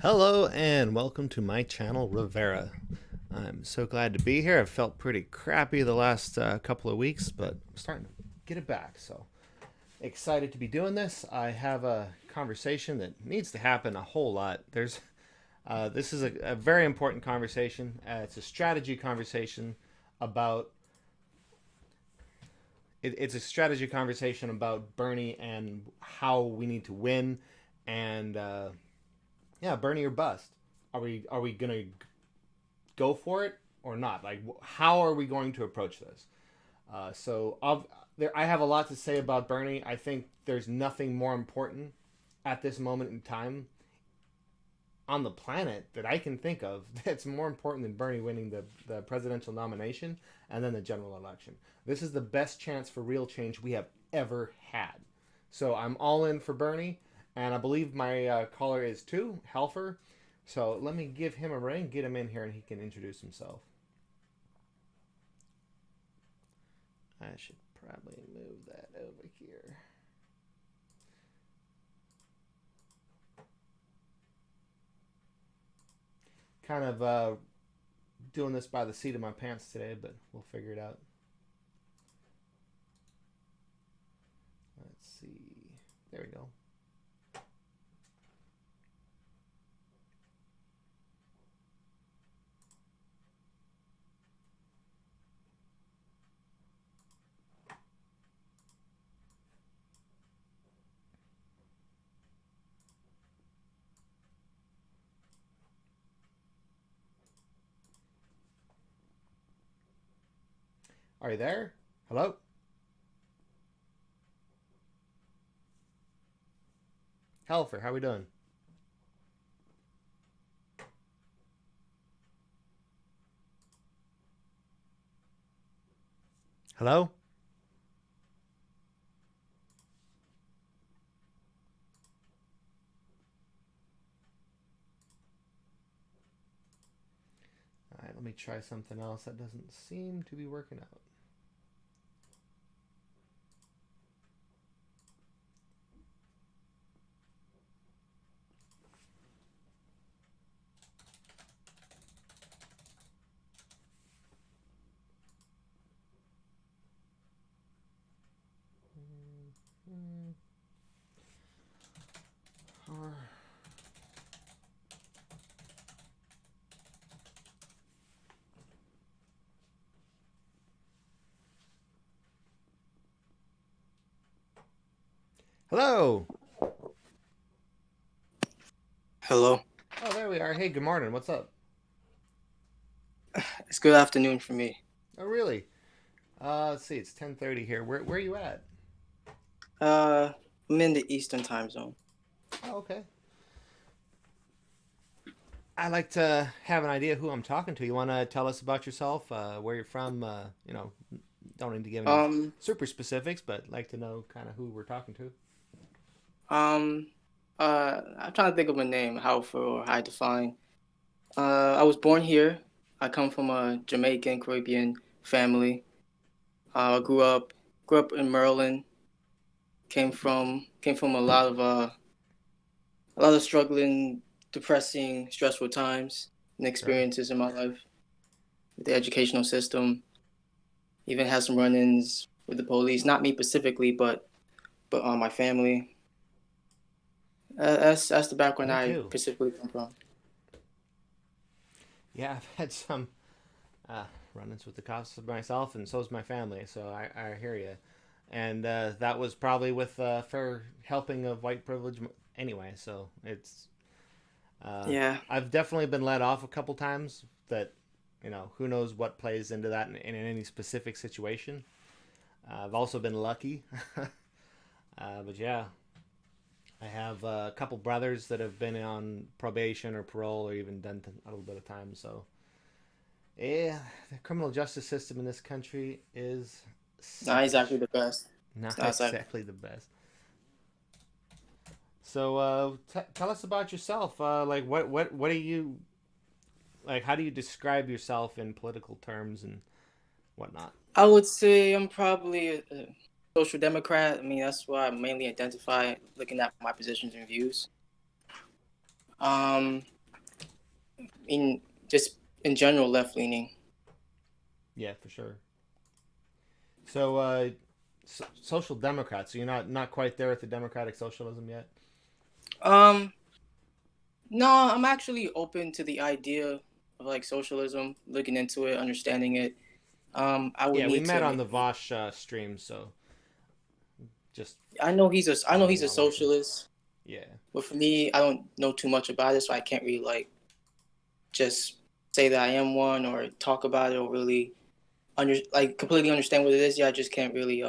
Hello and welcome to my channel, Re-Vera. I'm so glad to be here. I've felt pretty crappy the last couple of weeks, but I'm starting to get it back. So excited to be doing this. I have a conversation that needs to happen a whole lot. This is a very important conversation. It's a strategy conversation about. It's a strategy conversation about Bernie and how we need to win, and yeah, Bernie or bust. Are we gonna go for it or not? Like, how are we going to approach this? I have a lot to say about Bernie. I think there's nothing more important at this moment in time on the planet that I can think of that's more important than Bernie winning the presidential nomination and then the general election. This is the best chance for real change we have ever had. So I'm all in for Bernie, and I believe my caller is too, Helfer. So let me give him a ring, get him in here, and he can introduce himself. I should probably move that over here. Kind of doing this by the seat of my pants today, but we'll figure it out. Let's see. There we go. Are you there? Hello? Helfer, how we doing? Hello? All right, let me try something else. That doesn't seem to be working out. Or hello. Hello. Oh, there we are. Hey, good morning. What's up? It's good afternoon for me. Oh, really? Let's see. It's 10:30 here. Where are you at? Uh, I'm in the Eastern time zone. Oh, okay. I like to have an idea who I'm talking to. You want to tell us about yourself, where you're from? Don't need to give any Um, super specifics, but like to know kind of who we're talking to. um, I'm trying to think of a name, how for or how to define. I was born here. I come from a Jamaican Caribbean family. Grew up in Maryland. Came from a lot of struggling, depressing, stressful times and Sure. experiences in my life with the educational system. Even had some run-ins with the police. Not me specifically, but my family. That's the background Me I too. specifically come from. Yeah, I've had some uh, run-ins with the cops myself, and so's my family. So I hear you. And that was probably with fair helping of white privilege anyway. So Yeah, I've definitely been let off a couple times. That who knows what plays into that in any specific situation. I've also been lucky, but yeah, I have a couple brothers that have been on probation or parole or even done a little bit of time. So yeah, the criminal justice system in this country is not exactly suckish. the best. It's Not not exactly. exactly the best. So tell us about yourself. Like what do you like? How do you describe yourself in political terms and whatnot? I would say I'm probably a social democrat. I mean, that's what I mainly identify looking at my positions and views. Um, in just in general, left leaning. Yeah, for sure. So, social democrats. So you're not quite there with the democratic socialism yet. Um, no, I'm actually open to the idea of like socialism, looking into it, understanding it. I would Yeah, we need met to on the maybe. Vosh stream, so just I know following he's a along with him. socialist, Yeah. but for me, I don't know too much about it, so I can't really like just say that I am one or talk about it or really completely understand what it is. Yeah, I just can't really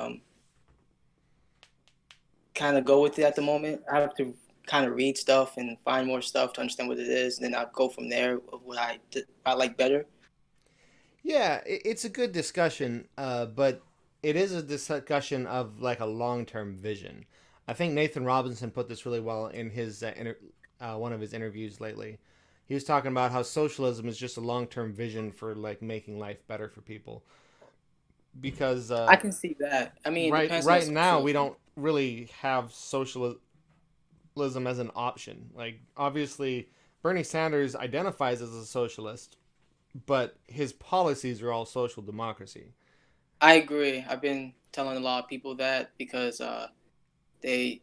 kind of go with it at the moment. I have to kind of read stuff and find more stuff to understand what it is, and then I'll go from there of what I like better. Yeah, it's a good discussion, but it is a discussion of like a long term vision. I think Nathan Robinson put this really well in his one of his interviews lately. He was talking about how socialism is just a long term vision for like making life better for people. Because I can see that. I mean, it depends on the right now we socialism. don't really have socialism as an option. Like obviously, Bernie Sanders identifies as a socialist, but his policies are all social democracy. I agree. I've been telling a lot of people that because they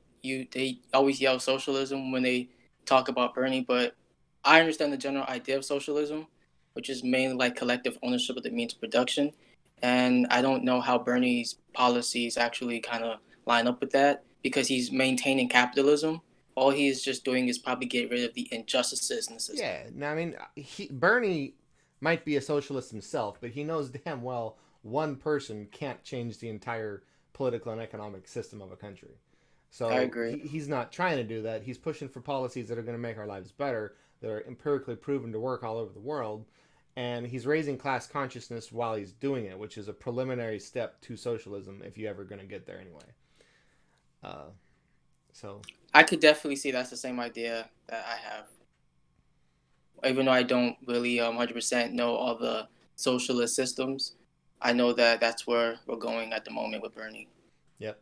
always yell socialism when they talk about Bernie, but I understand the general idea of socialism, which is mainly like collective ownership of the means of production. And I don't know how Bernie's policies actually kind of line up with that because he's maintaining capitalism. All he is just doing is probably get rid of the injustices in the system. Yeah, now I mean, Bernie might be a socialist himself, but he knows damn well one person can't change the entire political and economic system of a country. I So agree. he's not trying to do that. He's pushing for policies that are going to make our lives better, that are empirically proven to work all over the world. And he's raising class consciousness while he's doing it, which is a preliminary step to socialism if you're ever going to get there anyway. Uh, so, I could definitely see that's the same idea that I have. Even though I don't really 100% know all the socialist systems, I know that that's where we're going at the moment with Bernie. yep.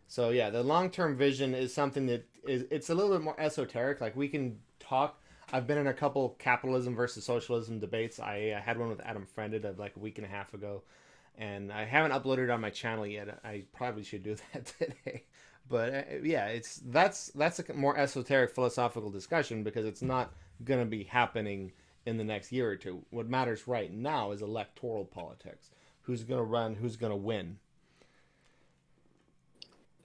So yeah, the long term vision is something that is it's a little bit more esoteric. Like we can talk. I've been in a couple capitalism versus socialism debates. I had one with Adam Friended like a week and a half ago, and I haven't uploaded it on my channel yet. I probably should do that today. But yeah, that's a more esoteric philosophical discussion because it's not going to be happening in the next year or two. What matters right now is electoral politics. Who's going to run? Who's going to win?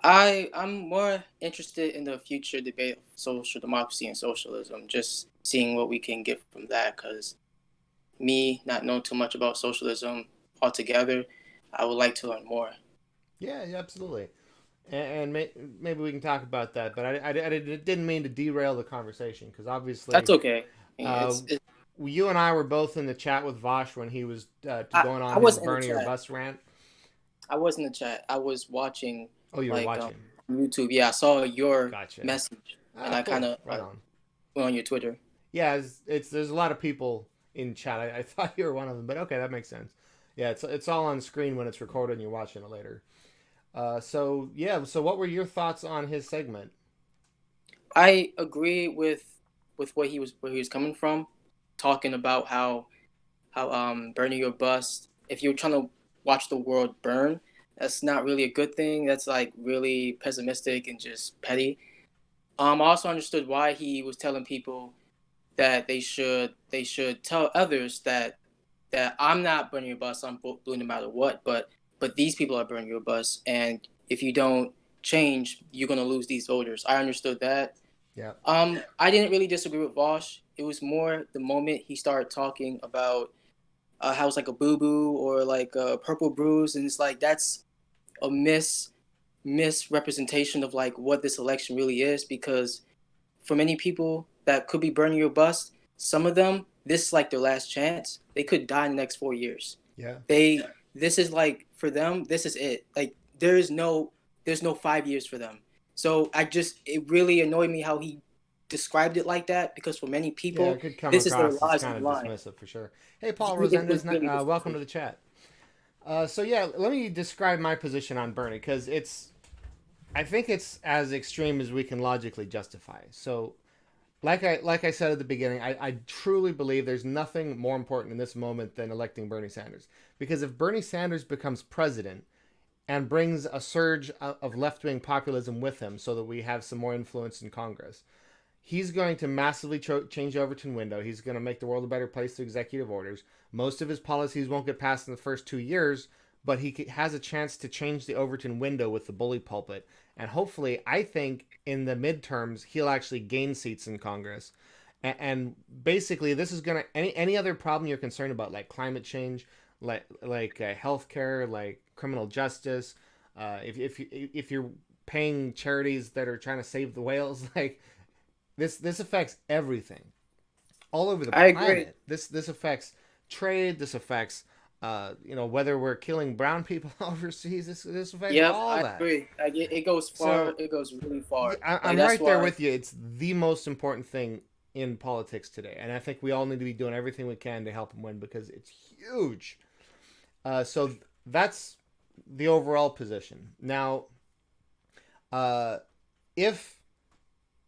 I'm more interested in the future debate of social democracy and socialism, just seeing what we can get from that. Because me not knowing too much about socialism altogether, I would like to learn more. Yeah, absolutely. And maybe we can talk about that. But I didn't mean to derail the conversation because That's obviously, okay. uh, It's you and I were both in the chat with Vosh when he was going I on his was in the Bernie or chat. bust rant. I was in the chat. I was watching Oh, you were like watching. YouTube. Yeah, I saw your Gotcha. message, and Ah, I kind cool. of Right on. went on your Twitter. Yeah, it's there's a lot of people in chat. I thought you were one of them, but okay, that makes sense. Yeah, it's all on screen when it's recorded and you're watching it later. So yeah, so what were your thoughts on his segment? I agree with where he was coming from, talking about how burning your bust. If you're trying to watch the world burn, that's not really a good thing. That's like really pessimistic and just petty. I also understood why he was telling people that they should tell others that I'm not burning your bus. I'm blue no matter what. But these people are burning your bus, and if you don't change, you're gonna lose these voters. I understood that. Yeah. I didn't really disagree with Vosh. It was more the moment he started talking about how it's like a boo boo or like a purple bruise, and it's like that's a misrepresentation of like what this election really is because for many people that could be burning your bus, some of them, this is like their last chance. They could die in the next 4 years. Yeah. They this is like for them, this is it. Like there's no 5 years for them. So it really annoyed me how he described it like that because for many Yeah, people, it could come this is their across as lives on kind the of line. dismissive for sure. Hey, Paul It was Rosendez, really welcome to dismissive. the chat. So yeah, let me describe my position on Bernie because I think it's as extreme as we can logically justify. So like I said at the beginning, I truly believe there's nothing more important in this moment than electing Bernie Sanders. Because if Bernie Sanders becomes president and brings a surge of left wing populism with him, so that we have some more influence in Congress, he's going to massively change the Overton window. He's going to make the world a better place through executive orders. Most of his policies won't get passed in the first 2 years, but he has a chance to change the Overton window with the bully pulpit. And hopefully, I think in the midterms, he'll actually gain seats in Congress. And basically, this is going to any other problem you're concerned about, like climate change, like healthcare, like criminal justice. If you're paying charities that are trying to save the whales, like this affects everything all over the I planet. agree. This affects trade. This affects whether we're killing brown people overseas. This affects Yep, all I that. agree. Like it goes far. So It goes really far. Like I'm that's right there why. with you. It's the most important thing in politics today, and I think we all need to be doing everything we can to help him win because it's huge. So that's the overall position. Now, if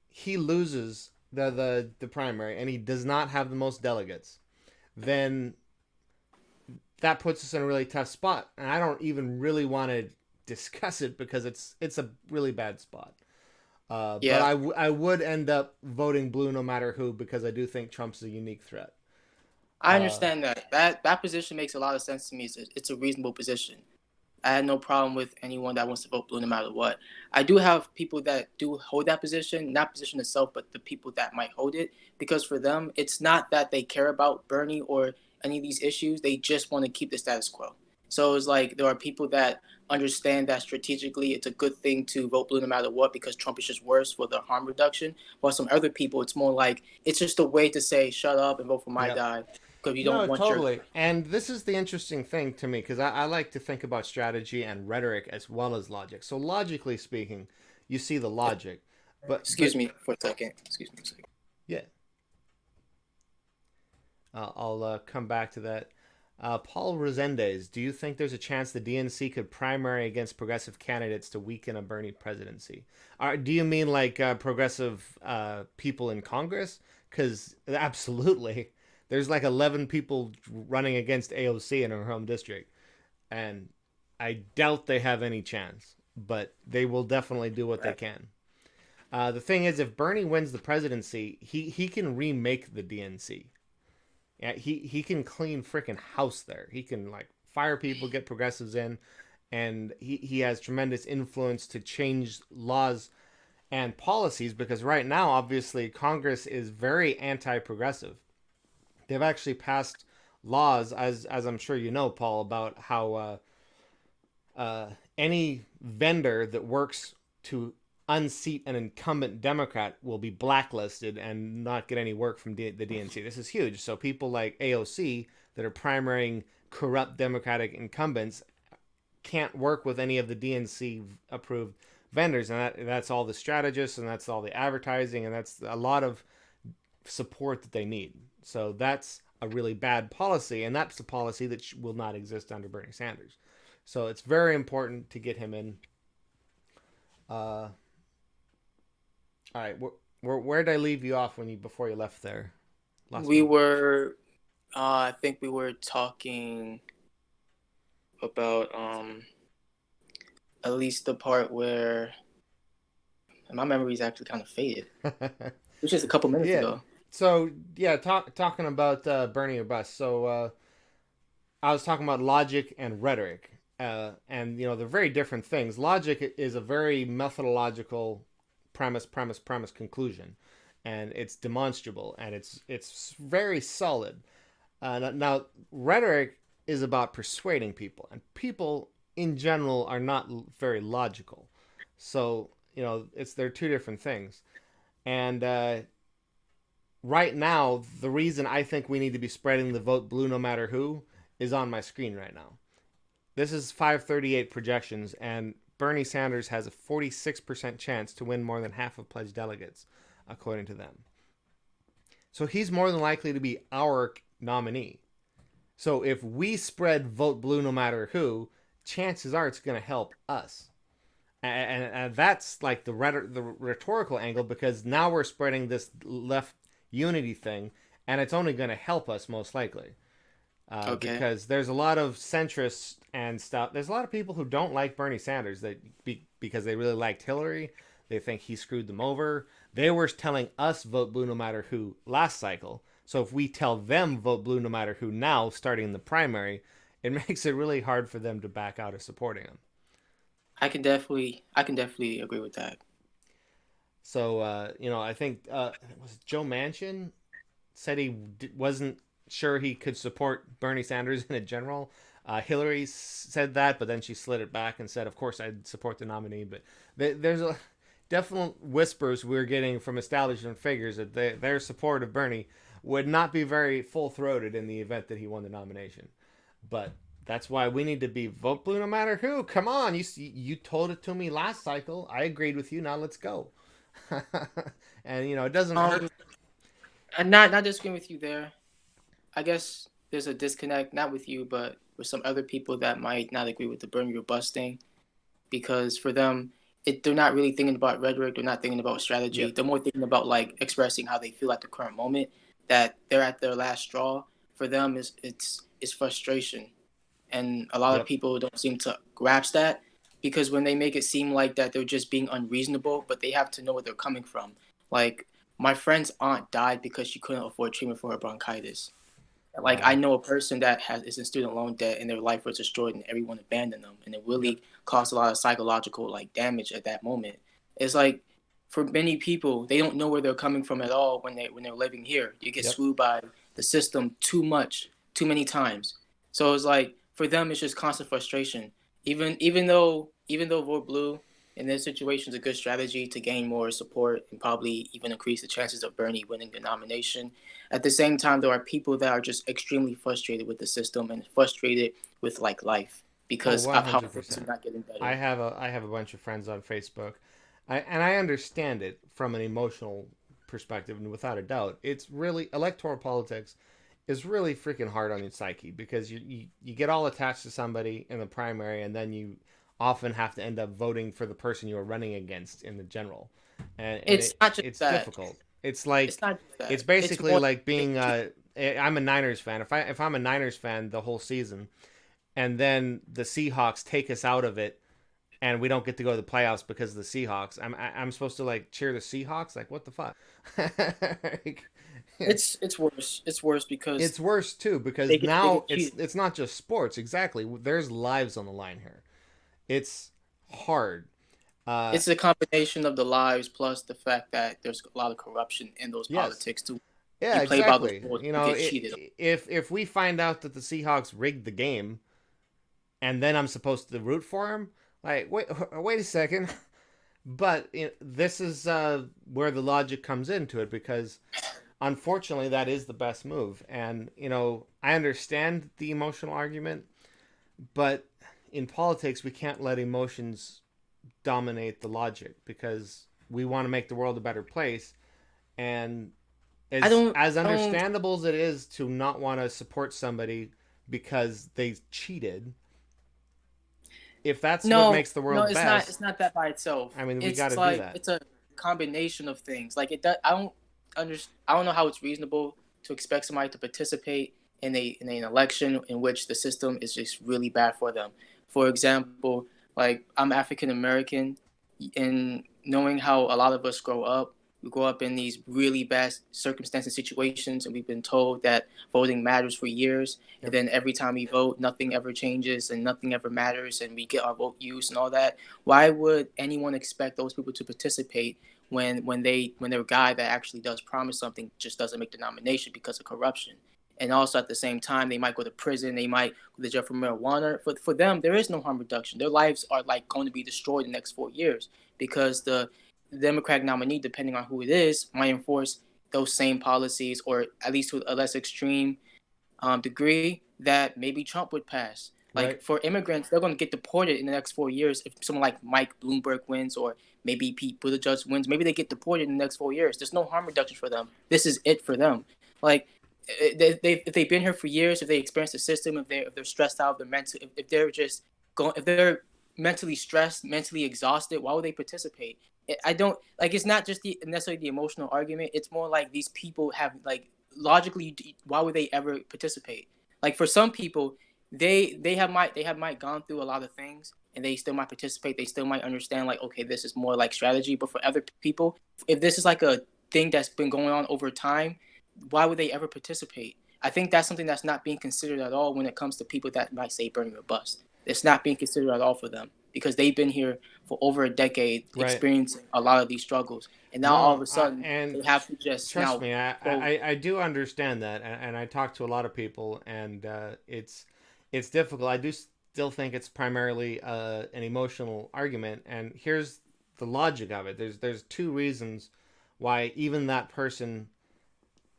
he loses the primary and he does not have the most delegates, then that puts us in a really tough spot. And I don't even really want to discuss it because it's a really bad spot. But Yeah, I would end up voting blue no matter who because I do think Trump's a unique threat. I Uh, understand that. That position makes a lot of sense to me. It's a reasonable position. I had no problem with anyone that wants to vote blue no matter what. I do have people that do hold that position, not position itself, but the people that might hold it. Because for them, it's not that they care about Bernie or any of these issues. They just want to keep the status quo. So it's like there are people that understand that strategically it's a good thing to vote blue no matter what because Trump is just worse for the harm reduction. While some other people, it's more like it's just a way to say shut up and vote for my yeah. guy because you don't No, want your. totally. And this is the interesting thing to me because I like to think about strategy and rhetoric as well as logic. So logically speaking, you see the logic, Excuse but me for a second. Excuse me for a second. yeah, I'll come back to that. Paul Resendez, do you think there's a chance the DNC could primary against progressive candidates to weaken a Bernie presidency? Do you mean like progressive people in Congress? Because absolutely, there's like 11 people running against AOC in her home district, and I doubt they have any chance, but they will definitely do what they can. The thing is, if Bernie wins the presidency, he can remake the DNC. Yeah, he can clean freaking house there. He can like fire people, get progressives in, and he has tremendous influence to change laws and policies because right now, obviously, Congress is very anti-progressive. They've actually passed laws, as I'm sure you know, Paul, about how any vendor that works to unseat an incumbent Democrat will be blacklisted and not get any work from the DNC. This is huge. So people like AOC that are primarying corrupt Democratic incumbents can't work with any of the DNC approved vendors, and that's all the strategists and that's all the advertising and that's a lot of support that they need. So that's a really bad policy, and that's a policy that will not exist under Bernie Sanders. So it's very important to get him in. All right, where did I leave you off before you left there last We month? were, I think we were talking about at least the part where my memory is actually kind of faded, which is a couple minutes Yeah. ago. So yeah, talking about Bernie or bust. So I was talking about logic and rhetoric, and they're very different things. Logic is a very methodological premise conclusion, and it's demonstrable and it's very solid. Now, rhetoric is about persuading people, and people in general are not very logical. So they're two different things. And right now, the reason I think we need to be spreading the vote blue no matter who is on my screen right now. This is 538 projections, and Bernie Sanders has a 46% chance to win more than half of pledged delegates, according to them. So he's more than likely to be our nominee. So if we spread vote blue no matter who, chances are it's going to help us. And that's like the rhetorical angle, because now we're spreading this left unity thing, and it's only going to help us most likely. Okay. Because there's a lot of centrists and stuff. There's a lot of people who don't like Bernie Sanders because they really liked Hillary. They think he screwed them over. They were telling us vote blue no matter who last cycle. So if we tell them vote blue no matter who now, starting in the primary, it makes it really hard for them to back out of supporting him. I can definitely agree with that. So I think was it Joe Manchin said he wasn't sure he could support Bernie Sanders in a general. Hillary said that, but then she slid it back and said, "Of course, I'd support the nominee." But there's a definite whispers we're getting from establishment figures that their support of Bernie would not be very full throated in the event that he won the nomination. But that's why we need to be vote blue no matter who. Come on, you told it to me last cycle. I agreed with you. Now let's go. And it doesn't hurt. I'm not disagreeing with you there. I guess there's a disconnect, not with you, but with some other people that might not agree with the Bernie or bust thing, because for them, they're not really thinking about rhetoric. They're not thinking about strategy. Yep. They're more thinking about like expressing how they feel at the current moment. That they're at their last straw. For them, it's frustration, and a lot of Yep. people don't seem to grasp that, because when they make it seem like that they're just being unreasonable, but they have to know where they're coming from. Like my friend's aunt died because she couldn't afford treatment for her bronchitis. Like I Wow. know a person that is in student loan debt and their life was destroyed and everyone abandoned them, and it Yep. really caused a lot of psychological like damage at that moment. It's like for many people, they don't know where they're coming from at all when they're living here. You get Yep. screwed by the system too much, too many times. So it's like for them, it's just constant frustration. Even though vote blue in this situation is a good strategy to gain more support and probably even increase the chances of Bernie winning the nomination. At the same time, there are people that are just extremely frustrated with the system and frustrated with like life Oh, because of how things are 100%. not getting I better. have a bunch of friends on Facebook, and I understand it from an emotional perspective, and without a doubt, it's really electoral politics is really freaking hard on your psyche, because you get all attached to somebody in the primary, and then you often have to end up voting for the person you are running against in the general, and It's not just it's that. difficult. It's like It's not just it's that. It's basically more. like being I'm a Niners fan. If I'm a Niners fan the whole season, and then the Seahawks take us out of it, and we don't get to go to the playoffs because of the Seahawks. I'm supposed to like cheer the Seahawks? Like, what the fuck? Like, It's worse. It's worse it's because worse too, because they now get it's cheated. it's not just sports. Exactly, there's lives on the line here. It's hard. Uh, It's a combination of the lives plus the fact that there's a lot of corruption in those yes, politics too. yeah, You play by those exactly. rules, you get cheated. If we find out that the Seahawks rigged the game, and then I'm supposed to root for him, like, wait a second. But this is where the logic comes into it, because unfortunately that is the best move. And I understand the emotional argument, but in politics we can't let emotions dominate the logic, because we want to make the world a better place. And I don't. as I don't. understandable as it is to not want to support somebody because they cheated, if that's what No, makes the no, world it's not. best, It's not that by itself. I mean, we got It's to do like that. it's a combination of things. Like it does. I don't know how it's reasonable to expect somebody to participate in an election in which the system is just really bad for them. For example, like I'm African American, and knowing how a lot of us grow up, we grow up in these really bad circumstances, situations, and we've been told that voting matters for years. And Yep. then every time we vote, nothing ever changes and nothing ever matters, and we get our vote used and all that. Why would anyone expect those people to participate when their guy that actually does promise something just doesn't make the nomination because of corruption? And also at the same time, they might go to prison, they might go to jail for marijuana. For them, there is no harm reduction. Their lives are like going to be destroyed in the next 4 years because the Democratic nominee, depending on who it is, might enforce those same policies, or at least to a less extreme degree that maybe Trump would pass. Like Right. for immigrants, they're going to get deported in the next 4 years if someone like Mike Bloomberg wins, or maybe Pete Buttigieg wins. Maybe they get deported in the next 4 years. There's no harm reduction for them. This is it for them. Like if they've been here for years, if they experience the system, if they're stressed out, if they're mental, if they're just going, if they're mentally stressed, mentally exhausted, why would they participate? I don't like. It's not just necessarily the emotional argument. It's more like these people have like logically. Why would they ever participate? Like for some people, they might gone through a lot of things and they still might participate. They still might understand like, okay, this is more like strategy. But for other people, if this is like a thing that's been going on over time, why would they ever participate? I think that's something that's not being considered at all when it comes to people that might say Bernie or bust. It's not being considered at all for them because they've been here for over a decade, Right. experiencing a lot of these struggles, and now all of No, a sudden and they have to just trust now me, go. I do understand that, and I talk to a lot of people, and it's difficult. I do still think it's primarily an emotional argument, and here's the logic of it. There's two reasons why even that person,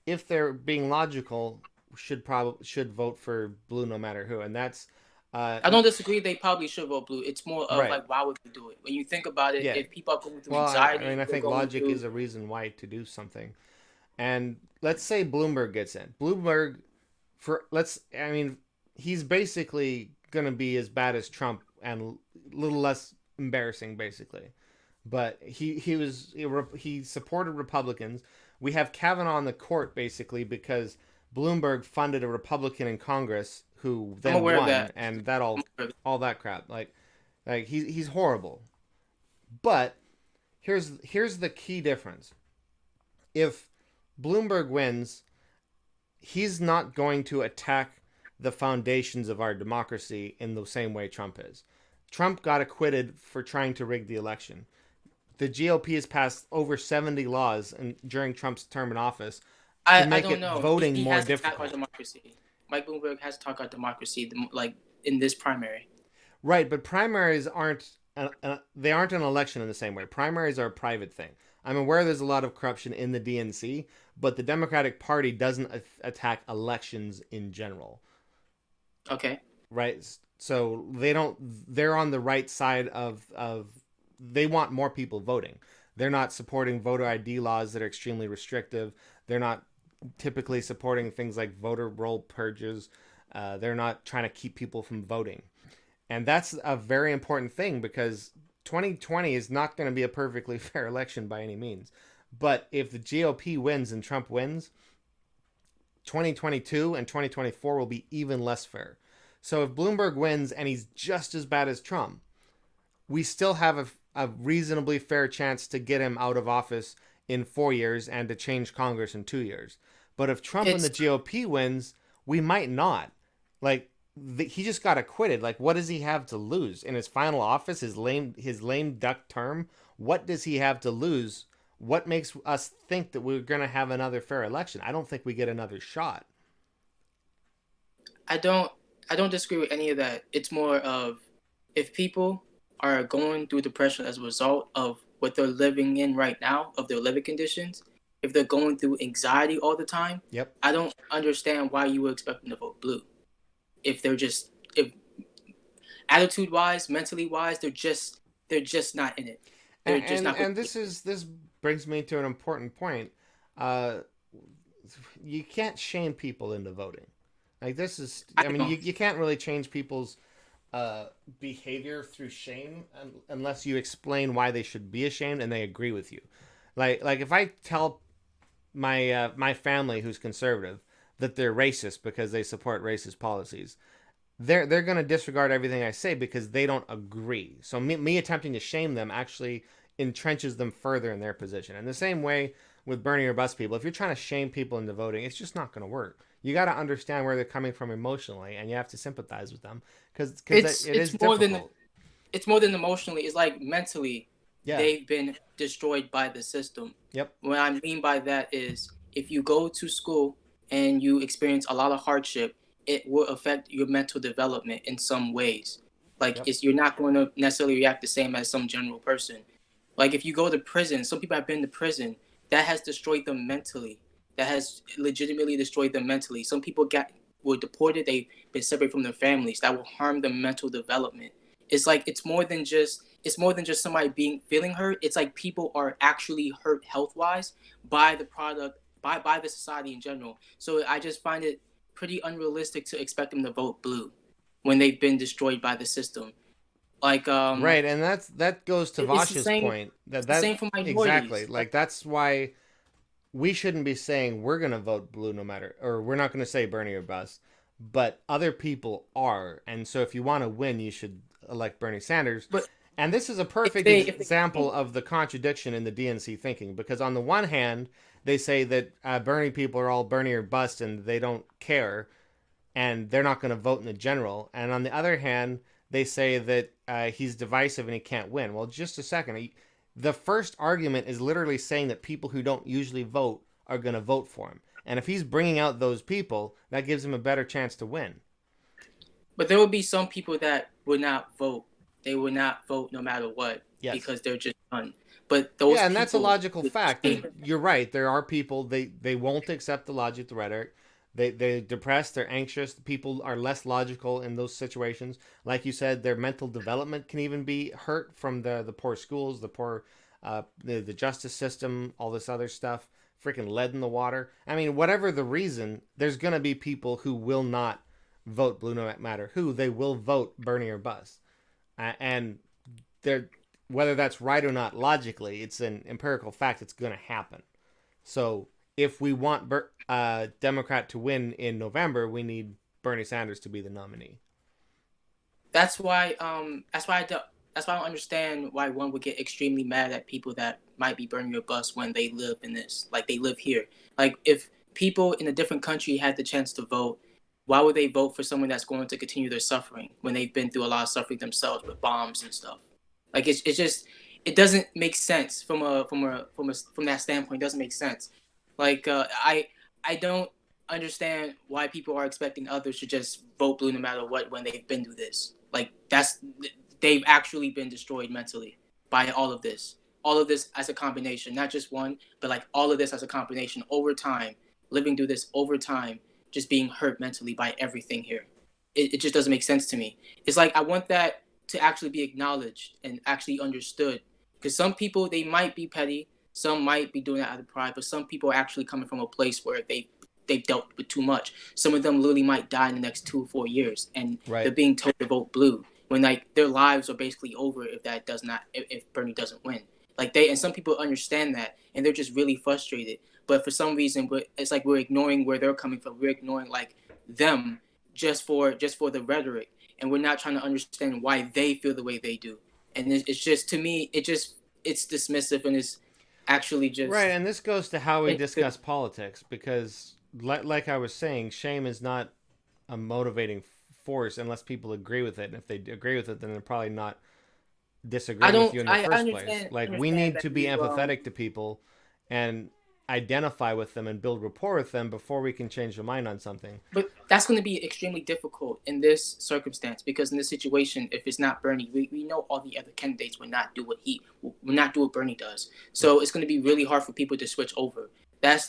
if they're being logical, should vote for blue no matter who, and that's uh, I don't disagree. They probably should vote blue. It's more of right. like, why would they do it? When you think about it, Yeah. if people are going through Well, I anxiety, mean, I they're think going logic through. is a reason why to do something. And let's say Bloomberg gets in. Bloomberg, I mean, he's basically going to be as bad as Trump and a little less embarrassing, basically. But he supported Republicans. We have Kavanaugh on the court basically because Bloomberg funded a Republican in Congress who I'm then aware of won, that. and that I'm aware of that. all that crap. Like he's horrible. But here's the key difference. If Bloomberg wins, he's not going to attack the foundations of our democracy in the same way Trump is. Trump got acquitted for trying to rig the election. The GOP has passed over 70 laws during Trump's term in office to I make don't it know. voting He more has attacked our difficult. democracy. Mike Bloomberg has attacked our democracy, like in this primary. Right, but primaries they aren't an election in the same way. Primaries are a private thing. I'm aware there's a lot of corruption in the DNC, but the Democratic Party doesn't attack elections in general. Okay. Right? So they're on the right side of they want more people voting. They're not supporting voter ID laws that are extremely restrictive. They're not typically supporting things like voter roll purges. They're not trying to keep people from voting. And that's a very important thing because 2020 is not going to be a perfectly fair election by any means. But if the GOP wins and Trump wins, 2022 and 2024 will be even less fair. So if Bloomberg wins and he's just as bad as Trump, we still have a reasonably fair chance to get him out of office in 4 years and to change Congress in 2 years. But if Trump and the It's GOP wins, we might not. Like he just got acquitted. Like what does he have to lose in his final office? His lame duck term. What does he have to lose? What makes us think that we're going to have another fair election? I don't think we get another shot. I don't I don't disagree with any of that. It's more of if people are going through depression as a result of what they're living in right now, of their living conditions, if they're going through anxiety all the time, Yep. I don't understand why you would expect them to vote blue. If they're just if attitude wise, mentally wise, they're just not in it. They're And just and, not going and to this brings me to an important point. Uh, you can't shame people into voting. Like this is, I I mean, don't you can't really change people's behavior through shame unless you explain why they should be ashamed and they agree with you. Like if I tell my family who's conservative that they're racist because they support racist policies, they're going to disregard everything I say because they don't agree. So me attempting to shame them actually entrenches them further in their position. And the same way with Bernie or bust people, if you're trying to shame people into voting, it's just not going to work. You got to understand where they're coming from emotionally, and you have to sympathize with them because it's it is it's more than difficult. it's more than emotionally. It's like mentally, Yeah. they've been destroyed by the system. Yep. What I mean by that is if you go to school and you experience a lot of hardship, it will affect your mental development in some ways. Like Yep. it's you're not going to necessarily react the same as some general person. Like if you go to prison, some people have been to prison, that has destroyed them mentally. That has legitimately destroyed them mentally. Some people were deported, they've been separated from their families. That will harm their mental development. It's like it's more than just somebody being feeling hurt. It's like people are actually hurt health wise by the product, by the society in general. So I just find it pretty unrealistic to expect them to vote blue when they've been destroyed by the system. Like Right, and that goes to it's the Vash's same. point It's that the same for exactly, minorities. like that's why we shouldn't be saying we're going to vote blue no matter, or we're not going to say Bernie or bust, but other people are. And so if you want to win, you should elect Bernie Sanders. But And this is a if perfect they example of the contradiction in the DNC thinking, because on the one hand, they say that Bernie people are all Bernie or bust and they don't care and they're not going to vote in the general. And on the other hand, they say that he's divisive and he can't win. Well, just a second. The first argument is literally saying that people who don't usually vote are going to vote for him. And if he's bringing out those people, that gives him a better chance to win. But there would be some people that would not vote. They would not vote no matter what Yes. because they're just done. But those Yeah, and people, that's a logical fact. You're right. There are people, they won't accept the logic, the rhetoric. They're depressed, they're anxious. People are less logical in those situations. Like you said, their mental development can even be hurt from the poor schools, the poor the justice system, all this other stuff. Freaking lead in the water. I mean, whatever the reason, there's going to be people who will not vote blue no matter who. They will vote Bernie or bust. And they're, whether that's right or not logically, it's an empirical fact. It's going to happen. So if we want Democrat to win in November, we need Bernie Sanders to be the nominee. That's why that's why I don't understand why one would get extremely mad at people that might be burning your bus when they live in this, like they live here. Like if people in a different country had the chance to vote, why would they vote for someone that's going to continue their suffering when they've been through a lot of suffering themselves with bombs and stuff? Like it's just it doesn't make sense from that standpoint. It doesn't make sense. Like I don't understand why people are expecting others to just vote blue no matter what when they've been through this. Like they've actually been destroyed mentally by all of this. All of this as a combination, not just one, but like all of this as a combination over time, living through this over time, just being hurt mentally by everything here. It just doesn't make sense to me. It's like I want that to actually be acknowledged and actually understood. Because some people, they might be petty, some might be doing that out of pride, but some people are actually coming from a place where they've dealt with too much. Some of them literally might die in the next 2 or 4 years, and Right. they're being told to vote blue when like their lives are basically over if Bernie doesn't win. Like and some people understand that, and they're just really frustrated. But for some reason, it's like we're ignoring where they're coming from. We're ignoring like them just for the rhetoric, and we're not trying to understand why they feel the way they do. And it's just, to me, it's dismissive, and it's actually Right, just and this goes to how we discuss politics, because like I was saying, shame is not a motivating force unless people agree with it. And if they agree with it, then they're probably not disagreeing with you in the first place. Like, we need to be empathetic to people and identify with them and build rapport with them before we can change their mind on something. But that's going to be extremely difficult in this circumstance, because in this situation, if it's not Bernie, we know all the other candidates will not do what Bernie does. So it's going to be really hard for people to switch over. That's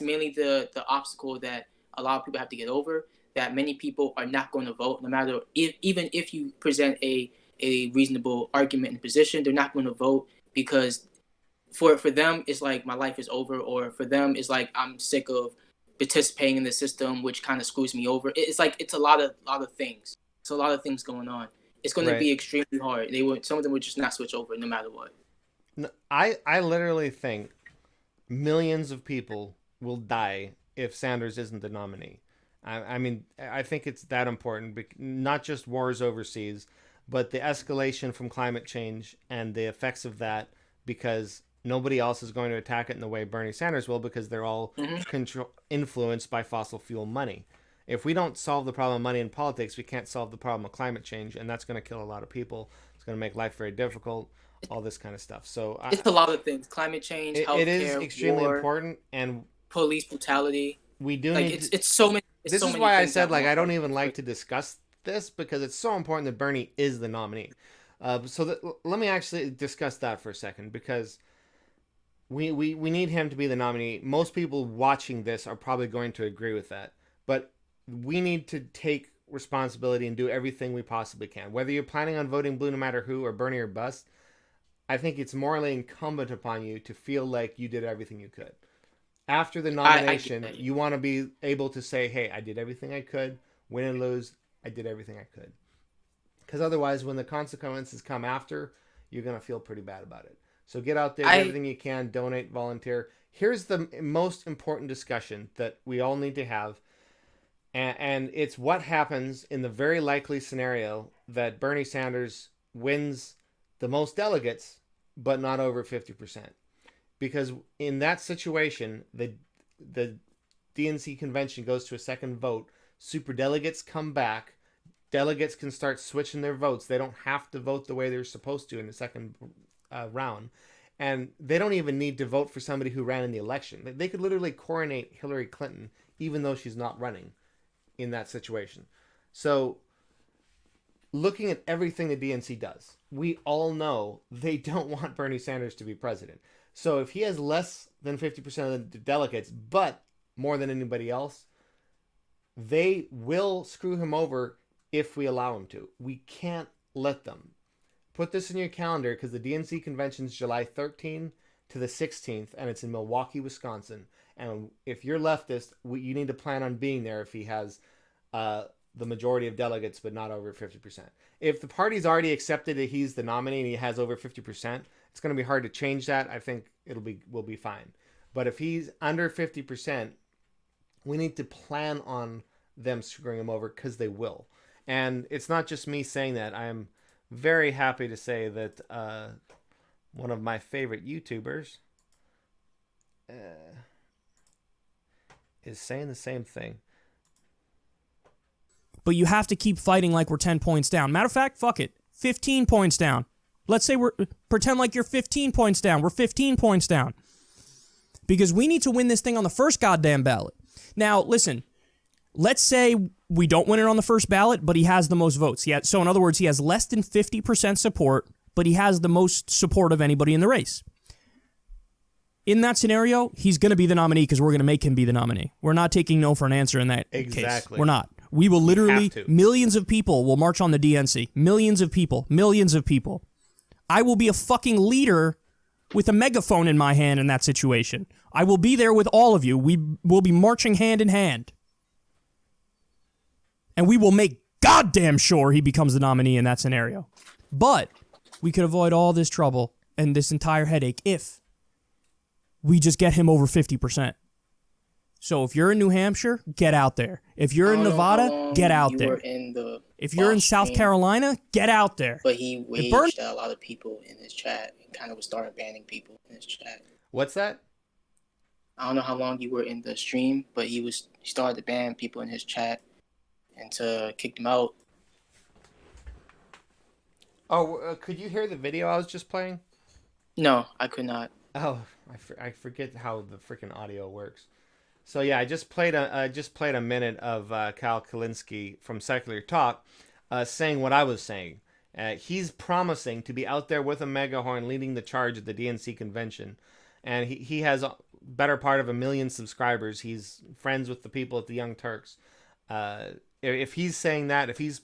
mainly the obstacle that a lot of people have to get over. That many people are not going to vote, no matter even if you present a reasonable argument and position, they're not going to vote because for them it's like my life is over, or for them it's like I'm sick of participating in the system, which kind of screws me over. It's like it's a lot of things. It's a lot of things going on. It's going to be extremely hard. Some of them would just not switch over no matter what. I literally think millions of people will die if Sanders isn't the nominee. I mean, I think it's that important. Not just wars overseas, but the escalation from climate change and the effects of that, because nobody else is going to attack it in the way Bernie Sanders will, because they're all influenced by fossil fuel money. If we don't solve the problem of money in politics, we can't solve the problem of climate change, and that's going to kill a lot of people. It's going to make life very difficult, all this kind of stuff. So it's a lot of things: climate change, healthcare, it is extremely war, important, and police brutality. We do like need. It's so many. This is why I said I don't even like to discuss this, because it's so important that Bernie is the nominee. Let me actually discuss that for a second, because we need him to be the nominee. Most people watching this are probably going to agree with that, but we need to take responsibility and do everything we possibly can. Whether you're planning on voting blue no matter who, or Bernie or bust, I think it's morally incumbent upon you to feel like you did everything you could. After the nomination, you want to be able to say, hey, I did everything I could. Win and lose, I did everything I could. Because otherwise, when the consequences come after, you're going to feel pretty bad about it. So get out there, do everything you can, donate, volunteer. Here's the most important discussion that we all need to have. And it's what happens in the very likely scenario that Bernie Sanders wins the most delegates, but not over 50%. Because in that situation, the DNC convention goes to a second vote. Superdelegates come back. Delegates can start switching their votes. They don't have to vote the way they're supposed to in the second round. And they don't even need to vote for somebody who ran in the election. They could literally coronate Hillary Clinton, even though she's not running in that situation. So looking at everything the DNC does, we all know they don't want Bernie Sanders to be president. So if he has less than 50% of the delegates, but more than anybody else, they will screw him over if we allow him to. We can't let them. Put this in your calendar because the DNC convention is July 13th to the 16th, and it's in Milwaukee, Wisconsin. And if you're leftist, you need to plan on being there if he has the majority of delegates, but not over 50%. If the party's already accepted that he's the nominee and he has over 50%, it's going to be hard to change that. I think we'll be fine. But if he's under 50%, we need to plan on them screwing him over because they will. And it's not just me saying that. I am very happy to say that one of my favorite YouTubers is saying the same thing. But you have to keep fighting like we're 10 points down. Matter of fact, fuck it. 15 points down. Let's say pretend like you're 15 points down. We're 15 points down. Because we need to win this thing on the first goddamn ballot. Now, listen. Let's say we don't win it on the first ballot, but he has the most votes. So in other words, he has less than 50% support, but he has the most support of anybody in the race. In that scenario, he's going to be the nominee because we're going to make him be the nominee. We're not taking no for an answer in that case. We're not. We will literally, millions of people will march on the DNC. Millions of people. Millions of people. I will be a fucking leader with a megaphone in my hand in that situation. I will be there with all of you. We will be marching hand in hand. And we will make goddamn sure he becomes the nominee in that scenario. But we could avoid all this trouble and this entire headache if we just get him over 50%. So if you're in New Hampshire, get out there. If you're in Nevada, get out there. If you're in South Carolina, get out there. But he waged a lot of people in his chat and kind of started banning people in his chat. What's that? I don't know how long you were in the stream, but he started to ban people in his chat and to kick them out. Oh, could you hear the video I was just playing? No, I could not. Oh, I forget how the freaking audio works. So yeah, I just played a minute of Kyle Kulinski from Secular Talk saying what I was saying. He's promising to be out there with a megahorn leading the charge at the DNC convention. And he has a better part of 1 million subscribers. He's friends with the people at the Young Turks. If he's saying that, if he's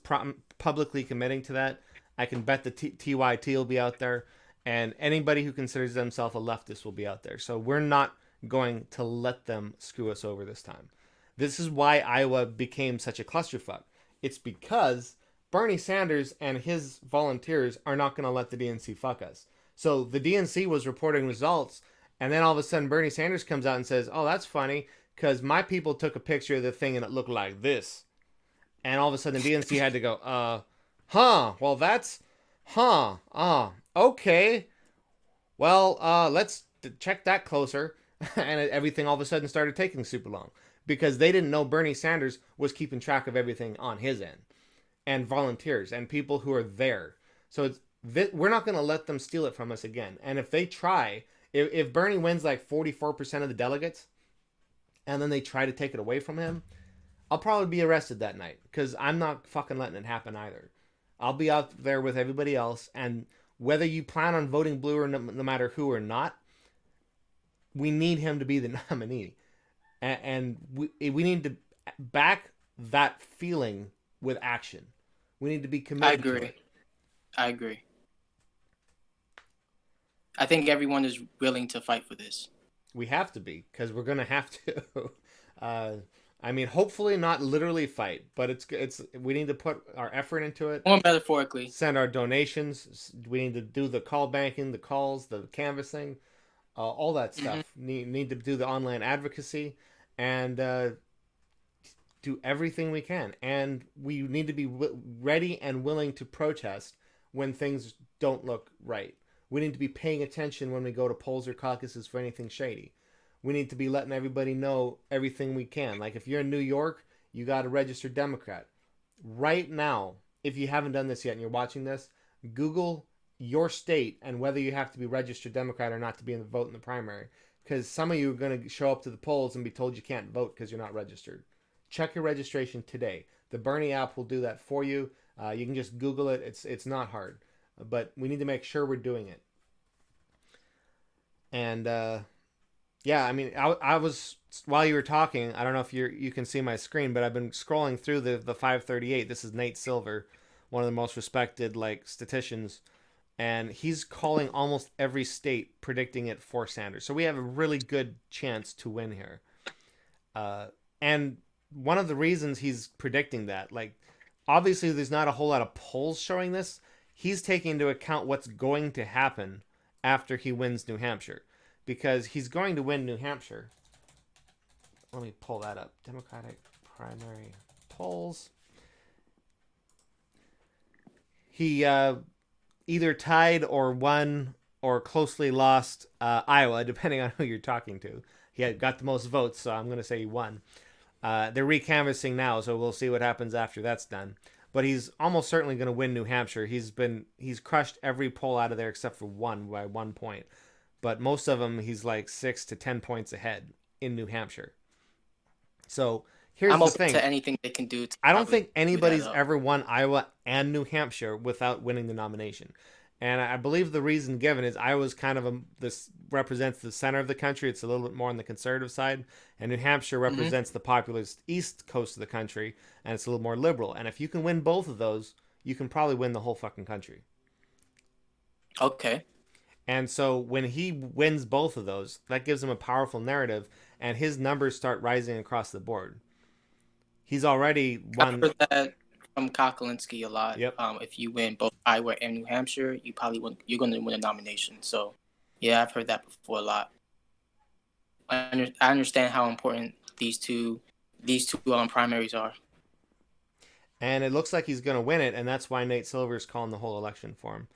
publicly committing to that, I can bet the TYT will be out there. And anybody who considers themselves a leftist will be out there. So we're not going to let them screw us over this time. This is why Iowa became such a clusterfuck. It's because Bernie Sanders and his volunteers are not going to let the DNC fuck us. So the DNC was reporting results, and then all of a sudden Bernie Sanders comes out and says, oh, that's funny, because my people took a picture of the thing and it looked like this. And all of a sudden the DNC had to go, well, that's, okay. Well, let's check that closer. And everything all of a sudden started taking super long because they didn't know Bernie Sanders was keeping track of everything on his end and volunteers and people who are there. So we're not going to let them steal it from us again. And if they try, if Bernie wins like 44% of the delegates and then they try to take it away from him, I'll probably be arrested that night because I'm not fucking letting it happen either. I'll be out there with everybody else. And whether you plan on voting blue or no matter who or not, we need him to be the nominee. And we need to back that feeling with action. We need to be committed to it. I agree. I think everyone is willing to fight for this. We have to be, because we're going to have to. I mean, hopefully not literally fight, but it's we need to put our effort into it. More metaphorically. Send our donations. We need to do the call banking, the calls, the canvassing, all that stuff. Need to do the online advocacy, and do everything we can. And we need to be ready and willing to protest when things don't look right. We need to be paying attention when we go to polls or caucuses for anything shady. We need to be letting everybody know everything we can. Like if you're in New York, you got to register Democrat. Right now, if you haven't done this yet and you're watching this, Google your state and whether you have to be registered Democrat or not to be in the vote in the primary. Because some of you are going to show up to the polls and be told you can't vote because you're not registered. Check your registration today. The Bernie app will do that for you. You can just Google it. It's not hard. But we need to make sure we're doing it. And yeah, I mean, I was, while you were talking, I don't know if you can see my screen, but I've been scrolling through the 538. This is Nate Silver, one of the most respected statisticians, and he's calling almost every state, predicting it for Sanders. So we have a really good chance to win here. And one of the reasons he's predicting that, obviously there's not a whole lot of polls showing this. He's taking into account what's going to happen after he wins New Hampshire. Because he's going to win New Hampshire. Let me pull that up. Democratic primary polls. He either tied or won or closely lost Iowa, depending on who you're talking to. He had got the most votes, so I'm going to say he won. They're recanvassing now, so we'll see what happens after that's done. But he's almost certainly going to win New Hampshire. He's crushed every poll out of there except for one by 1 point. But most of them, he's 6 to 10 points ahead in New Hampshire. So here's I'm the open thing. to anything they can do. I don't think anybody's ever won Iowa and New Hampshire without winning the nomination. And I believe the reason given is Iowa's kind of this represents the center of the country. It's a little bit more on the conservative side. And New Hampshire represents the populist east coast of the country. And it's a little more liberal. And if you can win both of those, you can probably win the whole fucking country. Okay. And so when he wins both of those, that gives him a powerful narrative, and his numbers start rising across the board. He's already won. I've heard that from Kyle Kulinski a lot. Yep. If you win both Iowa and New Hampshire, you're going to win a nomination. So, yeah, I've heard that before a lot. I understand how important these two primaries are. And it looks like he's going to win it, and that's why Nate Silver's calling the whole election for him.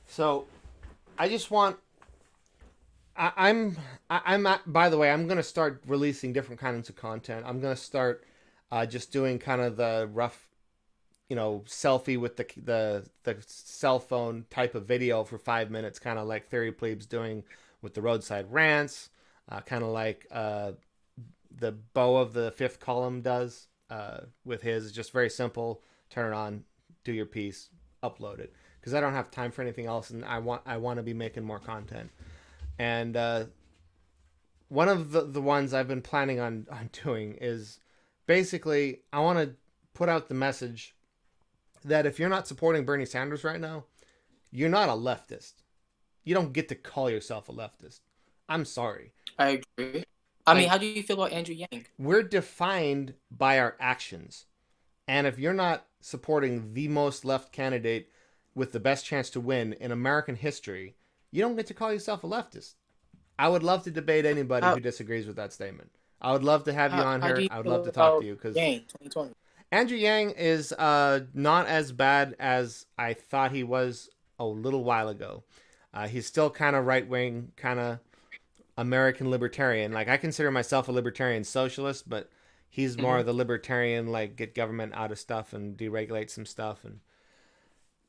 So I just want. By the way, I'm going to start releasing different kinds of content. I'm going to start just doing kind of the rough, selfie with the cell phone type of video for 5 minutes, kind of like Theory Plebes doing with the roadside rants, kind of like the Beau of the Fifth Column does with his. It's just very simple. Turn it on, do your piece, upload it. Because I don't have time for anything else, and I want to be making more content. And one of the ones I've been planning on doing is basically I want to put out the message that if you're not supporting Bernie Sanders right now, you're not a leftist. You don't get to call yourself a leftist. I'm sorry. I agree. I mean, how do you feel about Andrew Yang? We're defined by our actions. And if you're not supporting the most left candidate with the best chance to win in American history, you don't get to call yourself a leftist. I would love to debate anybody who disagrees with that statement. I would love to have you on here. I would love to talk to you because Andrew Yang is not as bad as I thought he was a little while ago. He's still kind of right-wing, kind of American libertarian. I consider myself a libertarian socialist, but he's more of the libertarian, get government out of stuff and deregulate some stuff. And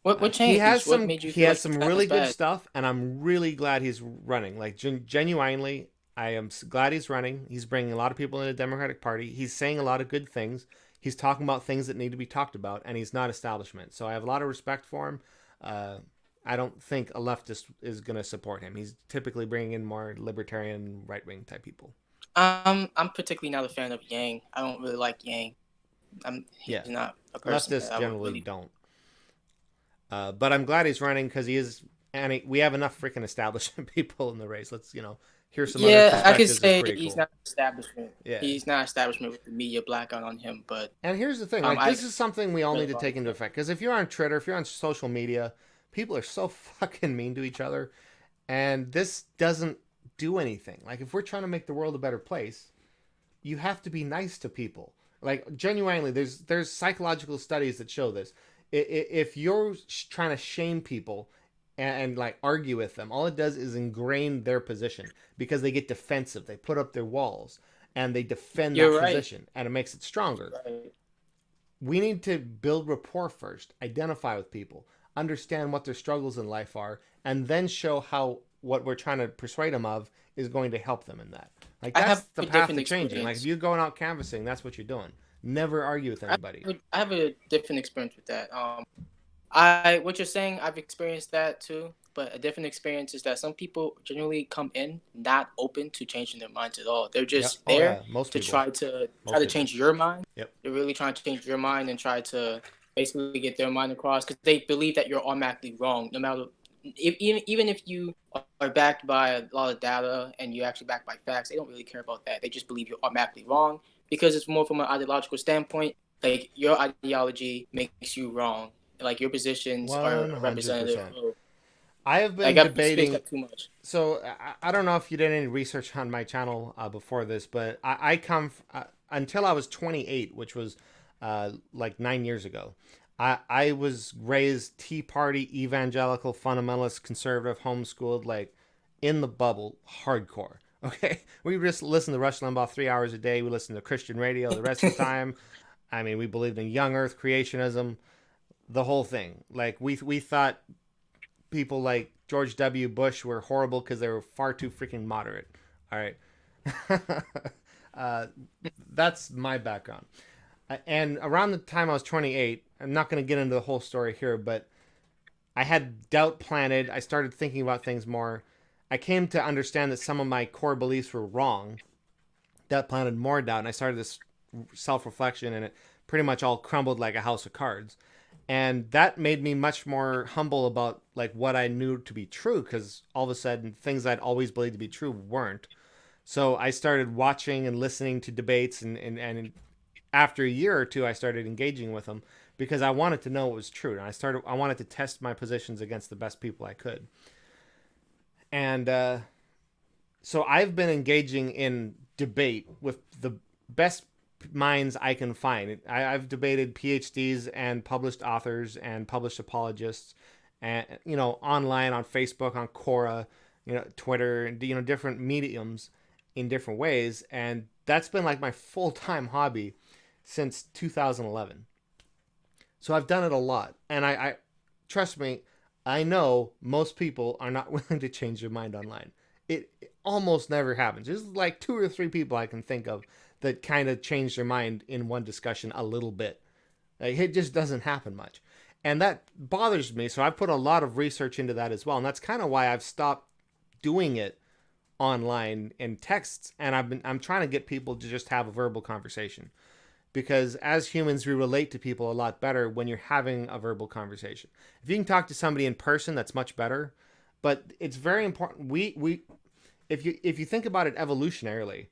what changed? He has what some. Made you He feel has like some that really was good bad? stuff, and I'm really glad he's running. Genuinely, I am glad he's running. He's bringing a lot of people in the Democratic Party. He's saying a lot of good things. He's talking about things that need to be talked about, and he's not establishment. So I have a lot of respect for him. I don't think a leftist is going to support him. He's typically bringing in more libertarian, right-wing type people. I'm particularly not a fan of Yang. I don't really like Yang. He's not a person Leftists that I would generally really... don't. But I'm glad he's running because he is, and we have enough freaking establishment people in the race. Let's hear some other Yeah, I could perspectives is say pretty he's cool. not establishment. Yeah. He's not establishment with the media blackout on him, but And here's the thing, like I this is something we all really need to like take into it. effect, because if you're on Twitter, if you're on social media, people are so fucking mean to each other, and this doesn't do anything. Like if we're trying to make the world a better place, you have to be nice to people. Like genuinely, there's psychological studies that show this. If you're trying to shame people and like argue with them, all it does is ingrain their position because they get defensive. They put up their walls and they defend You're that right. position, and it makes it stronger. Right. We need to build rapport first, identify with people, understand what their struggles in life are, and then show how what we're trying to persuade them of is going to help them in that. Like I that's have the a path to different changing. Like experience. if you're going out canvassing, that's what you're doing. Never argue with anybody. I have a different experience with that. I what you're saying, I've experienced that too. But a different experience is that some people generally come in not open to changing their minds at all. They're just Yeah. Oh, there yeah. Most to people. try to Most people. change your mind. Yep. They're really trying to change your mind and try to basically get their mind across because they believe that you're automatically wrong, no matter even if you are backed by a lot of data and you're actually backed by facts. They don't really care about that. They just believe you're automatically wrong because it's more from an ideological standpoint. Like your ideology makes you wrong. Like your positions are 100%. representative. I have been Like I've debating. spaced up too much. So I don't know if you did any research on my channel before this, but I come until I was 28, which was like 9 years ago. I was raised Tea Party, evangelical, fundamentalist, conservative, homeschooled, like in the bubble, hardcore. Okay, we just listened to Rush Limbaugh 3 hours a day. We listened to Christian radio the rest of the time. I mean, we believed in young Earth creationism, the whole thing. Like we thought people like George W. Bush were horrible because they were far too freaking moderate. All right. That's my background. And around the time I was 28, I'm not going to get into the whole story here, but I had doubt planted. I started thinking about things more. I came to understand that some of my core beliefs were wrong. Doubt planted more doubt, and I started this self-reflection, and it pretty much all crumbled like a house of cards. And that made me much more humble about like what I knew to be true, because all of a sudden things I'd always believed to be true weren't. So I started watching and listening to debates, and after a year or two, I started engaging with them because I wanted to know what was true. And I wanted to test my positions against the best people I could. And so I've been engaging in debate with the best minds I can find. I've debated PhDs and published authors and published apologists, and online on Facebook, on Quora, Twitter, different mediums in different ways, and that's been like my full-time hobby since 2011. So I've done it a lot, and I trust me, I know most people are not willing to change their mind online. It almost never happens. There's like 2 or 3 people I can think of that kind of change their mind in one discussion a little bit. Like, it just doesn't happen much. And that bothers me, so I've put a lot of research into that as well. And that's kind of why I've stopped doing it online in texts, and I'm trying to get people to just have a verbal conversation. Because as humans, we relate to people a lot better when you're having a verbal conversation. If you can talk to somebody in person, that's much better. But it's very important. If you think about it evolutionarily,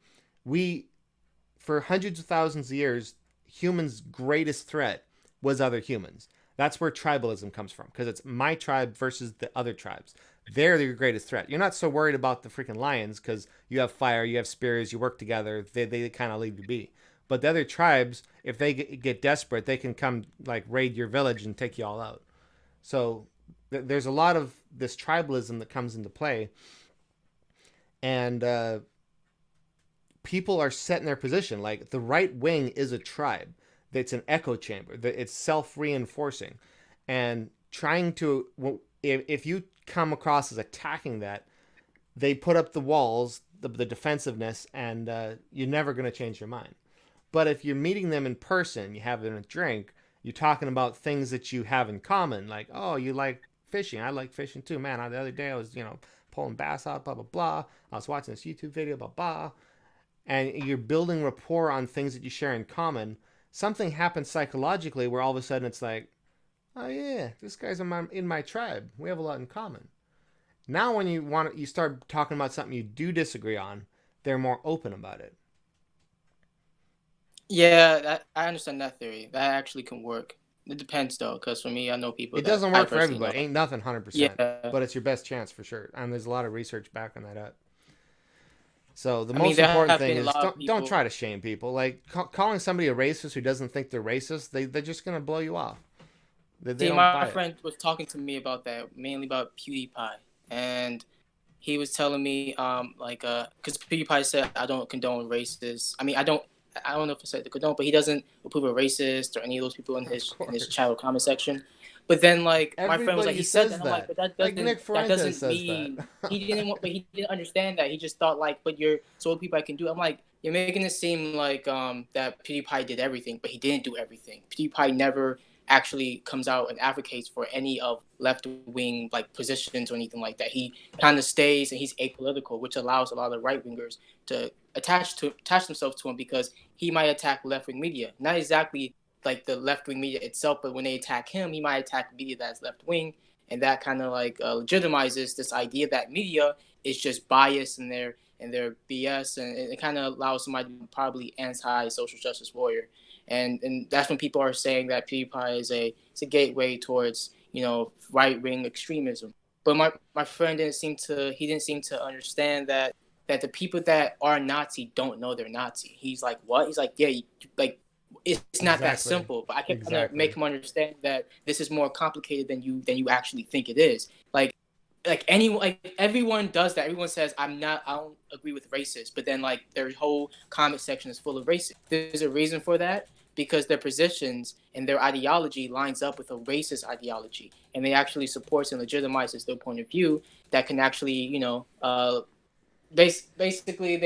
for hundreds of thousands of years, humans' greatest threat was other humans. That's where tribalism comes from, because it's my tribe versus the other tribes. They're your greatest threat. You're not so worried about the freaking lions because you have fire, you have spears, you work together. They kind of leave you be. But the other tribes, if they get desperate, they can come like raid your village and take you all out. So there's a lot of this tribalism that comes into play, and people are set in their position. Like the right wing is a tribe. It's an echo chamber. It's self-reinforcing, and trying to, if you come across as attacking that, they put up the walls, the defensiveness, and you're never going to change your mind. But if you're meeting them in person, you have them a drink, you're talking about things that you have in common, like, oh, you like fishing. I like fishing too, man. The other day I was, pulling bass out, blah, blah, blah. I was watching this YouTube video, blah, blah. And you're building rapport on things that you share in common. Something happens psychologically where all of a sudden it's like, oh yeah, this guy's in my tribe. We have a lot in common. Now, when you start talking about something you do disagree on, they're more open about it. Yeah, I understand that theory. That actually can work. It depends though, because for me, I know people It that doesn't I work for personally know. everybody. Ain't nothing 100%, Yeah, but it's your best chance for sure. And there's a lot of research backing that up. So the I mean most there important have thing been a is lot of don't people. try to shame people. Like calling somebody a racist who doesn't think they're racist, they're just gonna blow you off. They See, don't my buy it. friend was talking to me about that, mainly about PewDiePie, and he was telling me, because PewDiePie said I don't condone racists. I mean, I don't know if I said the condone, but he doesn't approve of racist or any of those people in Of his course, child comment section. But then, like, my friend was like, everybody he said that. says And I'm like, that. but that Like doesn't Nick Fuentes says that. mean but he didn't understand that. He just thought like, but you're so what PewDiePie can do. I'm like, you're making it seem like that PewDiePie did everything, but he didn't do everything. PewDiePie never actually comes out and advocates for any of left wing like positions or anything like that. He kind of stays and he's apolitical, which allows a lot of right wingers to attach themselves to him because he might attack left wing media, not exactly like the left wing media itself, but when they attack him, he might attack media that's left wing, and that kind of like legitimizes this idea that media is just biased in their BS, and it kind of allows somebody to be probably anti social justice warrior, and that's when people are saying that PewDiePie is a gateway towards right wing extremism. But my friend didn't seem to understand that the people that are Nazi don't know they're Nazi. He's like, what? He's like, yeah, like it's not that Exactly. simple. But I kept trying to Exactly. make him understand that this is more complicated than you actually think it is. Like anyone, like everyone does that. Everyone says I don't agree with racists, but then like their whole comment section is full of racists. There's a reason for that because their positions and their ideology lines up with a racist ideology, and they actually supports and legitimizes their point of view that can actually basically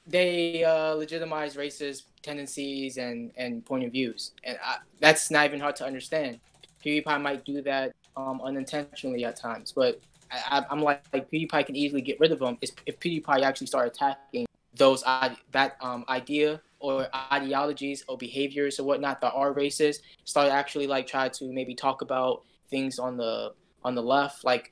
they legitimize racist tendencies and point of views, and that's not even hard to understand. PewDiePie might do that unintentionally at times, but I'm like PewDiePie can easily get rid of them if PewDiePie actually start attacking those idea or ideologies or behaviors or whatnot that are racist. Start actually like try to maybe talk about things on the left like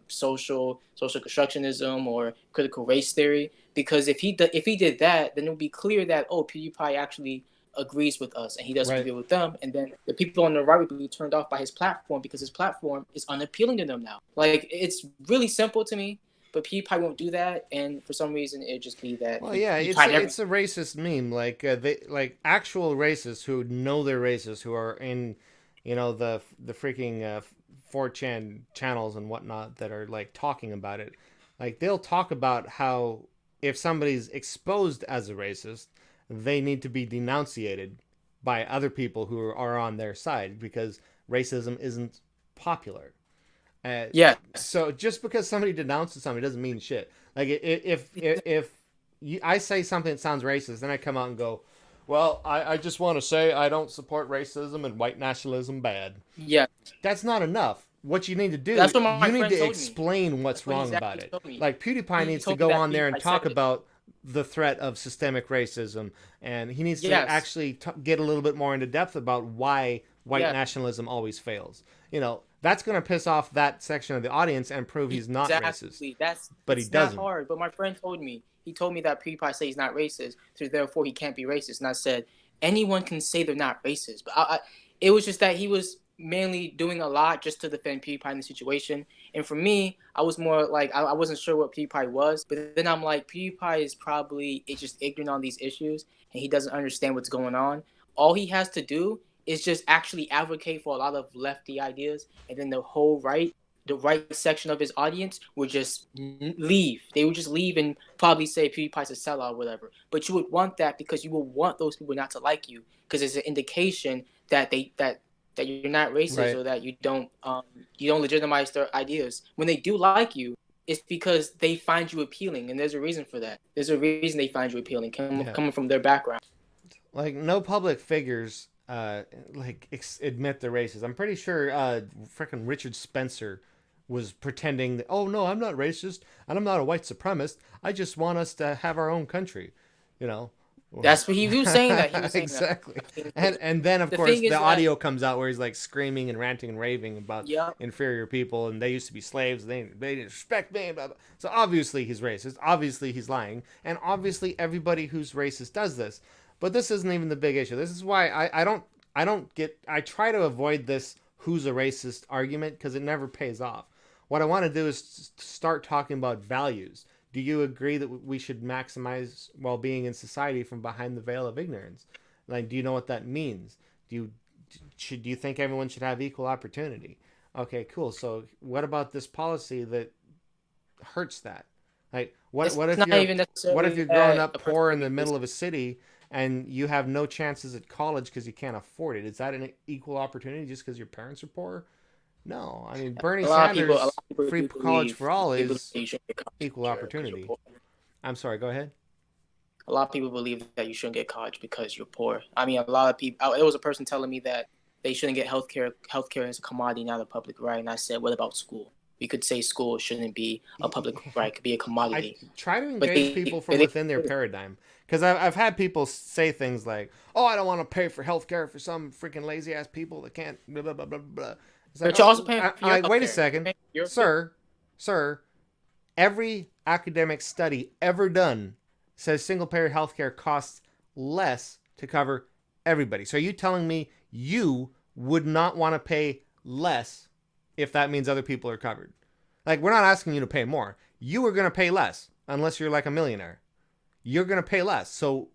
social constructionism or critical race theory, because if he did that, then it would be clear that PewDiePie actually agrees with us and he doesn't Right. agree with them, and then the people on the right would be turned off by his platform because his platform is unappealing to them now. Like it's really simple to me, but PewDiePie won't do that, and for some reason it'd just be that Well, yeah, he it's tried a, everything. it's a racist meme. Like actual racists who know they're racist, who are in, the freaking 4chan channels and whatnot that are like talking about it. Like they'll talk about how if somebody's exposed as a racist, they need to be denunciated by other people who are on their side because racism isn't popular. Uh, Yes. so just because somebody denounces somebody doesn't mean shit. Like if I say something that sounds racist, then I come out and go, well, I just want to say I don't support racism and white nationalism bad. Yeah, That's not enough. What you need to do, that's what my you need friend to told me. explain what's That's what he wrong about exactly it. told me. Like PewDiePie He needs to told me go that on there and PewDiePie said talk it. about the threat of systemic racism, and he needs to Yes. actually get a little bit more into depth about why white Yeah. nationalism always fails. That's going to piss off that section of the audience and prove he's not racist, Exactly. That's but he it's not doesn't. hard. But my friend told me he told me that PewDiePie say he's not racist, so therefore he can't be racist. And I said anyone can say they're not racist, but it was just that he was mainly doing a lot just to defend PewDiePie in the situation. And for me, I was more like I wasn't sure what PewDiePie was, but then I'm like PewDiePie is probably just ignorant on these issues and he doesn't understand what's going on. All he has to do is just actually advocate for a lot of lefty ideas, and then the right section of his audience would just leave. They would just leave and probably say PewDiePie's a sellout or whatever. But you would want that because you would want those people not to like you because it's an indication that that you're not racist Right. or that you don't legitimize their ideas. When they do like you, it's because they find you appealing, and there's a reason for that. There's a reason they find you appealing, Yeah. coming from their background. Like no public figures admit they're racist. I'm pretty sure freaking Richard Spencer was pretending that, oh no, I'm not racist and I'm not a white supremacist. I just want us to have our own country. You know, That's what he was saying. That he was saying exactly. that. And then of The course thing is the that- audio comes out where he's like screaming and ranting and raving about Yeah. inferior people, and they used to be slaves. They didn't respect me. Blah, blah. So obviously he's racist. Obviously he's lying, and obviously everybody who's racist does this. But this isn't even the big issue. This is why I try to avoid this who's a racist argument because it never pays off. What I want to do is start talking about values. Do you agree that we should maximize well-being in society from behind the veil of ignorance? Like, do you know what that means? Do you think everyone should have equal opportunity? Okay, cool. So what about this policy that hurts that? Like, what if you're growing up poor in the middle of a city and you have no chances at college because you can't afford it? Is that an equal opportunity just because your parents are poor? No, I mean Bernie Sanders' free college for all is equal opportunity. I'm sorry, go ahead. A lot of people believe that you shouldn't get college because you're poor. I mean, a lot of people. There was a person telling me that they shouldn't get healthcare. Healthcare is a commodity, not a public right. And I said, what about school? We could say school shouldn't be a public right; it could be a commodity. I try to engage people from within their paradigm, because I've had people say things like, "Oh, I don't want to pay for healthcare for some freaking lazy ass people that can't." Blah blah blah blah blah. But you're also paying for your wait a healthcare. second, sir. Every academic study ever done says single-payer healthcare costs less to cover everybody. So are you telling me you would not want to pay less if that means other people are covered? Like, we're not asking you to pay more. You are going to pay less unless you're like a millionaire. You're going to pay less. So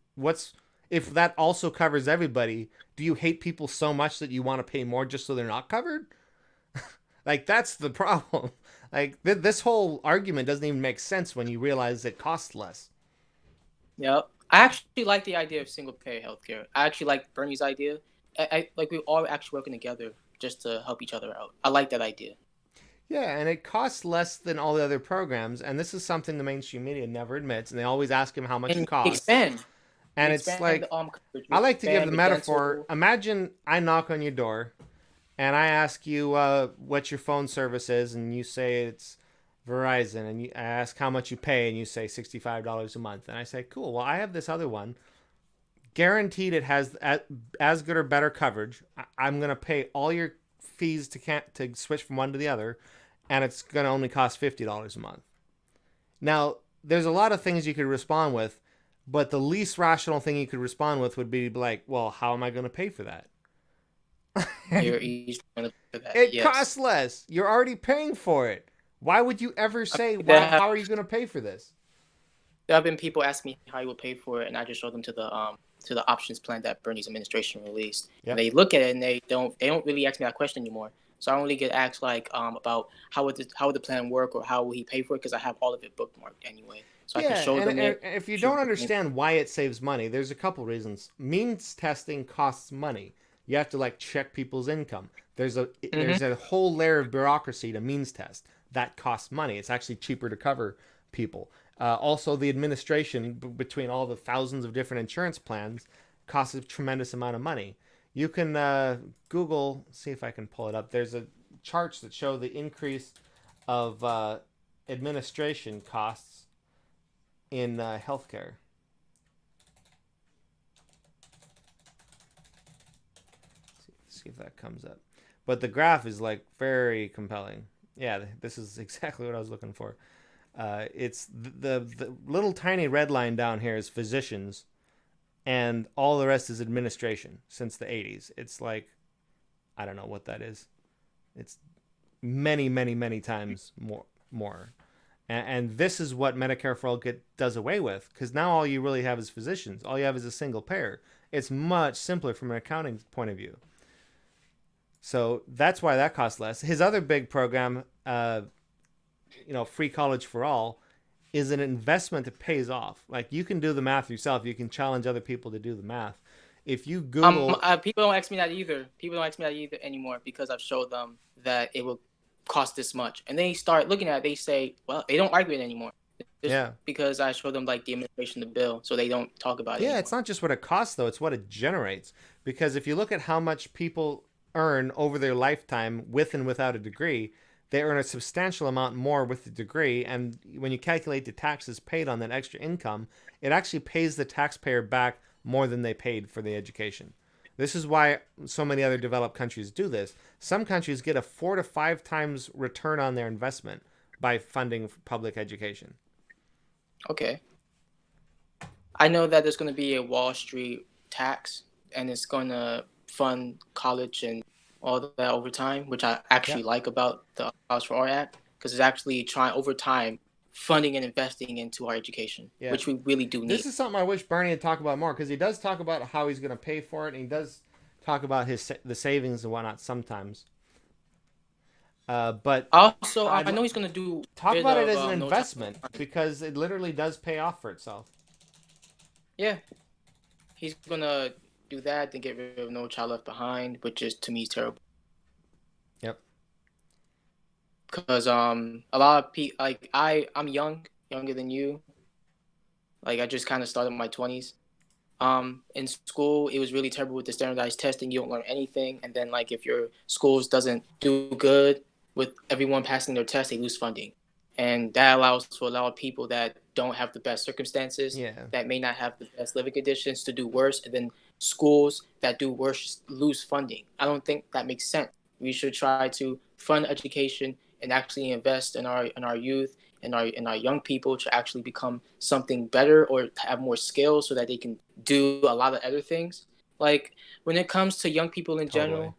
if that also covers everybody, do you hate people so much that you want to pay more just so they're not covered? Like, that's the problem. Like, this whole argument doesn't even make sense when you realize it costs less. Yeah, I actually like the idea of single-payer healthcare. I actually like Bernie's idea. I like we're all actually working together just to help each other out. I like that idea. Yeah, and it costs less than all the other programs, and this is something the mainstream media never admits, and they always ask him how much it costs. Expand. And it's like, I like to give the metaphor. Imagine I knock on your door, and I ask you what your phone service is, and you say it's Verizon, and I ask how much you pay, and you say $65 a month. And I say, cool, well, I have this other one. Guaranteed it has as good or better coverage. I'm going to pay all your fees to switch from one to the other, and it's going to only cost $50 a month. Now, there's a lot of things you could respond with, but the least rational thing you could respond with would be like, well, how am I going to pay for that? It costs less. You're already paying for it. Why would you ever say, how are you going to pay for this? There have been people ask me how you would pay for it, and I just showed them to the options plan that Bernie's administration released. Yep. They look at it and they don't really ask me that question anymore. So I only get asked about how would the plan work or how will he pay for it, because I have all of it bookmarked anyway. So I can show them it. And if you don't understand why it saves money, there's a couple reasons. Means testing costs money. You have to check people's income. There's a whole layer of bureaucracy to means test. That costs money. It's actually cheaper to cover people. Also, the administration between all the thousands of different insurance plans costs a tremendous amount of money. You can Google, see if I can pull it up. There's charts that show the increase of administration costs in healthcare. See if that comes up. But the graph is very compelling. Yeah, this is exactly what I was looking for. It's the little tiny red line down here is physicians, and all the rest is administration since the 80s. It's I don't know what that is. It's many, many, many times more. And this is what Medicare for All does away with, because now all you really have is physicians. All you have is a single payer. It's much simpler from an accounting point of view. So that's why that costs less. His other big program, free college for all, is an investment that pays off. You can do the math yourself. You can challenge other people to do the math. If you Google, people don't ask me that either. People don't ask me that either anymore, because I've showed them that it will cost this much, and they start looking at it. They say, well, they don't argue it anymore. Because I showed them the administration of the bill, so they don't talk about it. Yeah, it's not just what it costs though; it's what it generates. Because if you look at how much people earn over their lifetime with and without a degree, they earn a substantial amount more with the degree, and when you calculate the taxes paid on that extra income, it actually pays the taxpayer back more than they paid for the education. This is why so many other developed countries do this. Some countries get a 4 to 5 times return on their investment by funding public education. Okay. I know that there's going to be a Wall Street tax, and it's going to fund college and all that over time, which I actually like about the College for All Act, because it's actually trying over time funding and investing into our education, which we really do need. This is something I wish Bernie had talked about more, because he does talk about how he's going to pay for it, and he does talk about the savings and whatnot sometimes. But also, I know he's going to do talk about it as an investment, because it literally does pay off for itself. Yeah, he's going to do that, then get rid of No Child Left Behind, which is, to me, terrible. Yep. Because a lot of people, like I'm younger than you. Like I just kind of started in my 20s. In school, it was really terrible with the standardized testing. You don't learn anything, and then like if your schools doesn't do good with everyone passing their test, they lose funding, and that allows for a lot of people that don't have the best circumstances, that may not have the best living conditions, to do worse, and then schools that do worse lose funding. I don't think that makes sense. We should try to fund education and actually invest in our youth and our young people to actually become something better or have more skills so that they can do a lot of other things. Like when it comes to young people in general,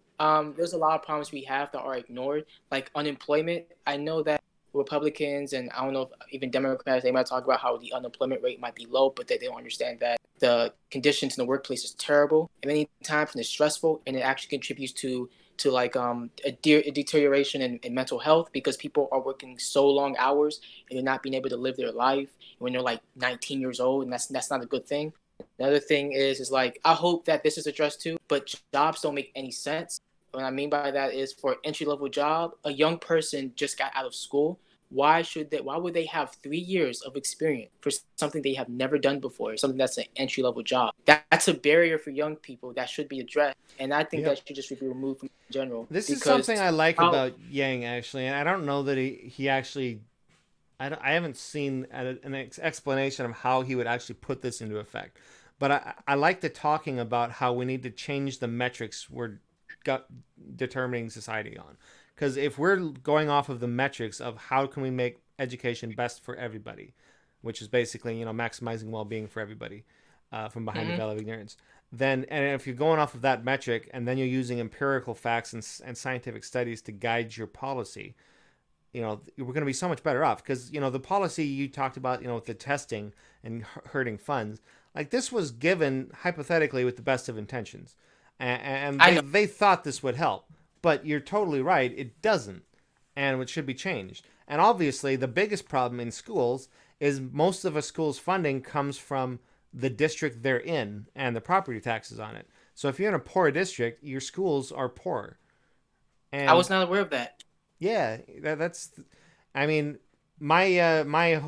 there's a lot of problems we have that are ignored, like unemployment. I know that Republicans and I don't know if even Democrats, they might talk about how the unemployment rate might be low, but they don't understand that the conditions in the workplace is terrible, and many times it's stressful, and it actually contributes to like a deterioration in mental health, because people are working so long hours and they're not being able to live their life when they're like 19 years old, and that's not a good thing. Another thing is like, I hope that this is addressed too, but jobs don't make any sense. What I mean by that is, for an entry-level job, a young person just got out of school. Why would they have 3 years of experience for something they have never done before, something that's an entry-level job? That's a barrier for young people that should be addressed, and I think that should just be removed from general. This is something I like about Yang, actually, and I don't know that he actually... I haven't seen an explanation of how he would actually put this into effect. But I like the talking about how we need to change the metrics we're determining society on. Because if we're going off of the metrics of how can we make education best for everybody, which is basically, maximizing well-being for everybody from behind the veil of ignorance, then, and if you're going off of that metric and then you're using empirical facts and scientific studies to guide your policy, we're going to be so much better off. Because, the policy you talked about, with the testing and hurting funds, like this was given hypothetically with the best of intentions. And they thought this would help. But you're totally right, it doesn't. And it should be changed. And obviously, the biggest problem in schools is most of a school's funding comes from the district they're in and the property taxes on it. So if you're in a poor district, your schools are poor. And I was not aware of that. Yeah, that's... I mean, my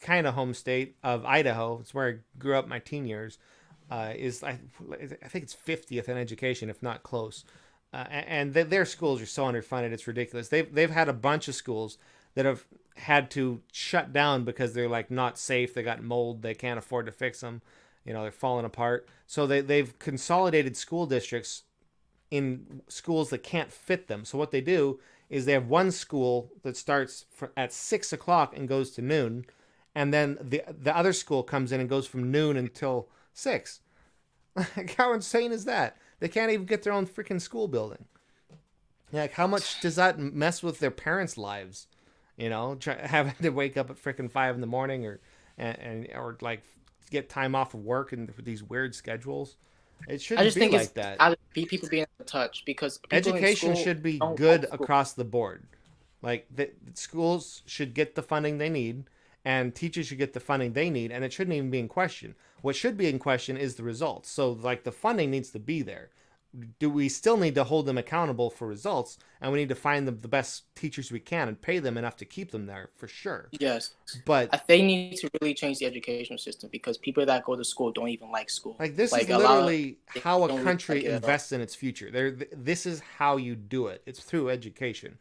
kind of home state of Idaho, it's where I grew up my teen years, is, I think it's 50th in education, if not close. And their schools are so underfunded, it's ridiculous. They've had a bunch of schools that have had to shut down because they're like not safe. They got mold. They can't afford to fix them. They're falling apart. So they've consolidated school districts in schools that can't fit them. So what they do is they have one school that starts at 6 o'clock and goes to noon, and then the other school comes in and goes from noon until 6. How insane is that? They can't even get their own freaking school building. Like, how much does that mess with their parents' lives? Having to wake up at freaking 5 in the morning or like get time off of work and these weird schedules. It shouldn't be like that. People being out of touch, because education should be good across the board. Like the schools should get the funding they need, and teachers should get the funding they need, and it shouldn't even be in question. What should be in question is the results. So, like, the funding needs to be there. Do we still need to hold them accountable for results, and we need to find the best teachers we can and pay them enough to keep them there, for sure. Yes. But they need to really change the educational system, because people that go to school don't even like school. Like, this is literally how a country invests in its future. This is how you do it. It's through education.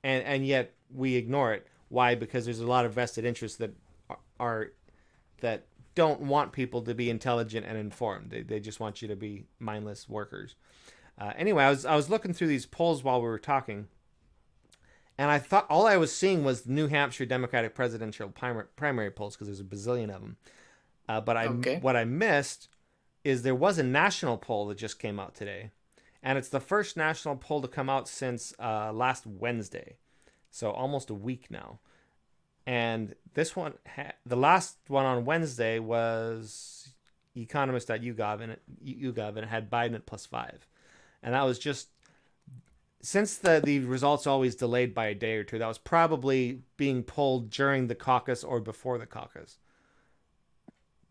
And yet we ignore it. Why? Because there's a lot of vested interests that don't want people to be intelligent and informed. They just want you to be mindless workers. Anyway, I was looking through these polls while we were talking, and I thought all I was seeing was New Hampshire Democratic presidential primary polls, because there's a bazillion of them. What I missed is there was a national poll that just came out today, and it's the first national poll to come out since last Wednesday, so almost a week now. And this one, the last one on Wednesday was Economist.YouGov, and it had Biden at +5. And that was just, since the results are always delayed by a day or two, that was probably being polled during the caucus or before the caucus.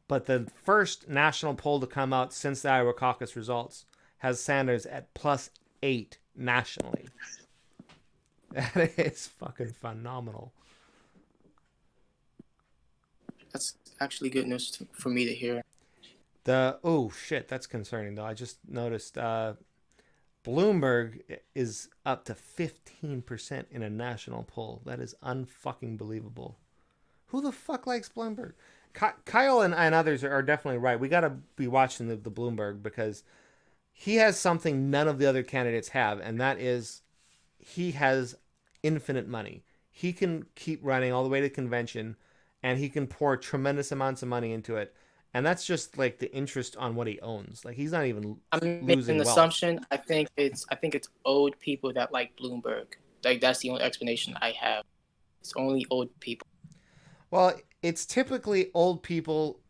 But the first national poll to come out since the Iowa caucus results has Sanders at +8 nationally. That is fucking phenomenal. That's actually good news for me to hear. Oh shit, that's concerning though. I just noticed Bloomberg is up to 15% in a national poll. That is unfucking believable. Who the fuck likes Bloomberg? Kyle and others are definitely right. We got to be watching the Bloomberg, because he has something none of the other candidates have, and that is he has infinite money. He can keep running all the way to convention, and he can pour tremendous amounts of money into it. And that's just like the interest on what he owns. Like, he's not even I'm losing making an wealth. assumption. I think it's old people that like Bloomberg. Like, that's the only explanation I have. It's only old people. Well, it's typically old people,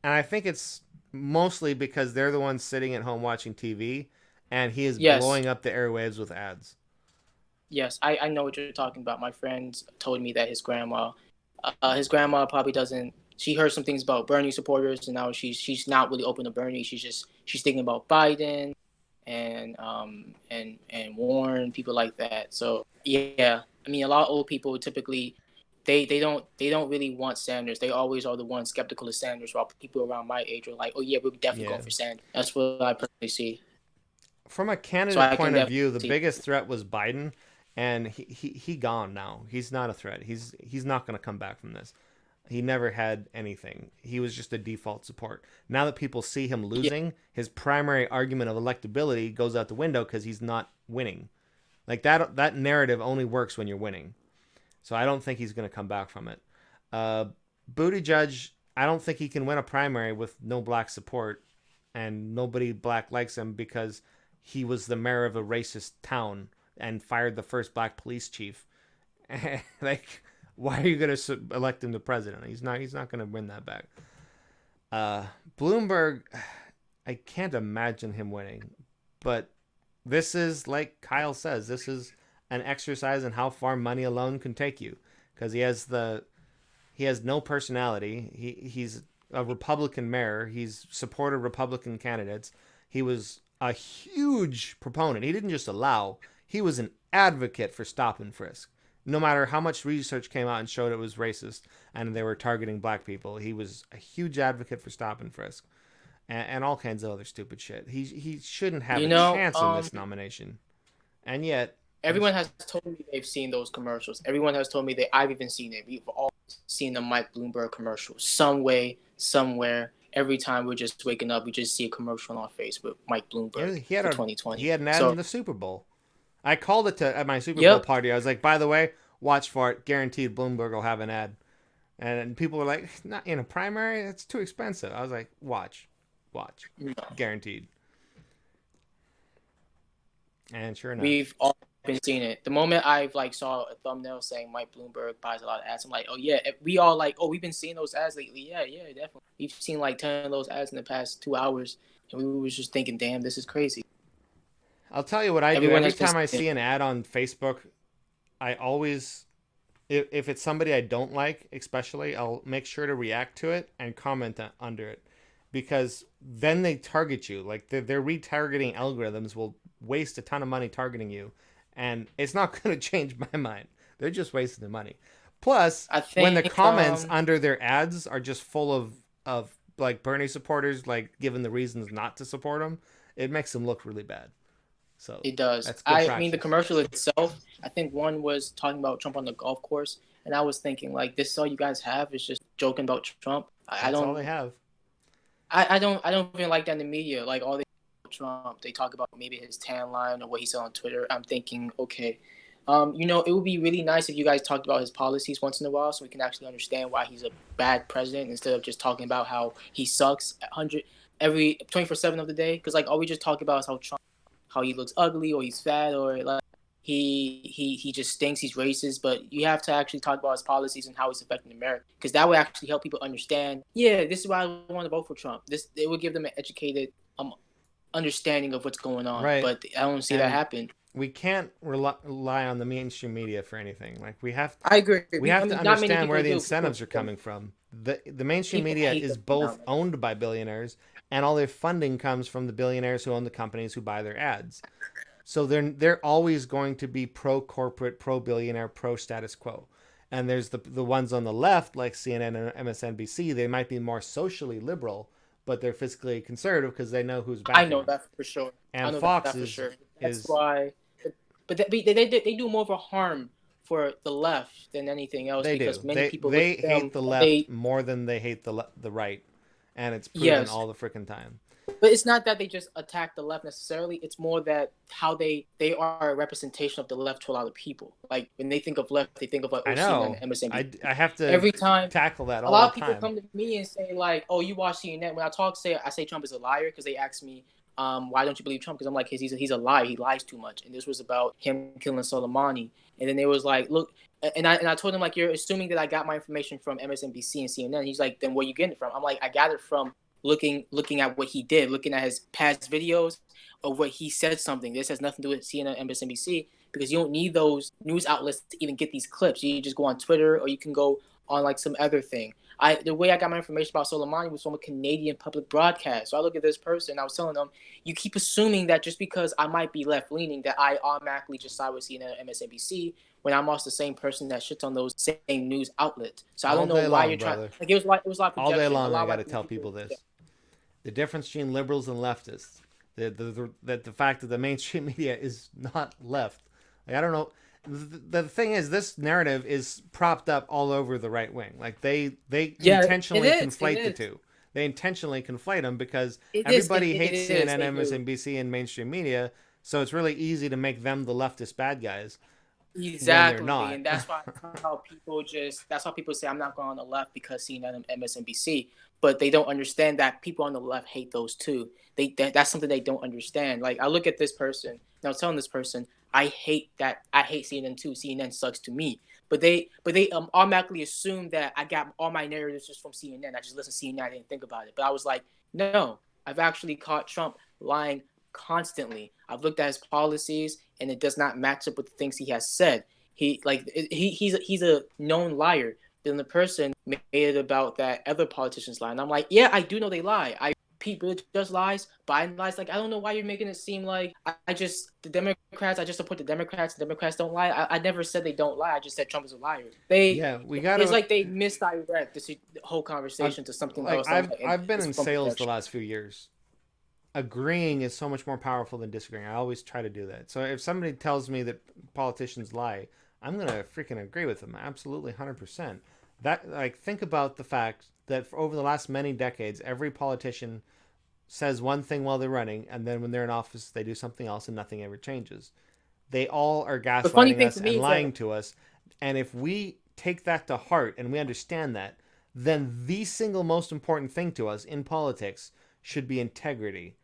and I think it's mostly because they're the ones sitting at home watching TV, and he is blowing up the airwaves with ads. Yes, I know what you're talking about. My friends told me that his grandma probably doesn't. She heard some things about Bernie supporters, and now she's not really open to Bernie. She's thinking about Biden and Warren, people like that. So yeah, I mean, a lot of old people typically they don't really want Sanders. They always are the ones skeptical of Sanders, while people around my age are like, oh yeah, we're definitely going for Sanders. That's what I personally see. From a candidate point of view, the biggest threat was Biden, and he gone now. He's not a threat. He's not going to come back from this. He never had anything. He was just a default support. Now that people see him losing, his primary argument of electability goes out the window because he's not winning. Like, that narrative only works when you're winning. So I don't think he's going to come back from it. Buttigieg, I don't think he can win a primary with no black support, and nobody black likes him because he was the mayor of a racist town and fired the first black police chief. Like, why are you going to elect him to president? He's not going to win that back. Bloomberg, I can't imagine him winning. But this is, like Kyle says, this is an exercise in how far money alone can take you. Because he has no personality. He's a Republican mayor. He's supported Republican candidates. He was a huge proponent. He didn't just allow. He was an advocate for stop and frisk. No matter how much research came out and showed it was racist and they were targeting black people, he was a huge advocate for stop and frisk and all kinds of other stupid shit. He shouldn't have a chance in this nomination. And yet... Everyone has told me they've seen those commercials. Everyone has told me that I've even seen it. We've all seen the Mike Bloomberg commercial. Some way, somewhere. Every time we're just waking up, we just see a commercial on Facebook. Mike Bloomberg for 2020. He had an ad in the Super Bowl. I called it at my Super Bowl party. I was like, by the way, watch for it. Guaranteed Bloomberg will have an ad. And people were like, not in a primary? It's too expensive. I was like, watch. No. Guaranteed. And sure enough. We've all been seeing it. The moment I've saw a thumbnail saying Mike Bloomberg buys a lot of ads, I'm like, oh yeah. We all we've been seeing those ads lately. Yeah, definitely. We've seen 10 of those ads in the past 2 hours. And we was just thinking, damn, this is crazy. I'll tell you what I do. Every time I see an ad on Facebook, I always, if it's somebody I don't like, especially, I'll make sure to react to it and comment under it. Because then they target you. Like, their retargeting algorithms will waste a ton of money targeting you. And it's not going to change my mind. They're just wasting their money. Plus, when the comments under their ads are just full of Bernie supporters, giving the reasons not to support them, it makes them look really bad. So it does. I mean, the commercial itself, I think one was talking about Trump on the golf course. And I was thinking, this is all you guys have is just joking about Trump. That's all they have. I don't even like that in the media. Like all they Trump, they talk about maybe his tan line or what he said on Twitter. I'm thinking, okay, it would be really nice if you guys talked about his policies once in a while, so we can actually understand why he's a bad president instead of just talking about how he sucks at 100 every 24/7 of the day. Because like all we just talk about is how Trump, how he looks ugly or he's fat or like he just stinks, he's racist. But you have to actually talk about his policies and how he's affecting America, because that would actually help people understand, yeah, this is why I want to vote for Trump. This, it would give them an educated understanding of what's going on. Right. But I don't see that happen. We can't rely on the mainstream media for anything. Like I agree. We have to understand where the incentives are coming from. The mainstream media is both owned by billionaires, and all their funding comes from the billionaires who own the companies who buy their ads. So they're always going to be pro-corporate, pro-billionaire, pro-status quo. And there's the ones on the left, like CNN and MSNBC, they might be more socially liberal, but they're fiscally conservative because they know who's backing I know them. that for sure. And I know Fox that for sure. That's is why. But they do more of a harm for the left than anything else. They because do. Many people they hate the left more than they hate the right, and it's proven all the freaking time. But it's not that they just attack the left necessarily. It's more that how they are a representation of the left to a lot of people. Like when they think of left, they think of like CNN and MSNBC. I have to every time tackle that all a lot the of people time. come to me and say like, "Oh, you watch CNN." When I say Trump is a liar because they ask me, why don't you believe Trump? Because I'm like, he's a liar. He lies too much. And this was about him killing Soleimani. And then they was like, look, and I told him like, you're assuming that I got my information from MSNBC and CNN. He's like, then where you getting it from? I'm like, I got it from looking at what he did, looking at his past videos of what he said something. This has nothing to do with CNN, MSNBC, because you don't need those news outlets to even get these clips. You just go on Twitter or you can go on like some other thing. The way I got my information about Soleimani was from a Canadian public broadcast. So I look at this person, I was telling them, you keep assuming that just because I might be left-leaning that I automatically just side with CNN and MSNBC when I'm also the same person that shits on those same news outlets. So I don't know why you're trying. Like it was like all day long. I got to tell people this: the difference between liberals and leftists, the fact that the mainstream media is not left. Like I don't know. The thing is, this narrative is propped up all over the right wing. Like they intentionally conflate the two. They intentionally conflate them because everybody hates CNN, MSNBC, and mainstream media. So it's really easy to make them the leftist bad guys. Exactly, and that's why that's how people say I'm not going on the left because CNN and MSNBC. But they don't understand that people on the left hate those too. That's something they don't understand. Like I look at this person, and I was telling this person, I hate CNN too. CNN sucks to me. But they automatically assume that I got all my narratives just from CNN. I just listen to CNN. I didn't think about it. But I was like, no, I've actually caught Trump lying constantly. I've looked at his policies, and it does not match up with the things he has said. He's a known liar. Then the person made it about that other politicians lie. And I'm like, yeah, I do know they lie. Pete Buttigieg lies, Biden lies. Like, I don't know why you're making it seem like I just support the Democrats. The Democrats don't lie. I never said they don't lie. I just said Trump is a liar. It's like they misdirect this whole conversation to something else. I've been in sales the last few years. Agreeing is so much more powerful than disagreeing. I always try to do that. So if somebody tells me that politicians lie, I'm going to freaking agree with them. Absolutely, 100%. Think about the fact that for over the last many decades, every politician says one thing while they're running, and then when they're in office, they do something else, and nothing ever changes. They all are gaslighting us and lying to us. And if we take that to heart and we understand that, then the single most important thing to us in politics should be integrity.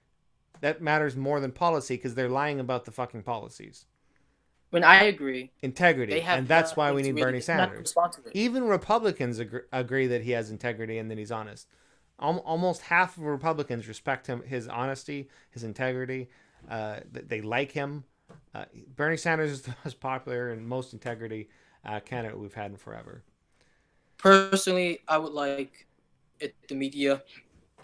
That matters more than policy because they're lying about the fucking policies. When I agree, integrity, and that's why we need Bernie Sanders. Even Republicans agree that he has integrity and that he's honest. Almost half of Republicans respect him, his honesty, his integrity. They like him. Bernie Sanders is the most popular and most integrity candidate we've had in forever. Personally, I would like the media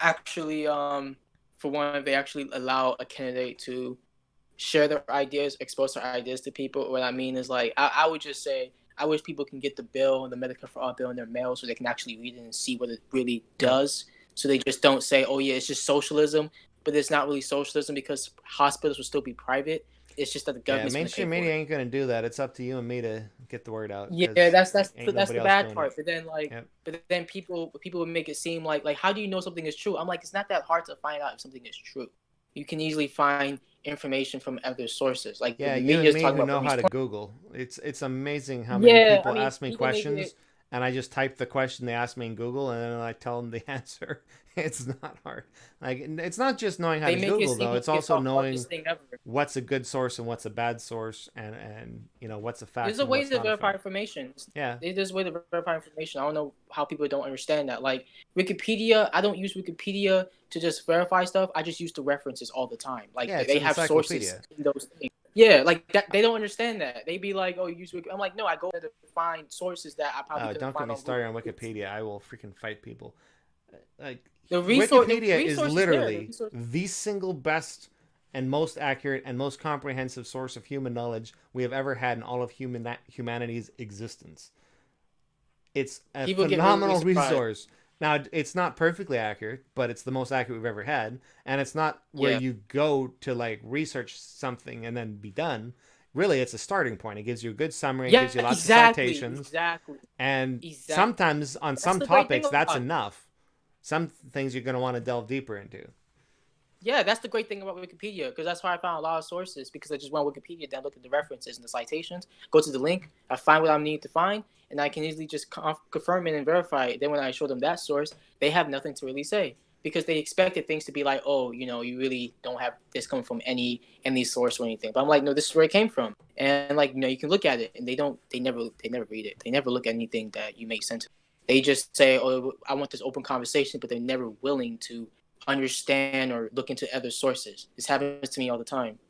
actually, for one, they actually allow a candidate to share their ideas, expose their ideas to people. What I mean is, like, I would just say, I wish people can get the bill, the Medicare for All bill in their mail so they can actually read it and see what it really does. So they just don't say, oh, yeah, it's just socialism. But it's not really socialism because hospitals will still be private. It's just that the Yeah, government's going to pay mainstream for media it. ain't gonna do that. It's up to you and me to get the word out. Yeah, 'Cause that's ain't that's nobody the else bad doing part. it. But then like, Yep. but then people would make it seem like how do you know something is true? I'm like, it's not that hard to find out if something is true. You can easily find information from other sources. Like Yeah, the you media and is me talking who about know Bernie's how to point. Google. It's amazing how many Yeah, I people mean, ask me people make questions, it. and I just type the question they ask me in Google, and then I tell them the answer. It's not hard. Like, it's not just knowing how They to make it Google seem though. like It's it's also the hardest knowing thing ever. what's a good source and what's a bad source, and what's a There's fact a and way what's to not a verify fact. information. Yeah. There's a way to verify information. I don't know how people don't understand that. Like Wikipedia, I don't use Wikipedia to just verify stuff. I just use the references all the time. Like Yeah, it's they an have sources encyclopedia. in those things. Yeah, like that. They don't understand that. They be like, "Oh, you use Wikipedia." I'm like, "No, I go there to find sources that I probably couldn't Don't get find me on started Google." on Wikipedia. I will freaking fight people. Like, The Wikipedia is resource is there. The literally resource. the single best and most accurate and most comprehensive source of human knowledge we have ever had in all of humanity's existence. It's a People get really phenomenal surprised. resource. Now, it's not perfectly accurate, but it's the most accurate we've ever had, and it's not where Yeah. you go to like research something and then be done. Really, it's a starting point. It gives you a good summary, it Yeah. gives you lots of Exactly. citations, Exactly. and Exactly. sometimes on That's some the great thing topics that's about it. enough. Some things you're going to want to delve deeper into. Yeah, that's the great thing about Wikipedia, because that's why I found a lot of sources, because I just went on Wikipedia, then look at the references and the citations, go to the link, I find what I need to find, and I can easily just confirm it and verify it. Then when I show them that source, they have nothing to really say, because they expected things to be like, oh, you really don't have this coming from any source or anything. But I'm like, no, this is where it came from, and like you can look at it, and they never read it, they never look at anything that you make sense of. They just say, oh, I want this open conversation, but they're never willing to understand or look into other sources. This happens to me all the time.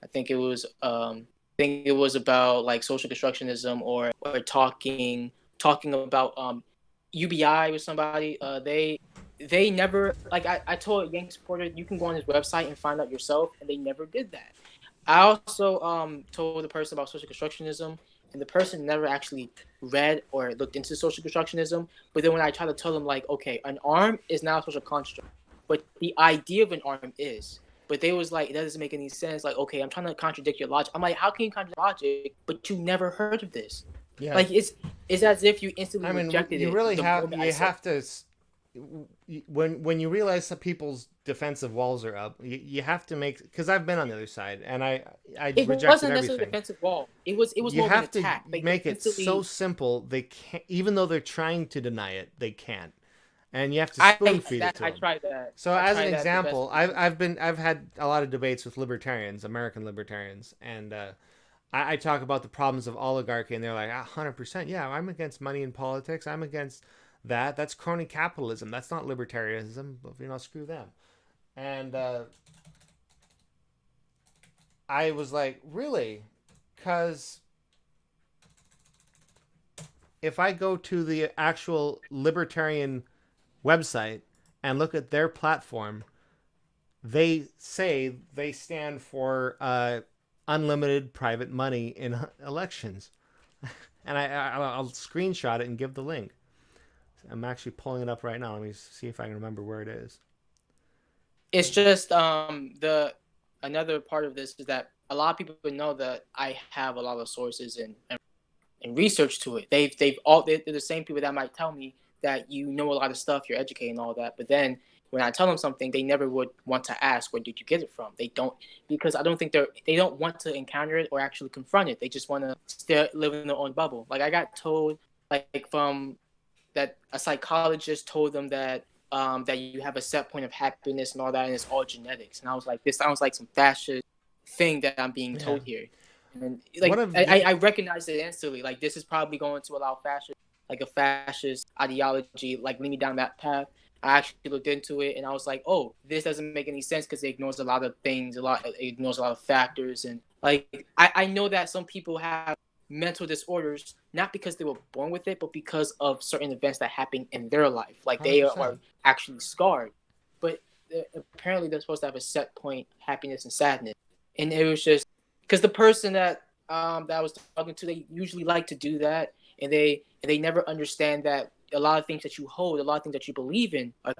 I think it was about like social constructionism or talking about UBI with somebody. They never like I told a Yank supporter, you can go on his website and find out yourself, and they never did that. I also told the person about social constructionism, and the person never actually read or looked into social constructionism. But then when I try to tell them like, okay, an arm is not a social construct, but the idea of an arm is. But they was like, it doesn't make any sense. Like, okay, I'm trying to contradict your logic. I'm like, how can you contradict logic, but you never heard of this? Yeah. Like, it's as if you instantly I mean, rejected you it really the have moment I said. When you realize that people's defensive walls are up, you have to make, because I've been on the other side and I It rejected wasn't necessarily a everything. defensive wall. It was You more of an have to attack. Like, make they it so instantly. simple they can't, even though they're trying to deny it, they can't, and you have to spoon feed it to I them. tried that. So I as an tried that the best example, I could. I've had a lot of debates with libertarians, American libertarians, and I talk about the problems of oligarchy, and they're like, 100%, yeah, I'm against money in politics. I'm against that. That's crony capitalism. That's not libertarianism. But, screw them. And I was like, really? Because if I go to the actual libertarian website and look at their platform, they say they stand for unlimited private money in elections. And I'll screenshot it and give the link. I'm actually pulling it up right now. Let me see if I can remember where it is. It's just the another part of this is that a lot of people know that I have a lot of sources and research to it. They're the same people that might tell me that you know a lot of stuff, you're educated and all that, but then when I tell them something, they never would want to ask, where did you get it from? They don't, because I don't think they don't want to encounter it or actually confront it. They just want to live in their own bubble. Like I got told, like from that a psychologist told them that that you have a set point of happiness and all that, and it's all genetics. And I was like, this sounds like some fascist thing that I'm being told here. And like I recognized it instantly. Like this is probably going to allow a fascist ideology, like lead me down that path. I actually looked into it and I was like, oh, this doesn't make any sense because it ignores a lot of things, it ignores a lot of factors. And like I know that some people have mental disorders not because they were born with it, but because of certain events that happened in their life. Like they 100%. are actually scarred. But apparently they're supposed to have a set point, happiness and sadness. And it was just because the person that that I was talking to, they usually like to do that, and they never understand that a lot of things that you hold, a lot of things that you believe in, are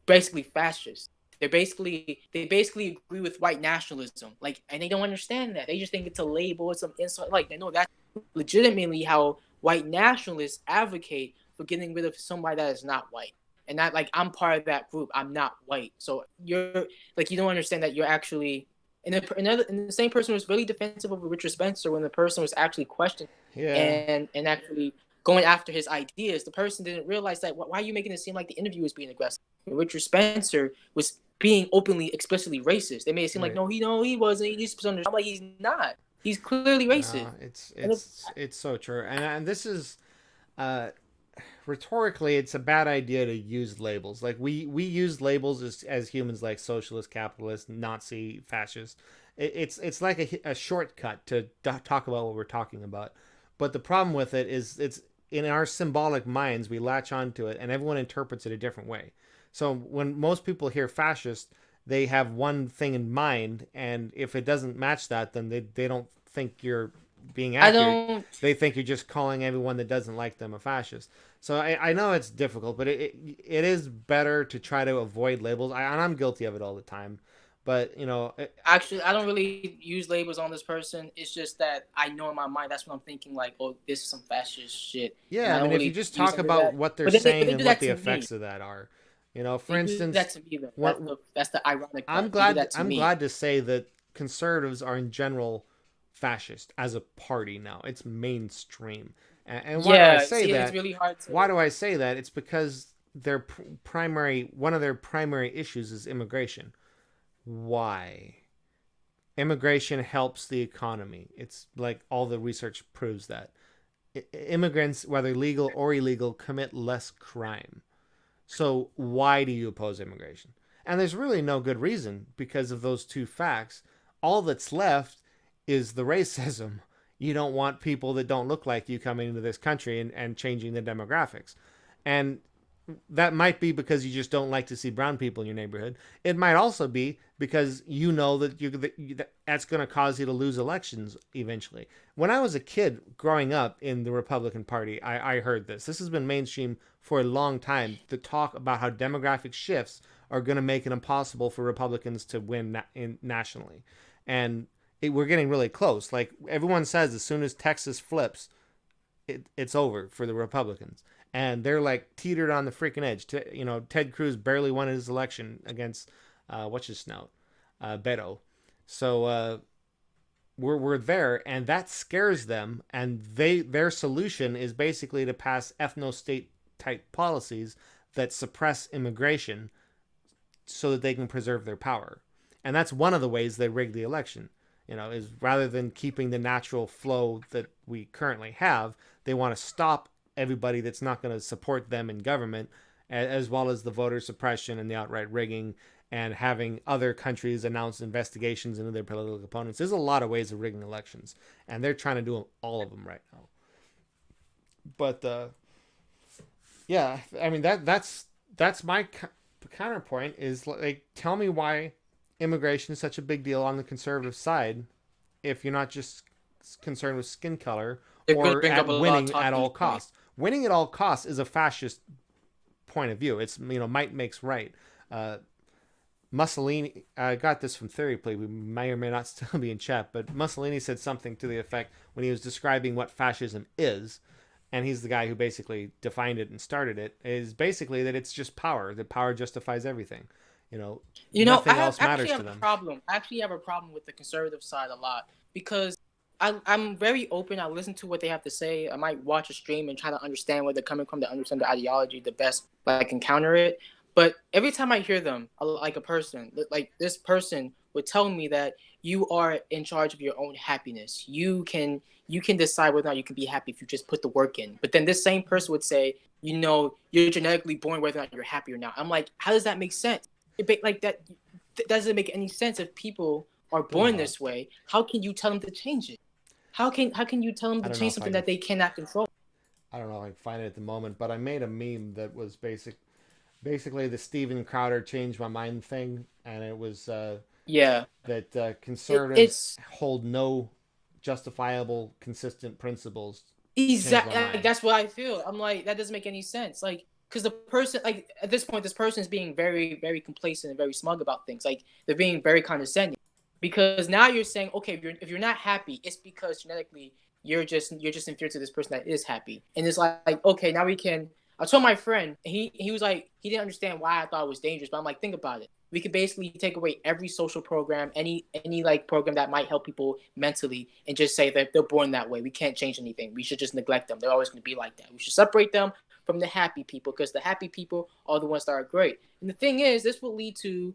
basically fascist. They basically agree with white nationalism, like, and they don't understand that. They just think it's a label or some insult. Like, they know that's legitimately how white nationalists advocate for getting rid of somebody that is not white. And that, like, I'm part of that group. I'm not white, so you're like, you don't understand that you're actually. And the same person was really defensive of Richard Spencer when the person was actually questioning and actually going after his ideas. The person didn't realize that. Why are you making it seem like the interview was being aggressive? And Richard Spencer was being openly, explicitly racist. They made it seem like, no, he wasn't. He's I'm like, he's not. He's clearly racist. It's so true, and this is rhetorically, it's a bad idea to use labels. Like we use labels as humans, like socialist, capitalist, Nazi, fascist. It's like a shortcut to talk about what we're talking about. But the problem with it is it's in our symbolic minds, we latch onto it, and everyone interprets it a different way. So when most people hear fascist, they have one thing in mind, and if it doesn't match that, then they don't think you're being accurate. They think you're just calling everyone that doesn't like them a fascist. So I know it's difficult, but it is better to try to avoid labels. And I'm guilty of it all the time. But, you know... Actually, I don't really use labels on this person. It's just that I know in my mind, that's what I'm thinking, like, oh, this is some fascist shit. Yeah, I mean, if you just talk about what they're saying and what the effects of that are. You know, for instance... That's to me, that's the ironic part. I'm glad to say that conservatives are in general fascist as a party now. It's mainstream. And why do I say that? It's really hard to... Why do I say that? It's because one of their primary issues is immigration. Why? Immigration helps the economy. It's like all the research proves that. Immigrants, whether legal or illegal, commit less crime. So why do you oppose immigration? And there's really no good reason because of those two facts. All that's left is the racism. You don't want people that don't look like you coming into this country and changing the demographics. And that might be because you just don't like to see brown people in your neighborhood. It might also be because you know that that's going to cause you to lose elections eventually. When I was a kid growing up in the Republican Party, I heard this. This has been mainstream for a long time, to talk about how demographic shifts are going to make it impossible for Republicans to win nationally. And we're getting really close. Like everyone says, as soon as Texas flips, it's over for the Republicans. And they're like teetered on the freaking edge. Ted Cruz barely won his election against, what's his snout? Beto. So we're there, and that scares them. And their solution is basically to pass ethno-state type policies that suppress immigration so that they can preserve their power. And that's one of the ways they rig the election. Is rather than keeping the natural flow that we currently have, they want to stop everybody that's not going to support them in government, as well as the voter suppression and the outright rigging, and having other countries announce investigations into their political opponents. There's a lot of ways of rigging elections, and they're trying to do all of them right now. But yeah, I mean that's my counterpoint is, like, tell me why immigration is such a big deal on the conservative side if you're not just concerned with skin color or at winning at all costs. Winning at all costs is a fascist point of view. It's, might makes right. Mussolini, I got this from Theory Play. We may or may not still be in chat, but Mussolini said something to the effect when he was describing what fascism is, and he's the guy who basically defined it and started it, is basically that it's just power, that power justifies everything. Nothing else matters to them. I actually have a problem with the conservative side a lot because I'm very open. I listen to what they have to say. I might watch a stream and try to understand where they're coming from, to understand the ideology the best, I can counter it. But every time I hear them, like a person, like this person would tell me that you are in charge of your own happiness. You can decide whether or not you can be happy if you just put the work in. But then this same person would say, you're genetically born whether or not you're happy or not. I'm like, how does that make sense? Like that doesn't make any sense. If people are born this way, how can you tell them to change it? How can you tell them to change something that they cannot control? I don't know if I can find it at the moment, but I made a meme that was basically the Steven Crowder changed my mind thing, and it was that conservatives hold no justifiable, consistent principles. Exactly, that's what I feel. I'm like, that doesn't make any sense. Like, because the person, like at this point, this person is being very, very complacent and very smug about things. Like they're being very condescending, because now you're saying, okay, if you're not happy, it's because genetically you're just inferior to this person that is happy. And it's like okay, now we can. I told my friend, he was like, he didn't understand why I thought it was dangerous, but I'm like, think about it. We could basically take away every social program, any like program that might help people mentally, and just say that they're born that way. We can't change anything. We should just neglect them. They're always going to be like that. We should separate them from the happy people, because the happy people are the ones that are great. And the thing is, this will lead to,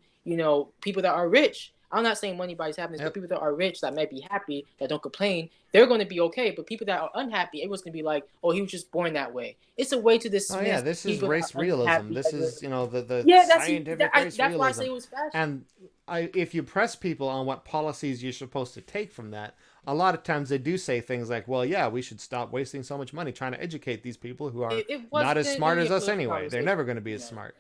people that are rich. I'm not saying money buys happiness, but people that are rich, that might be happy, that don't complain, they're going to be okay. But people that are unhappy, everyone's going to be like, oh, he was just born that way. It's a way to dismiss. Oh yeah, this is race realism. This is, the scientific race that's realism. why I say it was fashion. And if you press people on what policies you're supposed to take from that, a lot of times they do say things like, well, yeah, we should stop wasting so much money trying to educate these people who are not as smart as us anyway. They're never going to be as smart.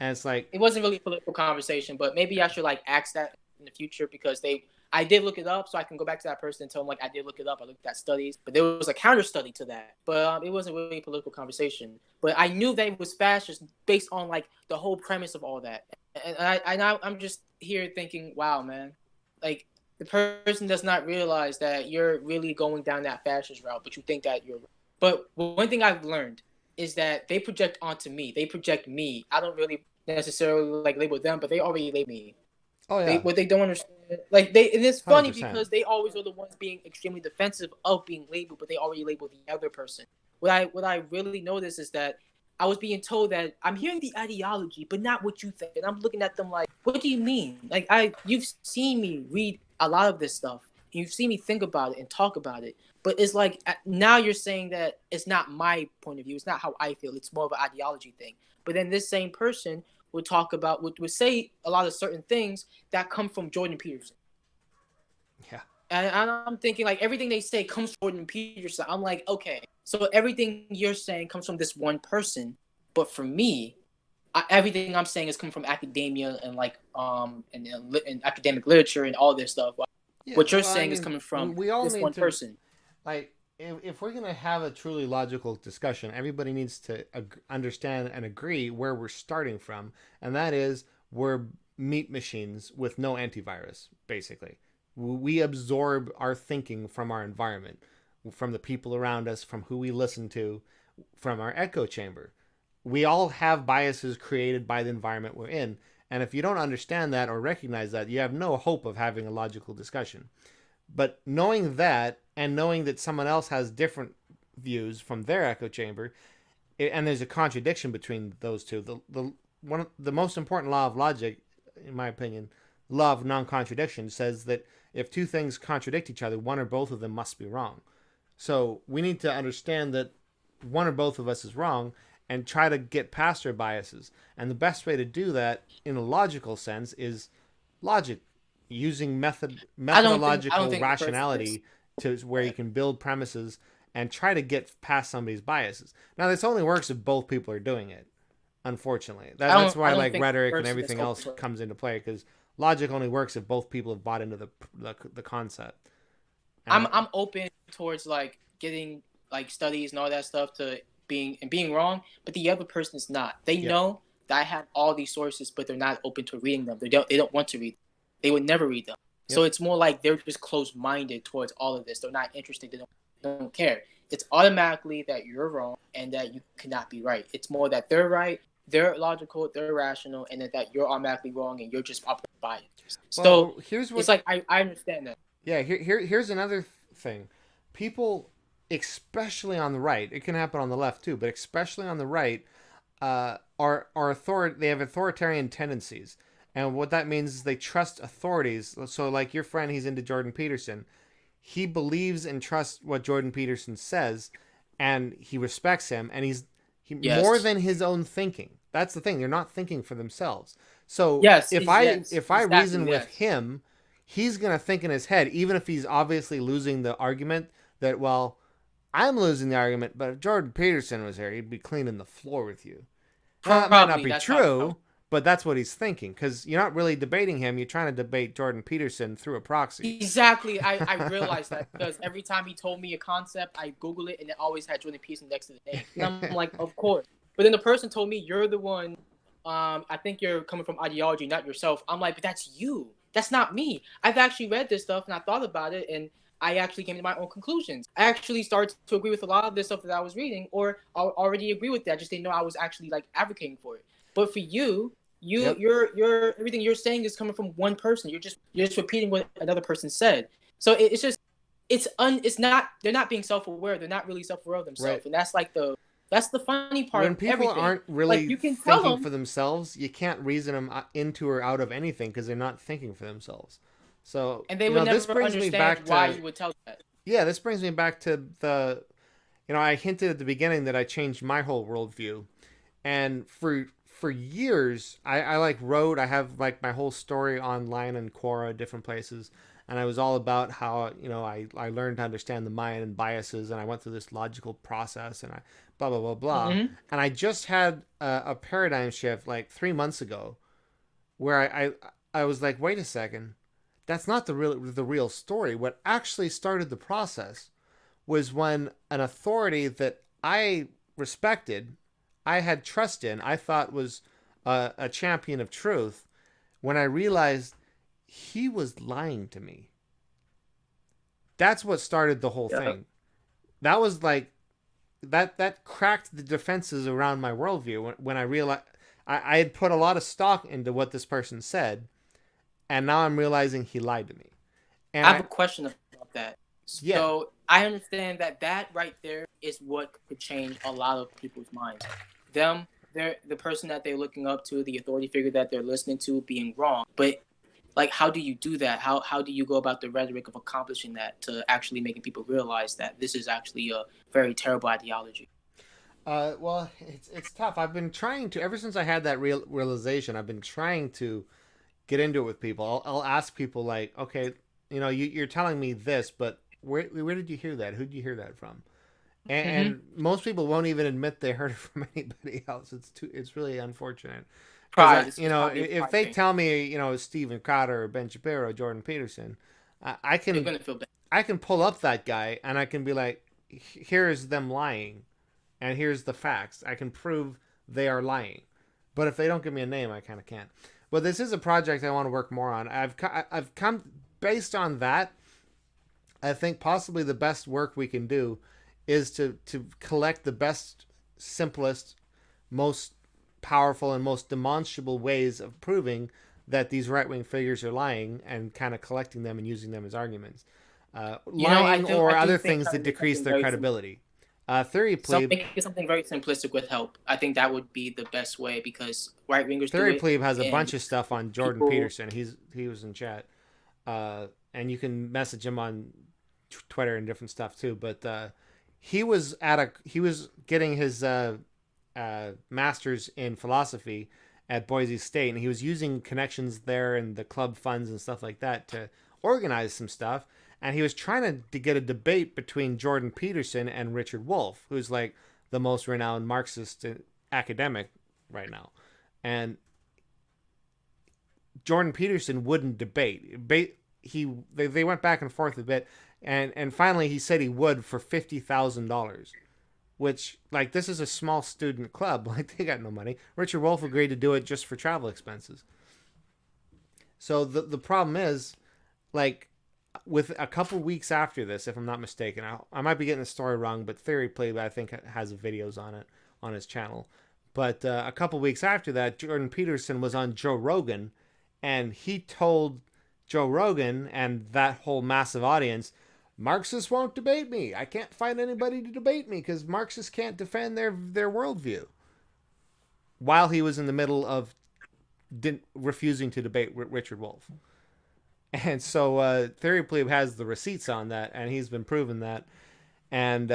And it's like, it wasn't really a political conversation, but maybe I should ask that in the future, because I did look it up, so I can go back to that person and tell them I did look it up. I looked at studies, but there was a counter study to that. But it wasn't really a political conversation. But I knew that it was fascist based on the whole premise of all that. And I'm just here thinking, wow, man, the person does not realize that you're really going down that fascist route, but you think that you're. But one thing I've learned is that they project onto me. They project me. I don't really necessarily label them, but they already label me. Oh yeah. What they don't understand, and it's funny 100%. because they always are the ones being extremely defensive of being labeled, but they already labeled the other person. What I really noticed is that I was being told that I'm hearing the ideology, but not what you think, and I'm looking at them like, what do you mean? You've seen me read a lot of this stuff, and you've seen me think about it and talk about it, but it's now you're saying that it's not my point of view, it's not how I feel, it's more of an ideology thing. But then this same person would talk about, would say a lot of certain things that come from Jordan Peterson. Yeah. And I'm thinking everything they say comes from Jordan Peterson. I'm like, okay, so everything you're saying comes from this one person, but for me, everything I'm saying is coming from academia and and academic literature and all this stuff. Yeah, what you're saying is coming from this one person. If we're going to have a truly logical discussion, everybody needs to understand and agree where we're starting from. And that is, we're meat machines with no antivirus, basically. We absorb our thinking from our environment, from the people around us, from who we listen to, from our echo chamber. We all have biases created by the environment we're in. And if you don't understand that or recognize that, you have no hope of having a logical discussion. But knowing that, and knowing that someone else has different views from their echo chamber, and there's a contradiction between those two. The most important law of logic, in my opinion, law of non-contradiction, says that if two things contradict each other, one or both of them must be wrong. So we need to understand that one or both of us is wrong and try to get past our biases. And the best way to do that in a logical sense is logic. Using methodological rationality to where you can build premises and try to get past somebody's biases. Now, this only works if both people are doing it, unfortunately. That's why rhetoric and everything else comes into play, because logic only works if both people have bought into the concept. And I'm open towards getting studies and all that stuff to being wrong, but the other person is not. They know that I have all these sources, but they're not open to reading them. They don't want to read them. They would never read them. Yep. So it's more like they're just closed-minded towards all of this. They're not interested. They don't care. It's automatically that you're wrong and that you cannot be right. It's more that they're right, they're logical, they're rational, and that you're automatically wrong and you're just operating by it. So here's what, it's I understand that. Yeah, here's another thing. People, especially on the right, it can happen on the left too, but especially on the right, they have authoritarian tendencies. And what that means is they trust authorities. So your friend, he's into Jordan Peterson. He believes and trusts what Jordan Peterson says, and he respects him, and he's more than his own thinking. That's the thing. They're not thinking for themselves. So if I reason with him, he's going to think in his head, even if he's obviously losing the argument, that, well, I'm losing the argument, but if Jordan Peterson was here, he'd be cleaning the floor with you. That might not be true. But that's what he's thinking, because you're not really debating him. You're trying to debate Jordan Peterson through a proxy. Exactly. I realized that because every time he told me a concept, I Google it, and it always had Jordan Peterson next to the name. And I'm like, of course. But then the person told me, you're the one. I think you're coming from ideology, not yourself. I'm like, but that's you. That's not me. I've actually read this stuff and I thought about it, and I actually came to my own conclusions. I actually started to agree with a lot of this stuff that I was reading, or I already agree with that. I just didn't know I was actually like advocating for it. But for you, Yep. you're everything you're saying is coming from one person. You're just repeating what another person said. So it's just it's not, they're not being self-aware. They're not really self-aware of themselves, Right. and that's the funny part. When of people everything. aren't really Like, you can tell thinking them, for themselves, you can't reason them into or out of anything because they're not thinking for themselves. So, and they you would know, never this brings me understand back why to you would tell that. yeah, this brings me back to the, you know, I hinted at the beginning that I changed my whole worldview, and for years I like wrote. I have like my whole story online in Quora, different places, and I was all about how, you know, I learned to understand the mind and biases, and I went through this logical process, and I blah blah blah blah, Mm-hmm. and I just had a paradigm shift like 3 months ago, where I was like, wait a second, that's not the real story. What actually started the process was when an authority that I respected, I had trust in, I thought was a champion of truth, when I realized he was lying to me. That's what started the whole thing. That was like, that cracked the defenses around my worldview when I realized I had put a lot of stock into what this person said, and now I'm realizing he lied to me. And I have a question about that. So Yeah. I understand that right there is what could change a lot of people's minds. They're the person that they're looking up to, the authority figure that they're listening to being wrong. But like, how do you do that? How do you go about the rhetoric of accomplishing that to actually making people realize that this is actually a very terrible ideology? Well, it's tough. I've been trying to, ever since I had that realization, I've been trying to get into it with people. I'll ask people like, okay, you know, you're telling me this, but where did you hear that? Who did you hear that from? And most people won't even admit they heard it from anybody else. It's really unfortunate. Pride. You know, probably a if pride they thing. tell me, you know, Stephen Crowder, Ben Shapiro, Jordan Peterson, I They're can gonna feel bad. I can pull up that guy and I can be like, here's them lying, and here's the facts. I can prove they are lying. But if they don't give me a name, I kind of can't. But this is a project I want to work more on. I've come based on that. I think possibly the best work we can do is to collect the best, simplest, most powerful, and most demonstrable ways of proving that these right-wing figures are lying, and kind of collecting them and using them as arguments. Lying or I do other think things trying that to make decrease something their very credibility. Theory plebe. Make something very simplistic would help. I think that would be the best way because right wingers do Theory it. plebe has a and bunch of stuff on Jordan people- Peterson. He was in chat, and you can message him on Twitter and different stuff too. But he was getting his master's in philosophy at Boise State, and he was using connections there and the club funds and stuff like that to organize some stuff. And he was trying to get a debate between Jordan Peterson and Richard Wolff, who's like the most renowned Marxist academic right now. And Jordan Peterson wouldn't debate. They went back and forth a bit, and finally he said he would for $50,000, which, like, this is a small student club. Like, they got no money. Richard Wolff agreed to do it just for travel expenses. So the problem is, like, with a couple weeks after this, if I'm not mistaken, I might be getting the story wrong, but Theory Play, I think, has videos on it on his channel. But a couple weeks after that, Jordan Peterson was on Joe Rogan, and he told Joe Rogan and that whole massive audience, Marxists won't debate me. I can't find anybody to debate me because Marxists can't defend their worldview. While he was in the middle of refusing to debate Richard Wolff. And so Theory Plebe has the receipts on that, and he's been proving that. And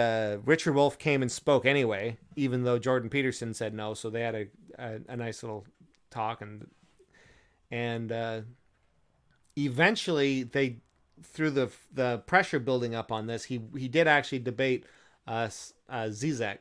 Richard Wolff came and spoke anyway, even though Jordan Peterson said no. So they had a nice little talk, and eventually they, through the pressure building up on this, he did actually debate Zizek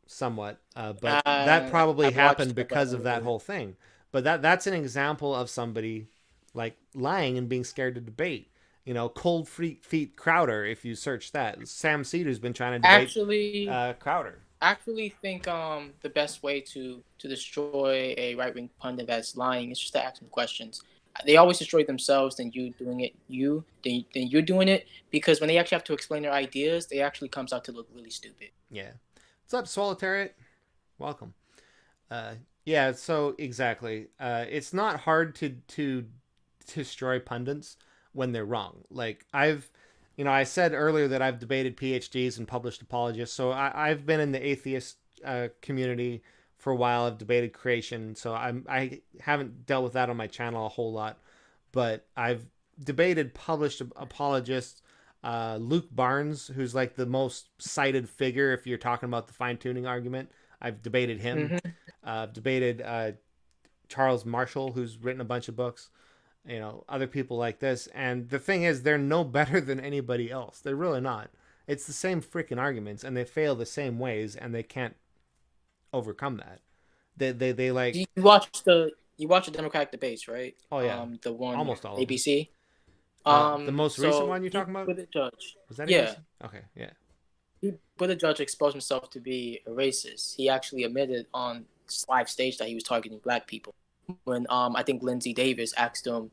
somewhat, but that probably happened because of that whole thing. But that's an example of somebody like lying and being scared to debate. You know, Cold Feet Crowder, if you search that. Sam Cedar's been trying to debate Crowder. actually think the best way to destroy a right wing pundit that's lying is just to ask them questions. They always destroy themselves than you doing it. Than you're doing it, because when they actually have to explain their ideas, they actually comes out to look really stupid. Yeah. What's up, Solitariat? Welcome. Yeah. So exactly. It's not hard to destroy pundits when they're wrong. Like I said earlier that I've debated PhDs and published apologists. So I've been in the atheist community for a while. I've debated creation. So I haven't dealt with that on my channel a whole lot, but I've debated published apologists. Luke Barnes, who's like the most cited figure if you're talking about the fine tuning argument. I've debated him. Mm-hmm. I've debated Charles Marshall, who's written a bunch of books. Other people like this. And the thing is, they're no better than anybody else. They're really not. It's the same freaking arguments, and they fail the same ways, and they can't overcome that. They like. You watch the Democratic debates, right? Oh yeah, the one almost all ABC. The most recent one you're talking about? With the judge. Was that yeah? ABC? Okay, yeah. But the judge exposed himself to be a racist. He actually admitted on live stage that he was targeting black people. When I think Lindsey Davis asked him,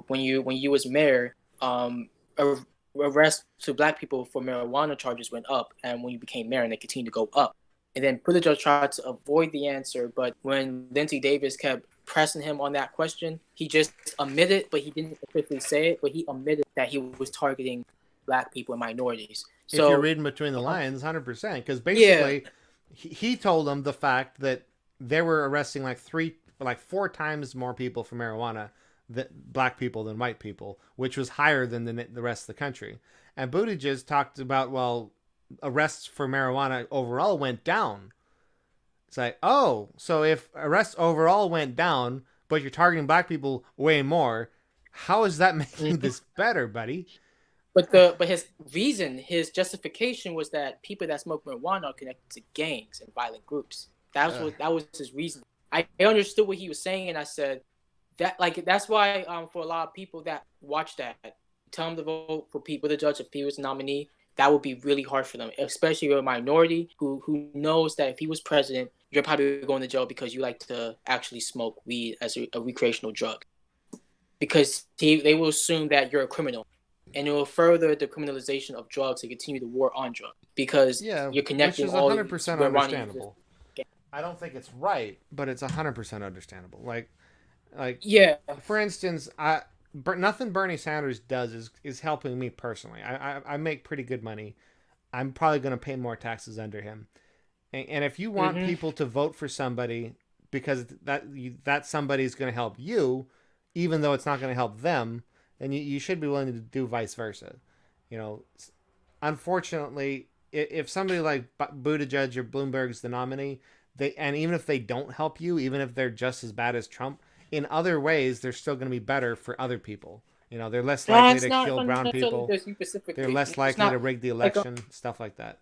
when you was mayor, arrests to black people for marijuana charges went up, and when you became mayor, and they continued to go up. And then Buttigieg tried to avoid the answer, but when Lindsey Davis kept pressing him on that question, he just admitted, but he didn't officially say it, but he admitted that he was targeting black people and minorities. So, if you're reading between the lines, 100%, because basically he told them the fact that they were arresting like 4 times more people for marijuana, black people, than white people, which was higher than the rest of the country. And Buttigieg talked about, well, arrests for marijuana overall went down. It's like, oh, so if arrests overall went down, but you're targeting black people way more, how is that making this better, buddy? But his justification was that people that smoke marijuana are connected to gangs and violent groups. That was his reason. I understood what he was saying, and I said that's why for a lot of people that watch that, tell them to vote for Buttigieg if he was a nominee. That would be really hard for them, especially if you're a minority who knows that if he was president, you're probably going to jail because you like to actually smoke weed as a recreational drug. Because they will assume that you're a criminal. And it will further the criminalization of drugs and continue the war on drugs. Because you're connecting which is 100% understandable. I don't think it's right, but it's 100% understandable. Like, for instance, nothing Bernie Sanders does is helping me personally. I make pretty good money. I'm probably going to pay more taxes under him. And if you want people to vote for somebody because that somebody is going to help you, even though it's not going to help them, then you should be willing to do vice versa. Unfortunately, if somebody like Buttigieg or Bloomberg's the nominee, and even if they don't help you, even if they're just as bad as Trump, in other ways, they're still going to be better for other people. They're less likely to kill brown people. They're less likely to rig the election, stuff like that.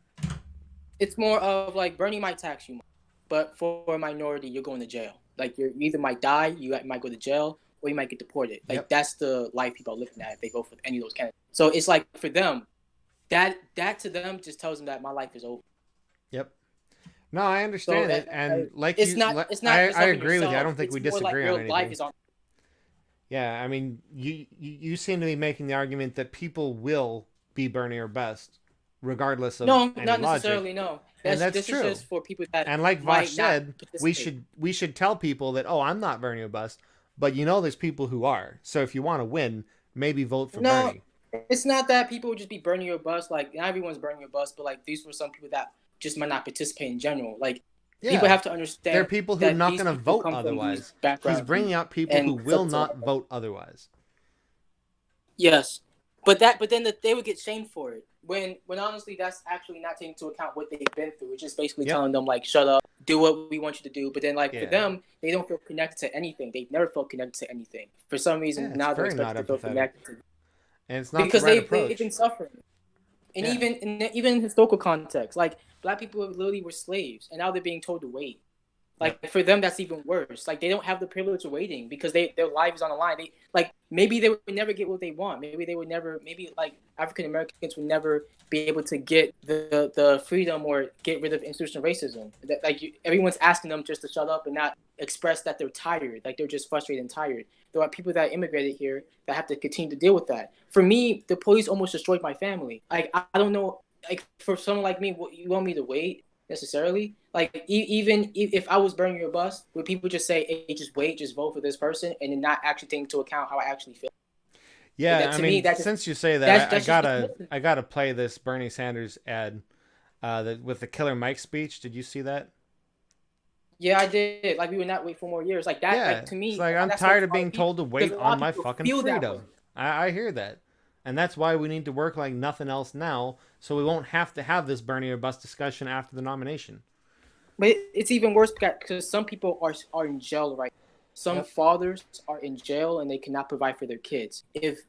It's more of like Bernie might tax you, but for a minority, you're going to jail. Like you either might die, you might go to jail, or you might get deported. Like that's the life people are looking at if they vote for any of those candidates. So it's like for them, that to them just tells them that my life is over. Yep. No, I understand it, and I agree with you. I don't think we disagree on anything. Life is on. Yeah, I mean, you seem to be making the argument that people will be Bernie or bust, regardless of any not logic. Necessarily. No, that's true. Is just for people that and like Vosh said, we should tell people that I'm not Bernie or bust, but there's people who are. So if you want to win, maybe vote for Bernie. It's not that people would just be Bernie or bust. Like not everyone's Bernie or bust, but like these were some people that just might not participate in general. Like people have to understand. There are people who are not going to vote otherwise. He's bringing out people who will not vote otherwise. Yes, but then they would get shamed for it. When honestly, that's actually not taking into account what they've been through. It's just basically telling them like, shut up, do what we want you to do. But then for them, they don't feel connected to anything. They've never felt connected to anything. For some reason, now they're expected to feel connected to. And it's not because the right approach. They've been suffering. And even in historical context, like black people literally were slaves, and now they're being told to wait. Like for them, that's even worse. Like they don't have the privilege of waiting because their life is on the line. They like maybe they would never get what they want. Maybe they would never. Maybe like African Americans would never be able to get the freedom or get rid of institutional racism. That, like everyone's asking them just to shut up and not express that they're tired. Like they're just frustrated and tired. There are people that immigrated here that have to continue to deal with that. For me, the police almost destroyed my family. Like I don't know. Like for someone like me, you want me to wait necessarily? Like even if I was burning your bus, would people just say, "Hey, just wait, just vote for this person," and then not actually take into account how I actually feel? Yeah, I mean, since you say that, I gotta play this Bernie Sanders ad with the Killer Mike speech. Did you see that? Yeah, I did. Like we would not wait for more years. Like that. Yeah, like, to me, it's like I'm tired of being told to wait on my fucking freedom. I hear that. And that's why we need to work like nothing else now, so we won't have to have this Bernie or bust discussion after the nomination. But it's even worse because some people are in jail right now. Some fathers are in jail and they cannot provide for their kids. If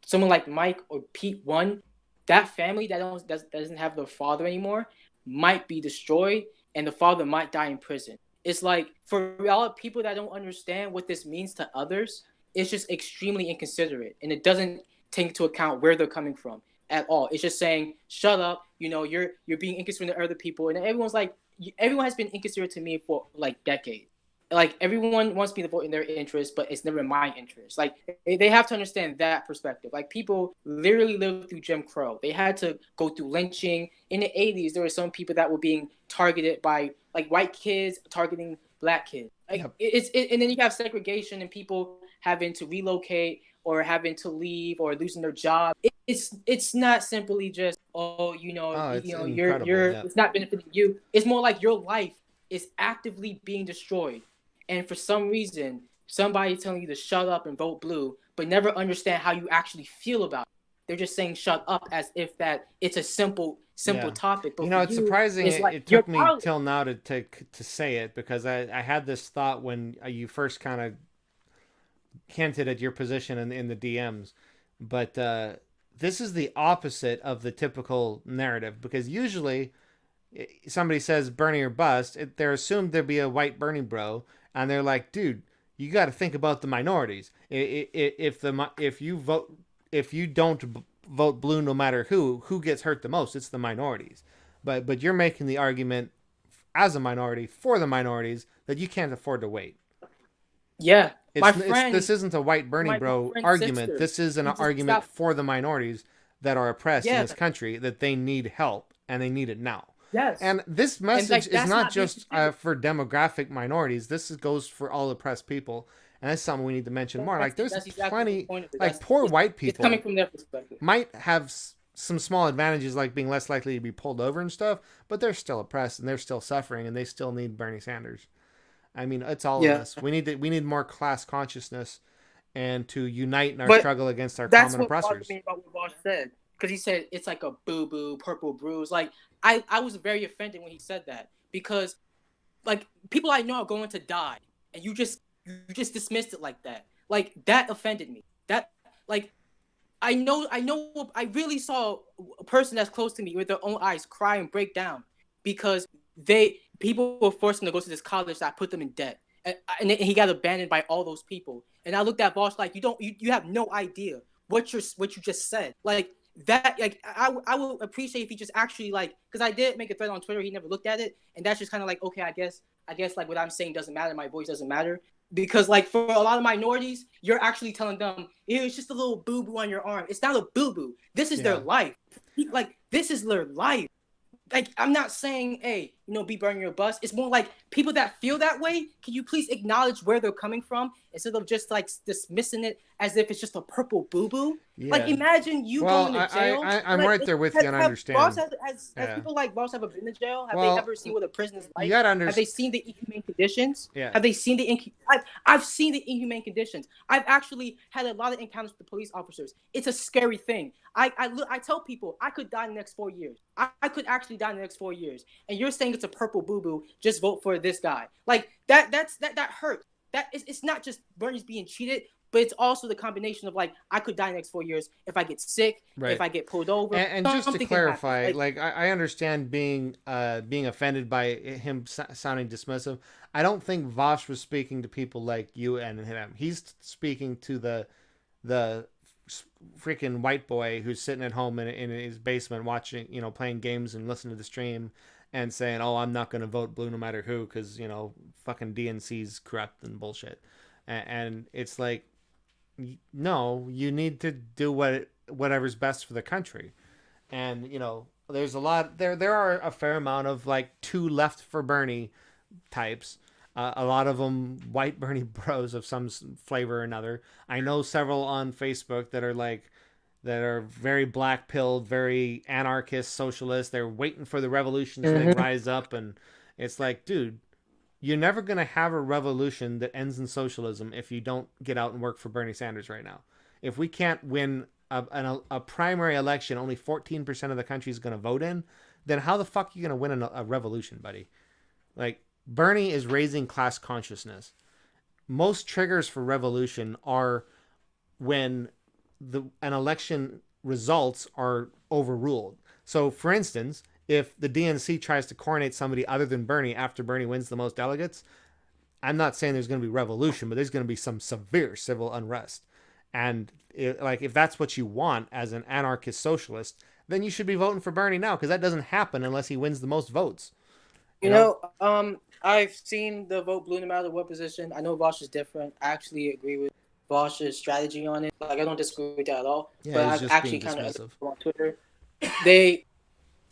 someone like Mike or Pete won, that family that doesn't have their father anymore might be destroyed, and the father might die in prison. It's like for a lot of people that don't understand what this means to others, it's just extremely inconsiderate, and it doesn't take into account where they're coming from at all. It's just saying, shut up, you're being inconsiderate to other people. And everyone has been inconsiderate to me for like decades. Like everyone wants me to vote in their interest, but it's never in my interest. Like they have to understand that perspective. Like people literally lived through Jim Crow. They had to go through lynching. In the 80s, there were some people that were being targeted by like white kids targeting black kids. Like and then you have segregation and people having to relocate or having to leave or losing their job. It's not simply just it's not benefiting you. It's more like your life is actively being destroyed, and for some reason somebody telling you to shut up and vote blue, but never understand how you actually feel about it. They're just saying shut up as if that it's a simple topic. But it's surprising it took me till now to say it, because I had this thought when you first kind of hinted at your position in the DMs, but this is the opposite of the typical narrative, because usually somebody says Bernie or bust, they're assumed there'd be a white Bernie bro, and they're like, dude, you got to think about the minorities. If you don't vote blue, no matter who gets hurt the most, it's the minorities. But you're making the argument as a minority for the minorities that you can't afford to wait. Yeah. This isn't a white Bernie bro argument. Sister. This is an argument for the minorities that are oppressed in this country, that they need help and they need it now. Yes. And this message is not just for demographic minorities. This goes for all oppressed people. And that's something we need to mention more. Like there's plenty, like poor white people it's coming from their perspective. Might have some small advantages, like being less likely to be pulled over and stuff, but they're still oppressed and they're still suffering, and they still need Bernie Sanders. I mean, it's all of us. We need more class consciousness and to unite in our struggle against our common oppressors. That's what bothered me about what Bosch said, because he said it's like a boo-boo, purple bruise. Like I was very offended when he said that, because like people I know are going to die, and you just dismissed it like that. Like that offended me. That like I know I really saw a person that's close to me with their own eyes cry and break down because people were forced him to go to this college that put them in debt, and he got abandoned by all those people. And I looked at Bosch like, you have no idea what you just said. Like that, like I would appreciate if he just actually, like, because I did make a thread on Twitter, he never looked at it, and that's just kind of like, okay, I guess like what I'm saying doesn't matter, my voice doesn't matter, because like for a lot of minorities, you're actually telling them it's just a little boo-boo on your arm. It's not a boo-boo. This is their life. Like this is their life. Like, I'm not saying, hey, be burning your bus. It's more like people that feel that way, can you please acknowledge where they're coming from instead of just like dismissing it as if it's just a purple boo-boo? Yeah. Like, imagine you going to jail. I'm like, right there with you, and I understand. Has people like Boss ever been to jail? Have they ever seen what a prison is like? Have they seen the inhumane conditions? Yeah. Have they seen I've seen the inhumane conditions. I've actually had a lot of encounters with the police officers. It's a scary thing. I tell people I could die in the next 4 years. I could actually die in the next 4 years. And you're saying it's a purple boo-boo, just vote for this guy. Like that hurts. It's not just Bernie's being cheated. but it's also the combination of like I could die next 4 years if I get sick, Right. if I get pulled over. And just to something can happen. clarify, like I understand being offended by him sounding dismissive. I don't think Vosh was speaking to people like you and him. He's speaking to the freaking white boy who's sitting at home in his basement watching, playing games and listening to the stream and saying, "Oh, I'm not going to vote blue no matter who because fucking DNC's corrupt and bullshit." And it's like, no, you need to do whatever's best for the country. And there's a lot there are a fair amount of like two left for Bernie types. A lot of them white Bernie bros of some flavor or another. I know several on Facebook that are very black pilled, very anarchist, socialist. They're waiting for the revolution so they rise up. And it's like, dude, you're never going to have a revolution that ends in socialism if you don't get out and work for Bernie Sanders right now. If we can't win a primary election only 14% of the country is going to vote in, then how the fuck are you going to win a revolution, buddy? Like, Bernie is raising class consciousness. Most triggers for revolution are when an election results are overruled. So, for instance, if the DNC tries to coronate somebody other than Bernie after Bernie wins the most delegates, I'm not saying there's going to be revolution, but there's going to be some severe civil unrest. And if that's what you want as an anarchist socialist, then you should be voting for Bernie now, because that doesn't happen unless he wins the most votes. You know, I've seen the vote blue no matter what position. I know Vosh is different. I actually agree with Vosh's strategy on it. Like, I don't disagree with that at all. Yeah, but I've actually kind of on Twitter. To me,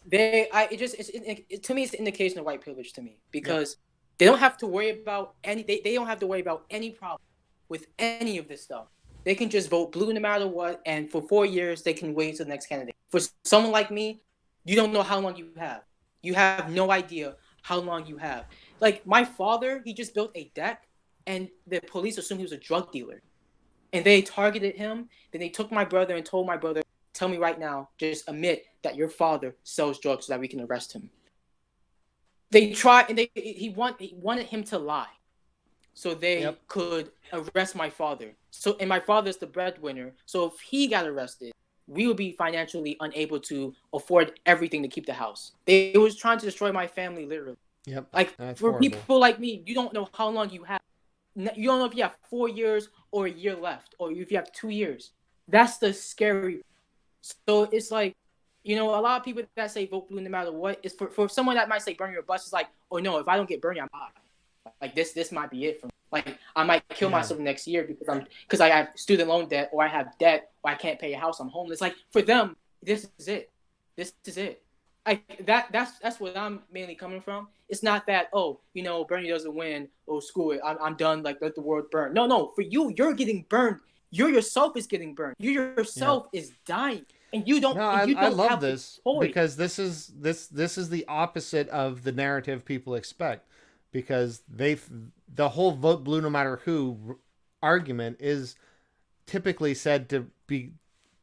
it's an indication of white privilege to me, because they don't have to worry about they don't have to worry about any problem with any of this stuff. They can just vote blue no matter what, and for 4 years they can wait to the next candidate. For someone like me, you don't know how long you have. You have no idea how long you have. Like, my father, he just built a deck, and the police assumed he was a drug dealer. And they targeted him. Then they took my brother and told my brother, "Tell me right now, just admit that your father sells drugs so that we can arrest him." They tried, and he wanted him to lie so they could arrest my father. And my father's the breadwinner. So if he got arrested, we would be financially unable to afford everything to keep the house. They was trying to destroy my family, literally. Yep. Like, for people like me, you don't know how long you have. You don't know if you have 4 years or a year left, or if you have 2 years. That's the scary. So it's like, a lot of people that say vote blue no matter what, is for someone that might say Bernie or bust, is like, oh no, if I don't get Bernie, I'm out. Like, this might be it for me. Like, I might kill myself next year because I have student loan debt, or I have debt, or I can't pay a house, I'm homeless. Like, for them, this is it. This is it. Like, that's what I'm mainly coming from. It's not that, Bernie doesn't win, screw it, I'm done, like, let the world burn. No, for you, you're getting burned. You yourself is getting burned. You yourself is dying. And you don't. No, I love this, because this is the opposite of the narrative people expect, because the whole vote blue no matter who argument is typically said to be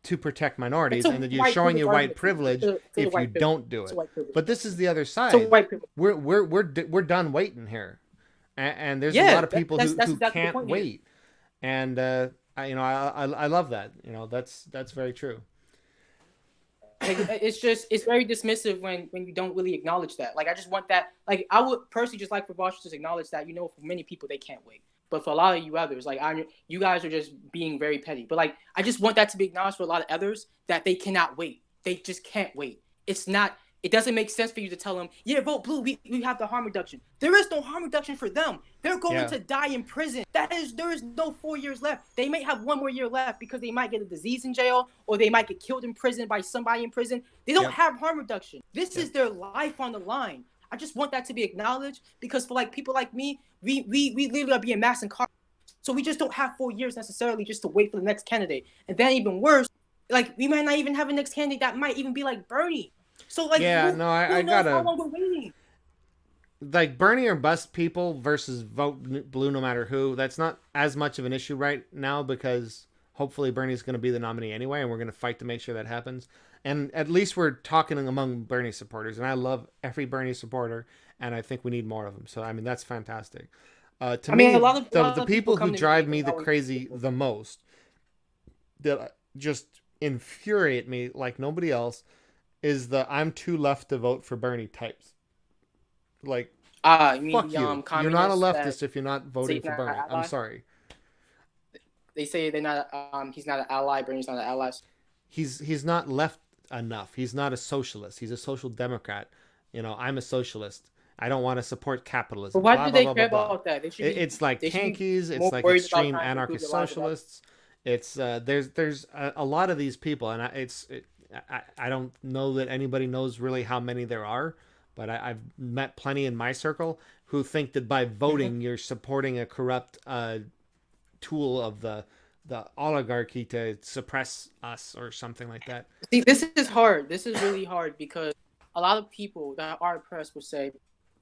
to protect minorities, and that you're showing your white privilege if you don't do it. But this is the other side. We're done waiting here, and there's a lot of people who can't wait, and I love that. That's very true. Like, it's very dismissive when you don't really acknowledge that. Like, I just want that. Like, I would personally just like for Vosh to acknowledge that, for many people, they can't wait. But for a lot of you others, like, you guys are just being very petty. But, like, I just want that to be acknowledged for a lot of others, that they cannot wait. They just can't wait. It doesn't make sense for you to tell them, yeah, vote blue, we have the harm reduction. There is no harm reduction for them. They're going to die in prison. There is no 4 years left. They may have 1 more year left because they might get a disease in jail, or they might get killed in prison by somebody in prison. They don't have harm reduction. This is their life on the line. I just want that to be acknowledged, because for like people like me, we literally are being mass incarcerated. So we just don't have 4 years necessarily just to wait for the next candidate. And then even worse, like, we might not even have a next candidate that might even be like Bernie. So, like, I gotta. How long we're waiting? Like, Bernie or bust people versus vote blue no matter who. That's not as much of an issue right now, because hopefully Bernie's going to be the nominee anyway, and we're going to fight to make sure that happens. And at least we're talking among Bernie supporters, and I love every Bernie supporter, and I think we need more of them. So, I mean, that's fantastic. To I me, mean, a lot of the people come who to drive me me the always- crazy the most, that just infuriate me like nobody else, is the I'm too left to vote for Bernie types. Like, You mean fuck the you. You're not a communists that leftist if you're not say voting he's for not an Bernie. I'm ally? sorry. They say they're not. He's not an ally. Bernie's not an ally. He's not left enough. He's not a socialist. He's a social democrat. You know, I'm a socialist. I don't want to support capitalism. But why Blah, do blah, they blah, care blah, blah. about that? They should be. It's like They should be tankies. It's more like worried about extreme trying to improve anarchist the lives of others. socialists. It's there's a lot of these people, and I don't know that anybody knows really how many there are, but I've met plenty in my circle who think that by voting you're supporting a corrupt tool of the oligarchy to suppress us or something like that. See, this is hard. This is really hard because a lot of people that are oppressed will say,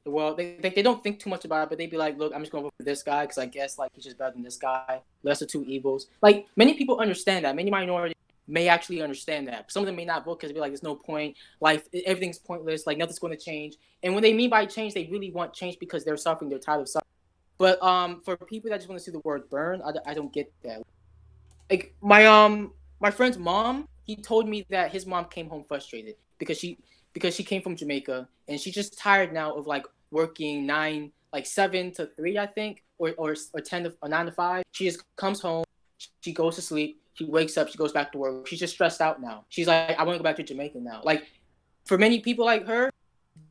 well, they don't think too much about it, but they'd be like, look, I'm just going to vote for this guy because I guess like he's just better than this guy. Lesser two evils. Like many people understand that. Many minorities may actually understand that. Some of them may not vote because they'll be like, there's no point. Life, everything's pointless. Like nothing's going to change. And when they mean by change, they really want change because they're suffering. They're tired of suffering. But for people that just want to see the word burn, I don't get that. Like my friend's mom, he told me that his mom came home frustrated because she came from Jamaica and she's just tired now of like working 7 to 3, I think, or 10 to or 9 to 5. She just comes home, she goes to sleep, she wakes up, she goes back to work. She's just stressed out now. She's like, I want to go back to Jamaica now. Like for many people like her,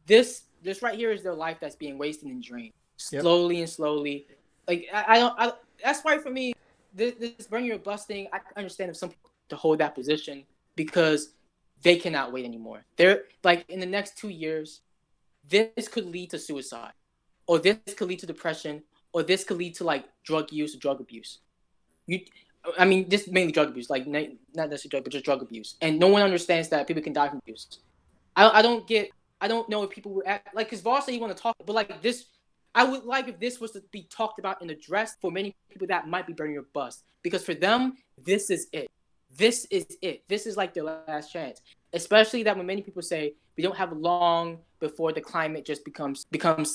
this right here is their life that's being wasted and drained slowly and slowly. Like I that's why for me, this Bernie or bust thing, I understand if some people to hold that position because they cannot wait anymore. They're like in the next 2 years, this could lead to suicide, or this could lead to depression, or this could lead to like drug use or drug abuse. I mean, just mainly drug abuse, like not necessarily drug, but just drug abuse. And no one understands that people can die from abuse. I don't know if people would act like, because Voss said he want to talk, but like this, I would like if this was to be talked about and addressed for many people that might be burning your bust. Because for them, this is it. This is it. This is like their last chance. Especially that when many people say we don't have long before the climate just becomes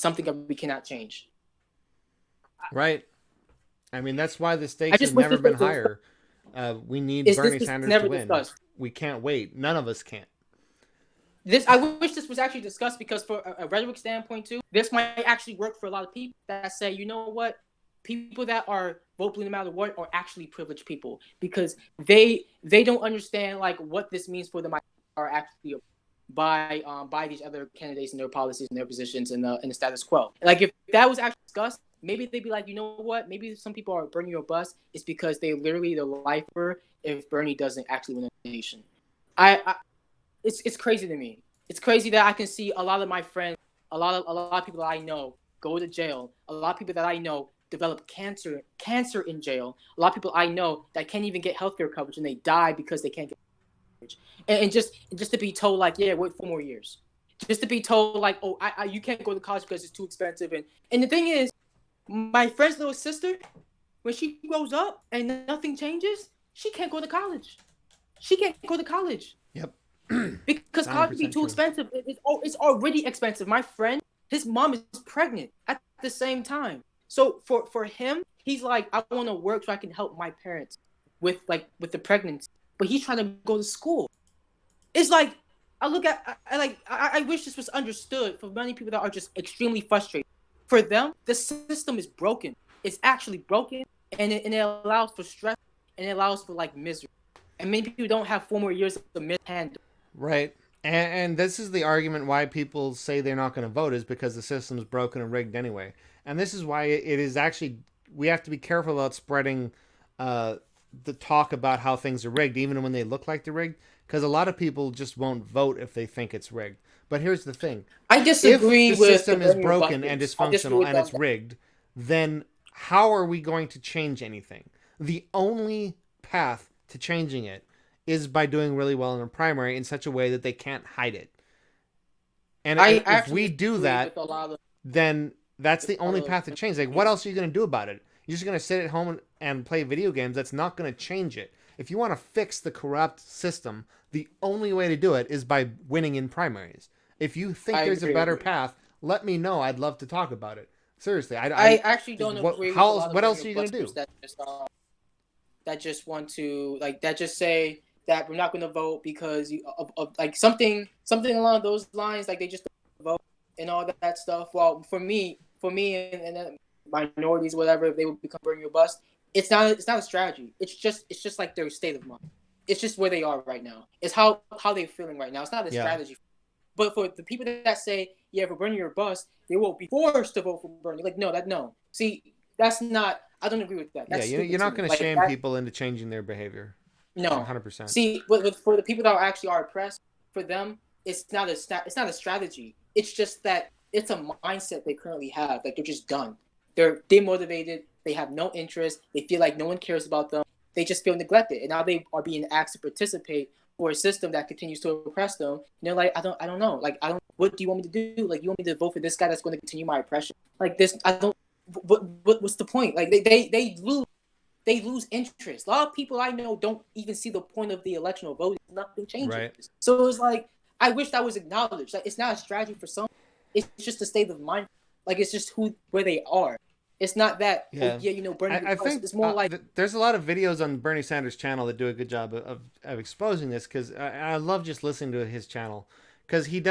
something that we cannot change. Right. I mean, that's why the stakes have wish never this been was- higher. We need This Bernie was Sanders never to win. discussed. We can't wait. None of us can. I wish this was actually discussed because for a rhetoric standpoint too, this might actually work for a lot of people that say, you know what, people that are vote blue no matter what are actually privileged people because they don't understand like what this means for them are actually by these other candidates and their policies and their positions in the status quo. Like if that was actually discussed, maybe they'd be like, you know what, maybe some people are burning your bus is because they literally their lifer if Bernie doesn't actually win the nation. It's crazy to me. It's crazy that I can see a lot of my friends, a lot of people that I know go to jail. A lot of people that I know develop cancer in jail. A lot of people I know that can't even get healthcare coverage and they die because they can't get coverage. And just to be told like, yeah, wait 4 more years. Just to be told like, oh, you can't go to college because it's too expensive. And the thing is, my friend's little sister, when she grows up and nothing changes, she can't go to college. She can't go to college. Yep. Because college would be too expensive. It's already expensive. My friend, his mom is pregnant at the same time. So for him, he's like, I want to work so I can help my parents with the pregnancy. But he's trying to go to school. It's like I wish this was understood for many people that are just extremely frustrated. For them, the system is broken. It's actually broken, and it allows for stress and it allows for like misery. And many people don't have 4 more years of mishandle. Right. And this is the argument why people say they're not going to vote is because the system's broken and rigged anyway. And this is why it is actually, we have to be careful about spreading the talk about how things are rigged, even when they look like they're rigged, because a lot of people just won't vote if they think it's rigged. But here's the thing. I disagree if with the system is Bernie broken Buffett. and dysfunctional and it's rigged, then how are we going to change anything? The only path to changing it is by doing really well in a primary in such a way that they can't hide it. And if we do that, then that's the only path to change. Like, what else are you going to do about it? You're just going to sit at home and play video games. That's not going to change it. If you want to fix the corrupt system, the only way to do it is by winning in primaries. If you think there's a better path, let me know. I'd love to talk about it. Seriously, I actually don't agree with a lot of what else are Bernie you gonna do? that just want to that just say that we're not going to vote because of like something along those lines, like they just don't vote and all that stuff. Well, for me and minorities, whatever, if they would become Bernie or bust, it's not a strategy. It's just like their state of mind. It's just where they are right now. It's how they're feeling right now. It's not a strategy. But for the people that say, yeah, for Bernie or bust, they will be forced to vote for Bernie. Like, no. See, that's not. I don't agree with that. That's you're not going to shame people into changing their behavior. No, 100%. See, for the people that actually are oppressed, for them, it's not a strategy. It's just that it's a mindset they currently have. Like they're just done. They're demotivated. They have no interest. They feel like no one cares about them. They just feel neglected, and now they are being asked to participate for a system that continues to oppress them. And they're like, I don't know. Like, what do you want me to do? Like, you want me to vote for this guy that's going to continue my oppression? Like this, I don't. What's the point? Like they lose interest. A lot of people I know don't even see the point of the election or voting. Nothing changes. Right. So it's like, I wish that was acknowledged. Like, it's not a strategy for some. It's just a state of mind. Like, it's just where they are. It's not that, Bernie. I think it's more like there's a lot of videos on Bernie Sanders' channel that do a good job of exposing this, because I love just listening to his channel, because he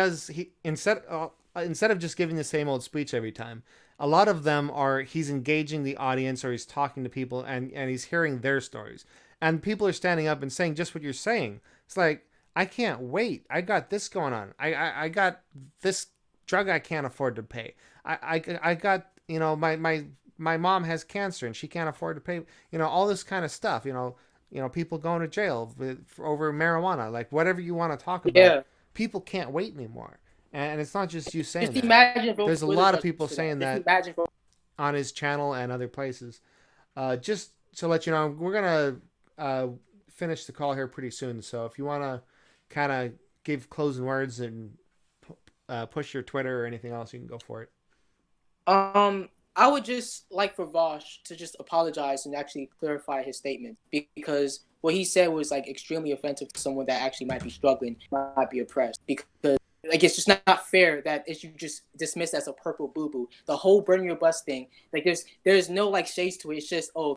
instead of just giving the same old speech every time, a lot of them are he's engaging the audience, or he's talking to people and he's hearing their stories, and people are standing up and saying just what you're saying. It's like, I can't wait. I got this going on. I got this drug I can't afford to pay. I got, my mom has cancer and she can't afford to pay, all this kind of stuff, people going to jail for over marijuana, like whatever you want to talk about. Yeah. People can't wait anymore. And it's not just you saying just that. There's a lot of people saying that imagine on his channel and other places. Just to let you know, we're going to finish the call here pretty soon. So if you want to kind of give closing words and push your Twitter or anything else, you can go for it. I would just like for Vosh to just apologize and actually clarify his statement, because what he said was like extremely offensive to someone that actually might be struggling, might be oppressed. Because like, it's just not fair that it's you just dismissed as a purple boo-boo. The whole burn your bus thing, like there's no like shades to it. It's just, oh,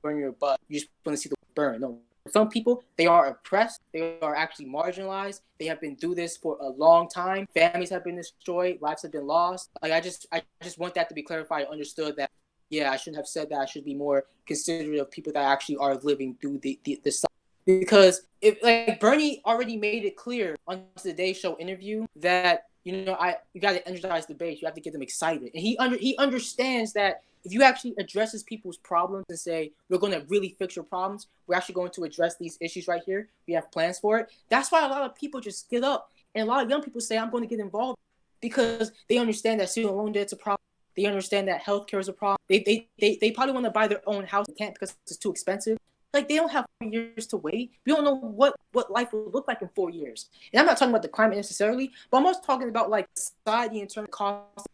burn your bus. You just want to see the burn. No. Some people, they are oppressed. They are actually marginalized. They have been through this for a long time. Families have been destroyed. Lives have been lost. Like I just want that to be clarified. Understood that, yeah, I shouldn't have said that. I should be more considerate of people that actually are living through the stuff. Because if like Bernie already made it clear on the Today Show interview that you got to energize the base. You have to get them excited, and he understands that. If you actually addresses people's problems and say, we're going to really fix your problems, we're actually going to address these issues right here, we have plans for it. That's why a lot of people just get up. And a lot of young people say, I'm going to get involved, because they understand that student loan debt's a problem. They understand that healthcare is a problem. They probably want to buy their own house. They can't because it's too expensive. Like, they don't have 4 years to wait. We don't know what life will look like in 4 years. And I'm not talking about the climate necessarily, but I'm also talking about, like, society in terms of cost.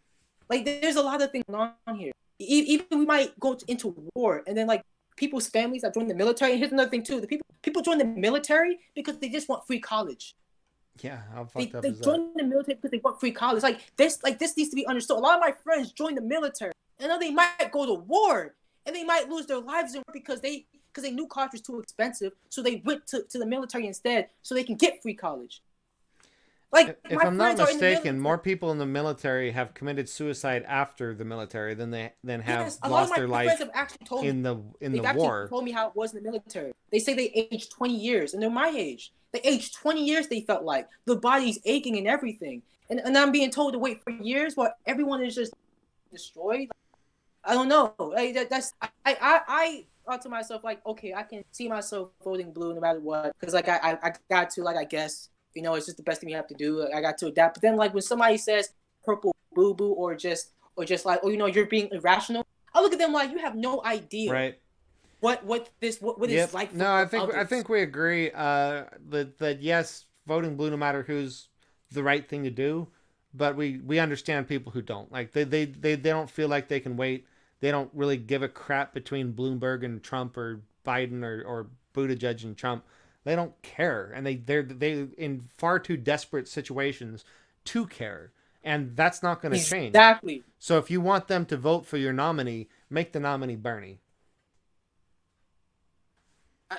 Like, there's a lot of things going on here. Even we might go into war, and then like people's families that join the military. And here's another thing too: the people join the military because they just want free college. Yeah, how fucked up they is that? join the military because they want free college. Like this needs to be understood. A lot of my friends join the military, and then they might go to war, and they might lose their lives in war because they knew college was too expensive, so they went to the military instead, so they can get free college. Like, if I'm not mistaken, more people in the military have committed suicide after the military than have lost their life in the war. They told me how it was in the military. They say they aged 20 years, and they're my age. They aged 20 years, they felt like. The body's aching and everything. And I'm being told to wait for years while everyone is just destroyed. I don't know. Like, I thought to myself, like, okay, I can see myself voting blue no matter what. Because, like, I got to, like, I guess... it's just the best thing you have to do. I got to adapt. But then, like, when somebody says purple boo-boo or just like, oh, you're being irrational, I look at them like, you have no idea. Right. What is like. No, I think we agree that yes, voting blue no matter who's the right thing to do, but we understand people who don't. Like they don't feel like they can wait. They don't really give a crap between Bloomberg and Trump or Biden or Buttigieg and Trump. They don't care, and they're in far too desperate situations to care. And that's not going to change. Exactly. So if you want them to vote for your nominee, make the nominee Bernie.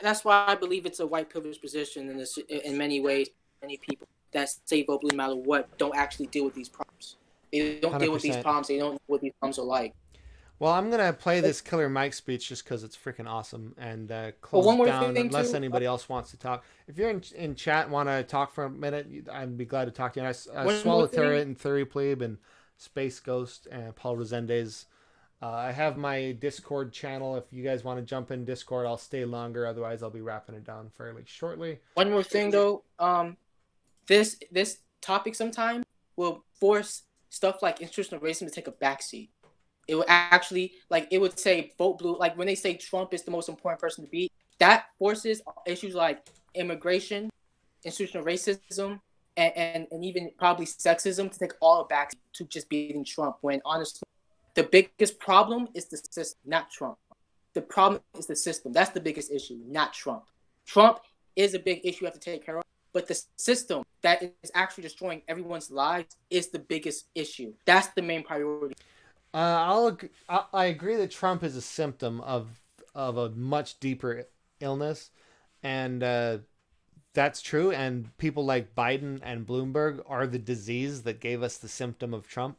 That's why I believe it's a white privilege position in many ways. Many people that say vote blue no matter what don't actually deal with these problems. They don't deal with these 100%. problems. They don't know what these problems are like. Well, I'm going to play this Killer Mike speech just because it's freaking awesome, and close one more down thing, unless too. anybody else wants to talk. If you're in chat and want to talk for a minute, I'd be glad to talk to you. I Swallow Turret and Theory Plebe and Space Ghost and Paul Resendez. I have my Discord channel. If you guys want to jump in Discord, I'll stay longer. Otherwise, I'll be wrapping it down fairly shortly. One more thing, though. This topic sometimes will force stuff like institutional racism to take a backseat. It would actually, like, it would say vote blue. Like, when they say Trump is the most important person to beat, that forces issues like immigration, institutional racism, and even probably sexism to take all back to just beating Trump. When honestly, the biggest problem is the system, not Trump. The problem is the system. That's the biggest issue, not Trump. Trump is a big issue you have to take care of, but the system that is actually destroying everyone's lives is the biggest issue. That's the main priority. I agree that Trump is a symptom of a much deeper illness, and that's true. And people like Biden and Bloomberg are the disease that gave us the symptom of Trump.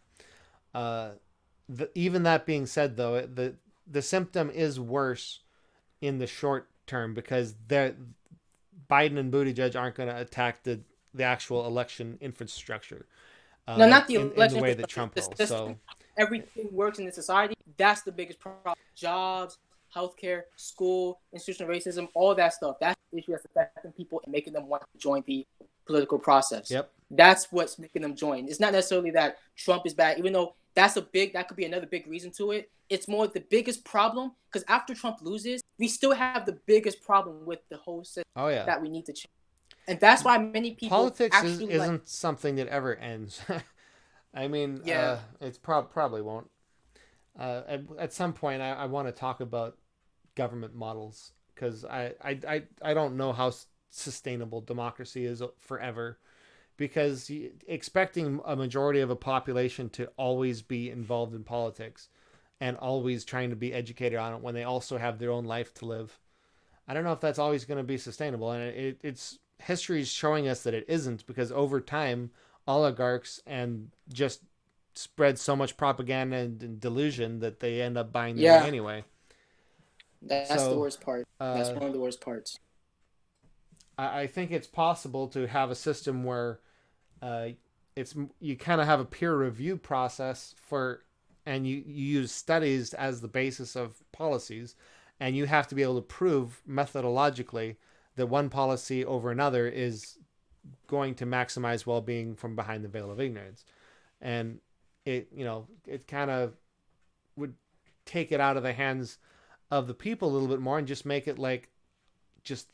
Even that being said, though, the symptom is worse in the short term because Biden and Buttigieg aren't going to attack the actual election infrastructure. No, not the election. In the way that Trump will. So everything works in the society. That's the biggest problem. Jobs, healthcare, school, institutional racism, all that stuff. That's the issue that's affecting people and making them want to join the political process. Yep. That's what's making them join. It's not necessarily that Trump is bad, even though that could be another big reason to it. It's more the biggest problem because after Trump loses, we still have the biggest problem with the whole system that we need to change. And that's why many people politics isn't something that ever ends. I mean, it's probably won't. At some point, I want to talk about government models because I don't know how sustainable democracy is forever. Because expecting a majority of a population to always be involved in politics and always trying to be educated on it when they also have their own life to live, I don't know if that's always going to be sustainable. And it's history is showing us that it isn't because over time, oligarchs and just spread so much propaganda and delusion that they end up buying them anyway. That's the worst part. That's one of the worst parts. I think it's possible to have a system where you kind of have a peer review process and you use studies as the basis of policies, and you have to be able to prove methodologically that one policy over another is going to maximize well-being from behind the veil of ignorance. And it kind of would take it out of the hands of the people a little bit more and just make it like just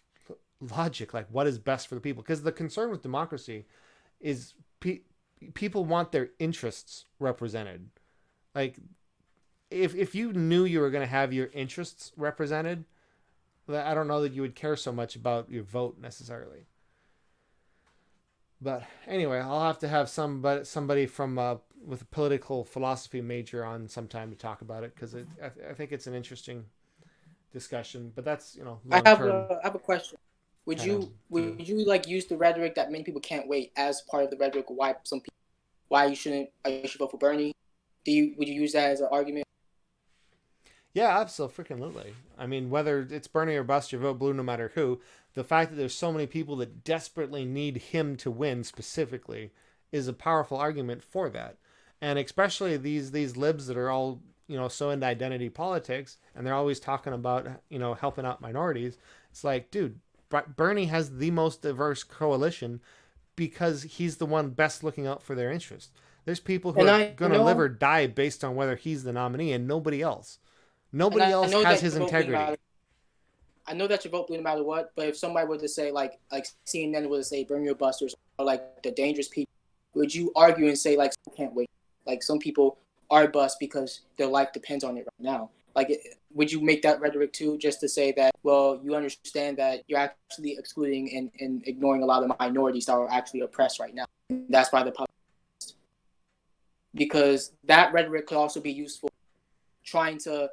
logic, like what is best for the people. Because the concern with democracy is people want their interests represented. Like if you knew you were going to have your interests represented, I don't know that you would care so much about your vote necessarily. But anyway, I'll have to have somebody from with a political philosophy major on sometime to talk about it because I think it's an interesting discussion. But that's I have a question. Would you like use the rhetoric that many people can't wait as part of the rhetoric why you should vote for Bernie? Would you use that as an argument? Yeah, absolutely. I mean, whether it's Bernie or bust, you vote blue no matter who. The fact that there's so many people that desperately need him to win specifically is a powerful argument for that. And especially these libs that are all, so into identity politics and they're always talking about, helping out minorities. It's like, dude, Bernie has the most diverse coalition because he's the one best looking out for their interests. There's people who are going to live or die based on whether he's the nominee and nobody else. Nobody else has his integrity. I know that you vote blue no matter what, but if somebody were to say, like CNN were to say, Bernie or busters, or like the dangerous people, would you argue and say, like, can't wait? Like, some people are bust because their life depends on it right now. Like, would you make that rhetoric too, just to say that, well, you understand that you're actually excluding and ignoring a lot of minorities that are actually oppressed right now? That's why the public. because that rhetoric could also be useful trying to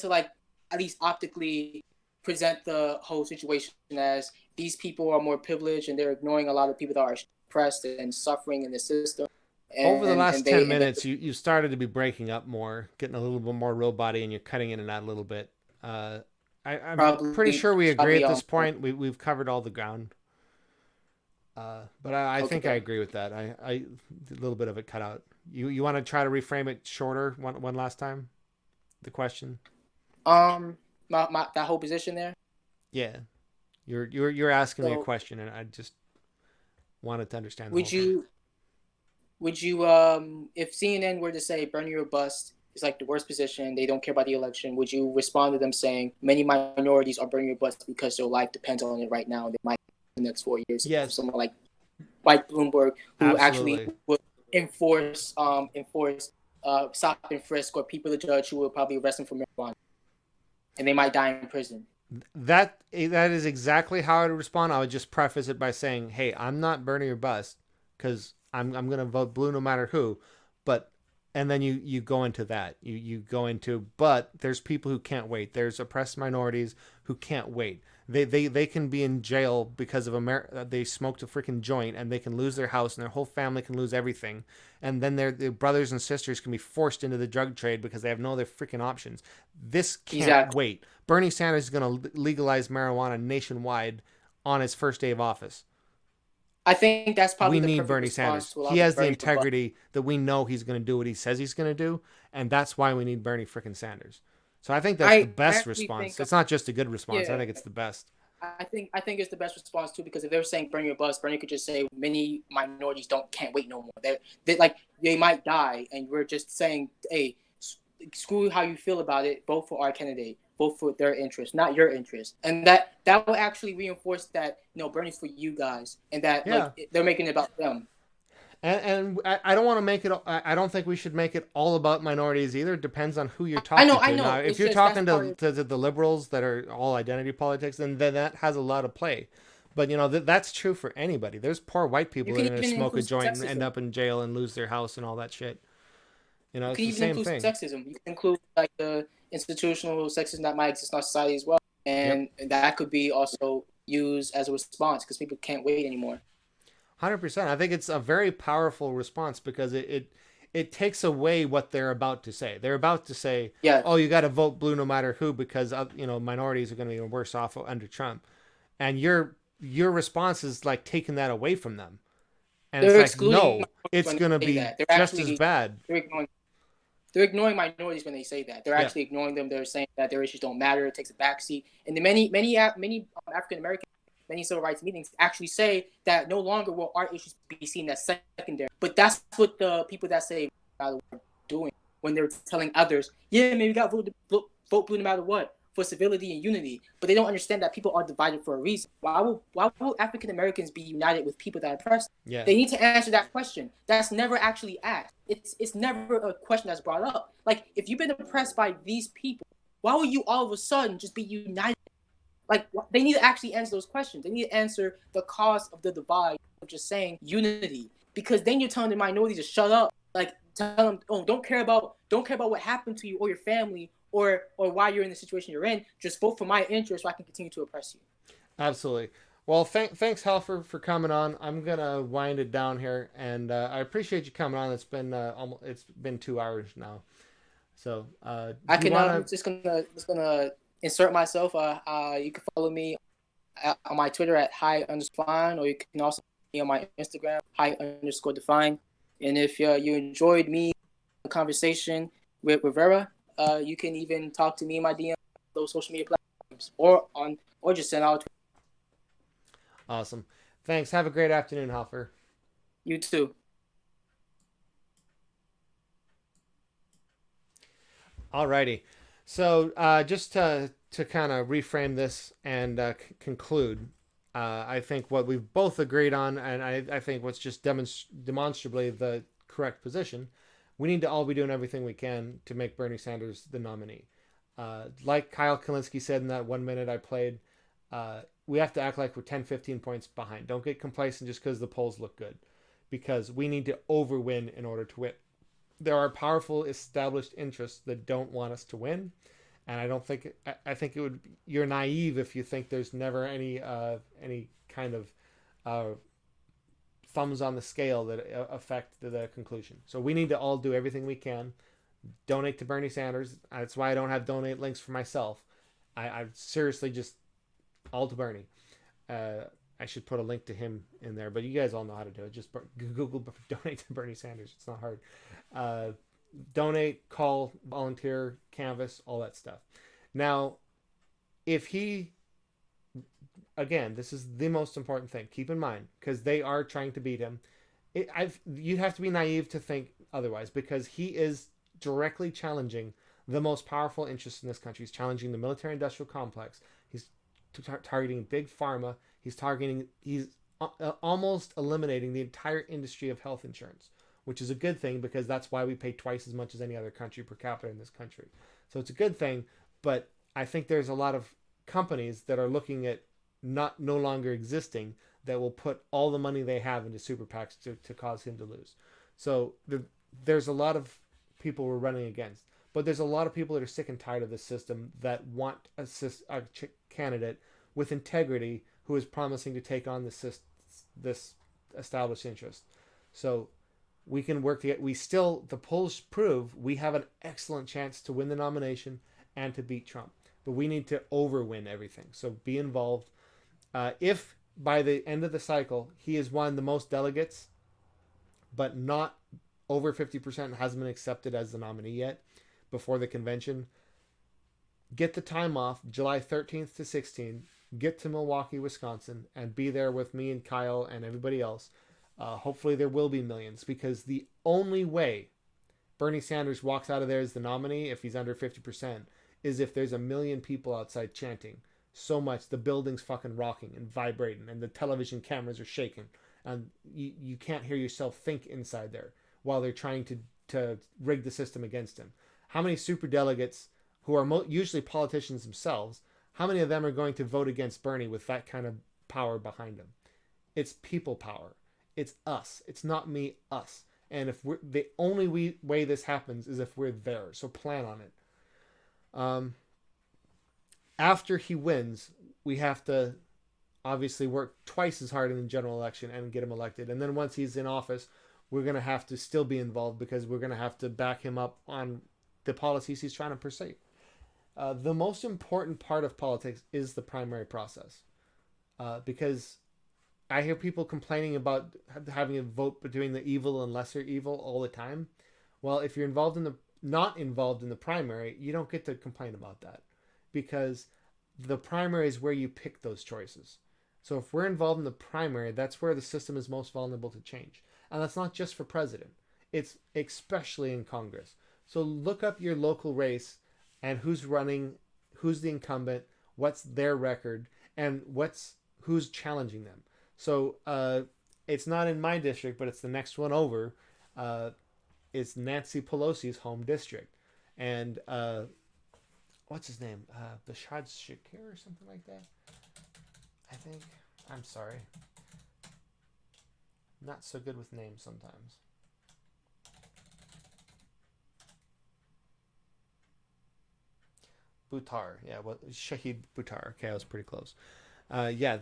like at least optically present the whole situation as these people are more privileged and they're ignoring a lot of people that are oppressed and suffering in the system. Over the last 10 they, minutes, you started to be breaking up more, getting a little bit more robot-y, and you're cutting in and out a little bit. I'm pretty sure we agree at this point. We've covered all the ground. But I think I agree with that. I a little bit of it cut out. You want to try to reframe it shorter one last time? The question. That whole position there. Yeah, you're asking me a question, and I just wanted to understand. Would you, if CNN were to say Bernie or bust is like the worst position, they don't care about the election, would you respond to them saying many minorities are Bernie or bust because their life depends on it right now and they might in the next 4 years? Yes. Someone like Bloomberg, who Absolutely. actually would enforce stop and frisk, or people to judge who will probably arrest them for marijuana, and they might die in prison. That is exactly how I would respond. I would just preface it by saying, "Hey, I'm not Bernie or bust because I'm going to vote blue no matter who." But and then you go into that. You go into, but there's people who can't wait. There's oppressed minorities who can't wait. They can be in jail because of they smoked a freaking joint, and they can lose their house, and their whole family can lose everything. And then their brothers and sisters can be forced into the drug trade because they have no other freaking options. This can't wait. Bernie Sanders is going to legalize marijuana nationwide on his first day of office. I think that's probably we need Bernie Sanders. He has the integrity that we know he's going to do what he says he's going to do, and that's why we need Bernie freaking Sanders. So I think that's the best response. It's not just a good response. I think it's the best. I think it's the best response too, because if they're saying Bernie or bust, Bernie could just say many minorities can't wait no more. They might die, and we're just saying, hey, screw how you feel about it. Vote for our candidate. Vote for their interest, not your interest, and that will actually reinforce that Bernie's for you guys, and that they're making it about them. And I don't want to make it. I don't think we should make it all about minorities either. It depends on who you're talking to. I know. Now, if you're talking to the liberals that are all identity politics, then that has a lot of play. But that's true for anybody. There's poor white people that are going to smoke a joint and end up in jail and lose their house and all that shit. It's the same thing. Sexism. You can include like the institutional sexism that might exist in our society as well, and that could be also used as a response because people can't wait anymore. 100%. I think it's a very powerful response because it takes away what they're about to say. They're about to say, "Oh, you got to vote blue no matter who because minorities are going to be worse off under Trump," and your response is like taking that away from them, and it's like, no, it's going to be just as bad. They're ignoring minorities when they say that. They're actually ignoring them. They're saying that their issues don't matter. It takes a backseat. And many African Americans, many civil rights meetings actually say that no longer will our issues be seen as secondary. But that's what the people that say are doing when they're telling others, maybe we got to vote blue no matter what, for civility and unity. But they don't understand that people are divided for a reason. Why will African Americans be united with people that are oppressed? Yeah. They need to answer that question. That's never actually asked. It's never a question that's brought up. Like, if you've been oppressed by these people, why will you all of a sudden just be united? Like, they need to actually answer those questions. They need to answer the cause of the divide of just saying unity. Because then you're telling the minorities to shut up. Like, tell them, don't care about what happened to you or your family or why you're in the situation you're in. Just vote for my interest so I can continue to oppress you. Absolutely. Well, thanks, Hal, for coming on. I'm gonna wind it down here, and I appreciate you coming on. It's been 2 hours now, so I'm just gonna insert myself. You can follow me on my Twitter at @hi_define, or you can also follow me on my Instagram @hi_define. And if you enjoyed the conversation with Re-Vera, you can even talk to me in my DM, those social media platforms, or just send out. Awesome. Thanks. Have a great afternoon, Halfer. You too. Alrighty. So just to kind of reframe this and conclude, I think what we've both agreed on, and I think what's just demonstrably the correct position, we need to all be doing everything we can to make Bernie Sanders the nominee. Like Kyle Kulinski said in that 1 minute I played, we have to act like we're 10, 15 points behind. Don't get complacent just because the polls look good, because we need to overwin in order to win. there are powerful established interests that don't want us to win, and I think it would, you're naive if you think there's never any kind of thumbs on the scale that affect the conclusion. So we need to all do everything we can. Donate to Bernie Sanders. That's why I don't have donate links for myself. I seriously just all to Bernie. I should put a link to him in there, but you guys all know how to do it. Just Google donate to Bernie Sanders. It's not hard. Donate, call, volunteer, canvas, all that stuff. Now, if he, again, this is the most important thing. Keep in mind, because they are trying to beat him. You'd have to be naive to think otherwise, because he is directly challenging the most powerful interests in this country. He's challenging the military-industrial complex. He's targeting big pharma. He's almost eliminating the entire industry of health insurance, which is a good thing because that's why we pay twice as much as any other country per capita in this country. So it's a good thing, but I think there's a lot of companies that are looking at no longer existing that will put all the money they have into super PACs to cause him to lose. So there's a lot of people we're running against, but there's a lot of people that are sick and tired of this system that want a candidate with integrity who is promising to take on this established interest. So we can work together. The polls prove we have an excellent chance to win the nomination and to beat Trump, but we need to overwin everything. So be involved. If by the end of the cycle he has won the most delegates, but not over 50%, hasn't been accepted as the nominee yet before the convention, get the time off, July 13th to 16th, get to Milwaukee, Wisconsin, and be there with me and Kyle and everybody else. Hopefully there will be millions, because the only way Bernie Sanders walks out of there as the nominee, if he's under 50%, is if there's 1 million people outside chanting so much the building's fucking rocking and vibrating and the television cameras are shaking and you can't hear yourself think inside there while they're trying to rig the system against him. How many superdelegates who are usually politicians themselves, how many of them are going to vote against Bernie with that kind of power behind them? It's people power. It's us. It's not me, us. And if we're the only way this happens is if we're there. So plan on it. After he wins, we have to obviously work twice as hard in the general election and get him elected. And then once he's in office, we're going to have to still be involved, because we're going to have to back him up on the policies he's trying to pursue. The most important part of politics is the primary process, because I hear people complaining about having a vote between the evil and lesser evil all the time. Well, if you're not involved in the primary, you don't get to complain about that, because the primary is where you pick those choices. So if we're involved in the primary, that's where the system is most vulnerable to change. And that's not just for president. It's especially in Congress. So look up your local race and who's running, who's the incumbent, what's their record, and who's challenging them. So it's not in my district, but it's the next one over. It's Nancy Pelosi's home district. And what's his name? Bashad Shakir or something like that? I think. I'm sorry. Not so good with names sometimes. Buttar. Yeah, well, Shahid Buttar. Okay, I was pretty close. Yeah,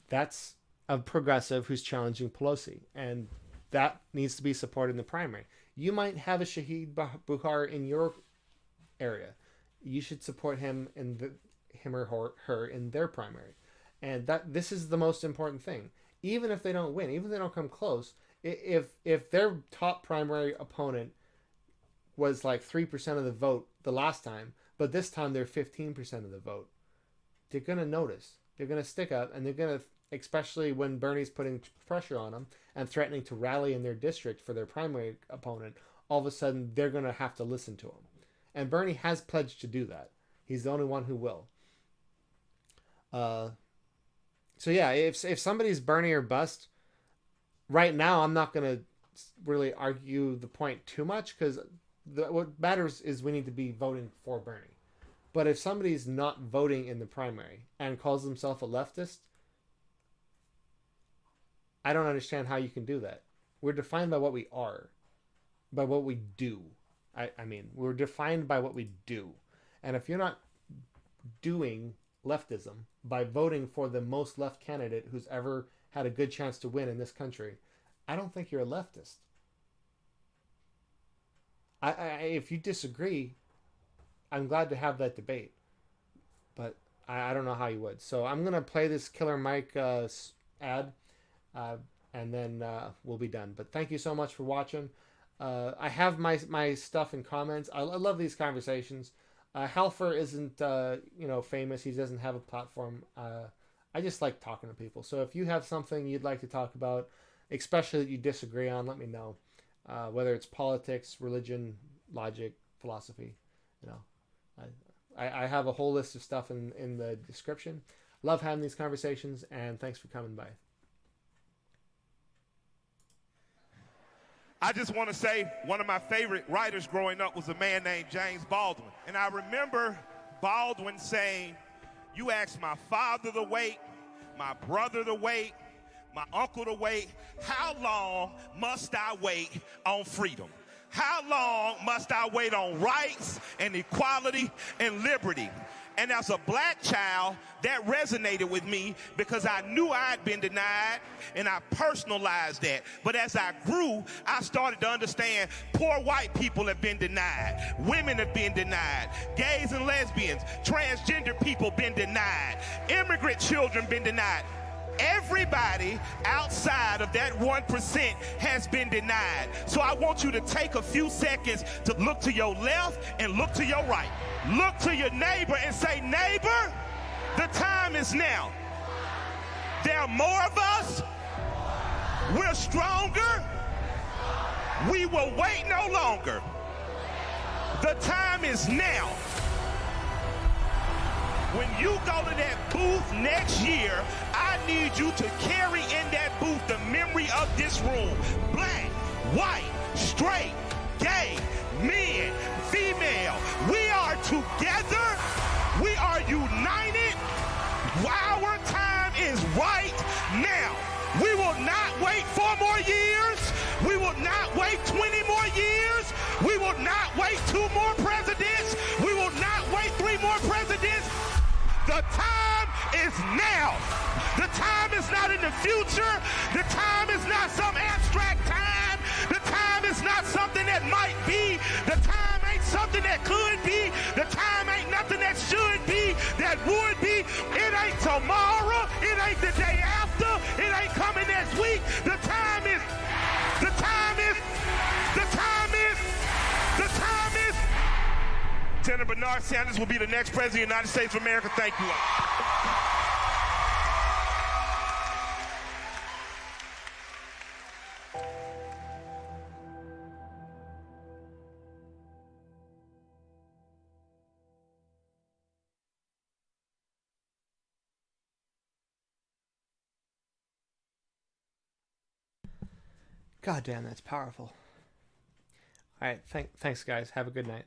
that's a progressive who's challenging Pelosi, and that needs to be supported in the primary. You might have a Shahid Buttar in your area. You should support him or her in their primary. And this is the most important thing. Even if they don't win, even if they don't come close, if their top primary opponent was like 3% of the vote the last time, but this time they're 15% of the vote, they're going to notice. They're going to stick up, and they're going to, especially when Bernie's putting pressure on them and threatening to rally in their district for their primary opponent, all of a sudden they're going to have to listen to him. And Bernie has pledged to do that. He's the only one who will. So yeah, if somebody's Bernie or bust, right now I'm not going to really argue the point too much, because what matters is we need to be voting for Bernie. But if somebody's not voting in the primary and calls himself a leftist, I don't understand how you can do that. We're defined by what we are. by what we do. I mean, we're defined by what we do. And if you're not doing leftism by voting for the most left candidate who's ever had a good chance to win in this country, I don't think you're a leftist. If you disagree, I'm glad to have that debate. But I don't know how you would. So I'm going to play this Killer Mike ad, and then we'll be done. But thank you so much for watching. I have my stuff in comments. I love these conversations. Halfer isn't famous. He doesn't have a platform. I just like talking to people. So if you have something you'd like to talk about, especially that you disagree on, let me know. Whether it's politics, religion, logic, philosophy, I have a whole list of stuff in the description. Love having these conversations, and thanks for coming by. I just want to say one of my favorite writers growing up was a man named James Baldwin. And I remember Baldwin saying, you ask my father to wait, my brother to wait, my uncle to wait, how long must I wait on freedom? How long must I wait on rights and equality and liberty? And as a black child, that resonated with me because I knew I'd been denied, and I personalized that. But as I grew, I started to understand poor white people have been denied. Women have been denied. Gays and lesbians, transgender people been denied. Immigrant children been denied. Everybody outside of that 1% has been denied. So I want you to take a few seconds to look to your left and look to your right. Look to your neighbor and say, neighbor, the time is now. There are more of us. We're stronger. We will wait no longer. The time is now. When you go to that booth next year, I need you to carry in that booth the memory of this room. Black, white, straight, gay, men, female. We are together. We are united. Our time is right now. We will not wait 4 more years. We will not wait 20 more years. We will not wait 2 more presidents. We will not wait 3 more presidents. The time is now. The time is not in the future. The time is not some abstract time. The time is not something that might be. The time ain't something that could be. The time ain't nothing that should be, that would be. It ain't tomorrow. It ain't the day after. It ain't coming next week. The time is. The time is. The time is. The time is. Senator Bernard Sanders will be the next president of the United States of America. Thank you. God damn, that's powerful. All right, thanks guys. Have a good night.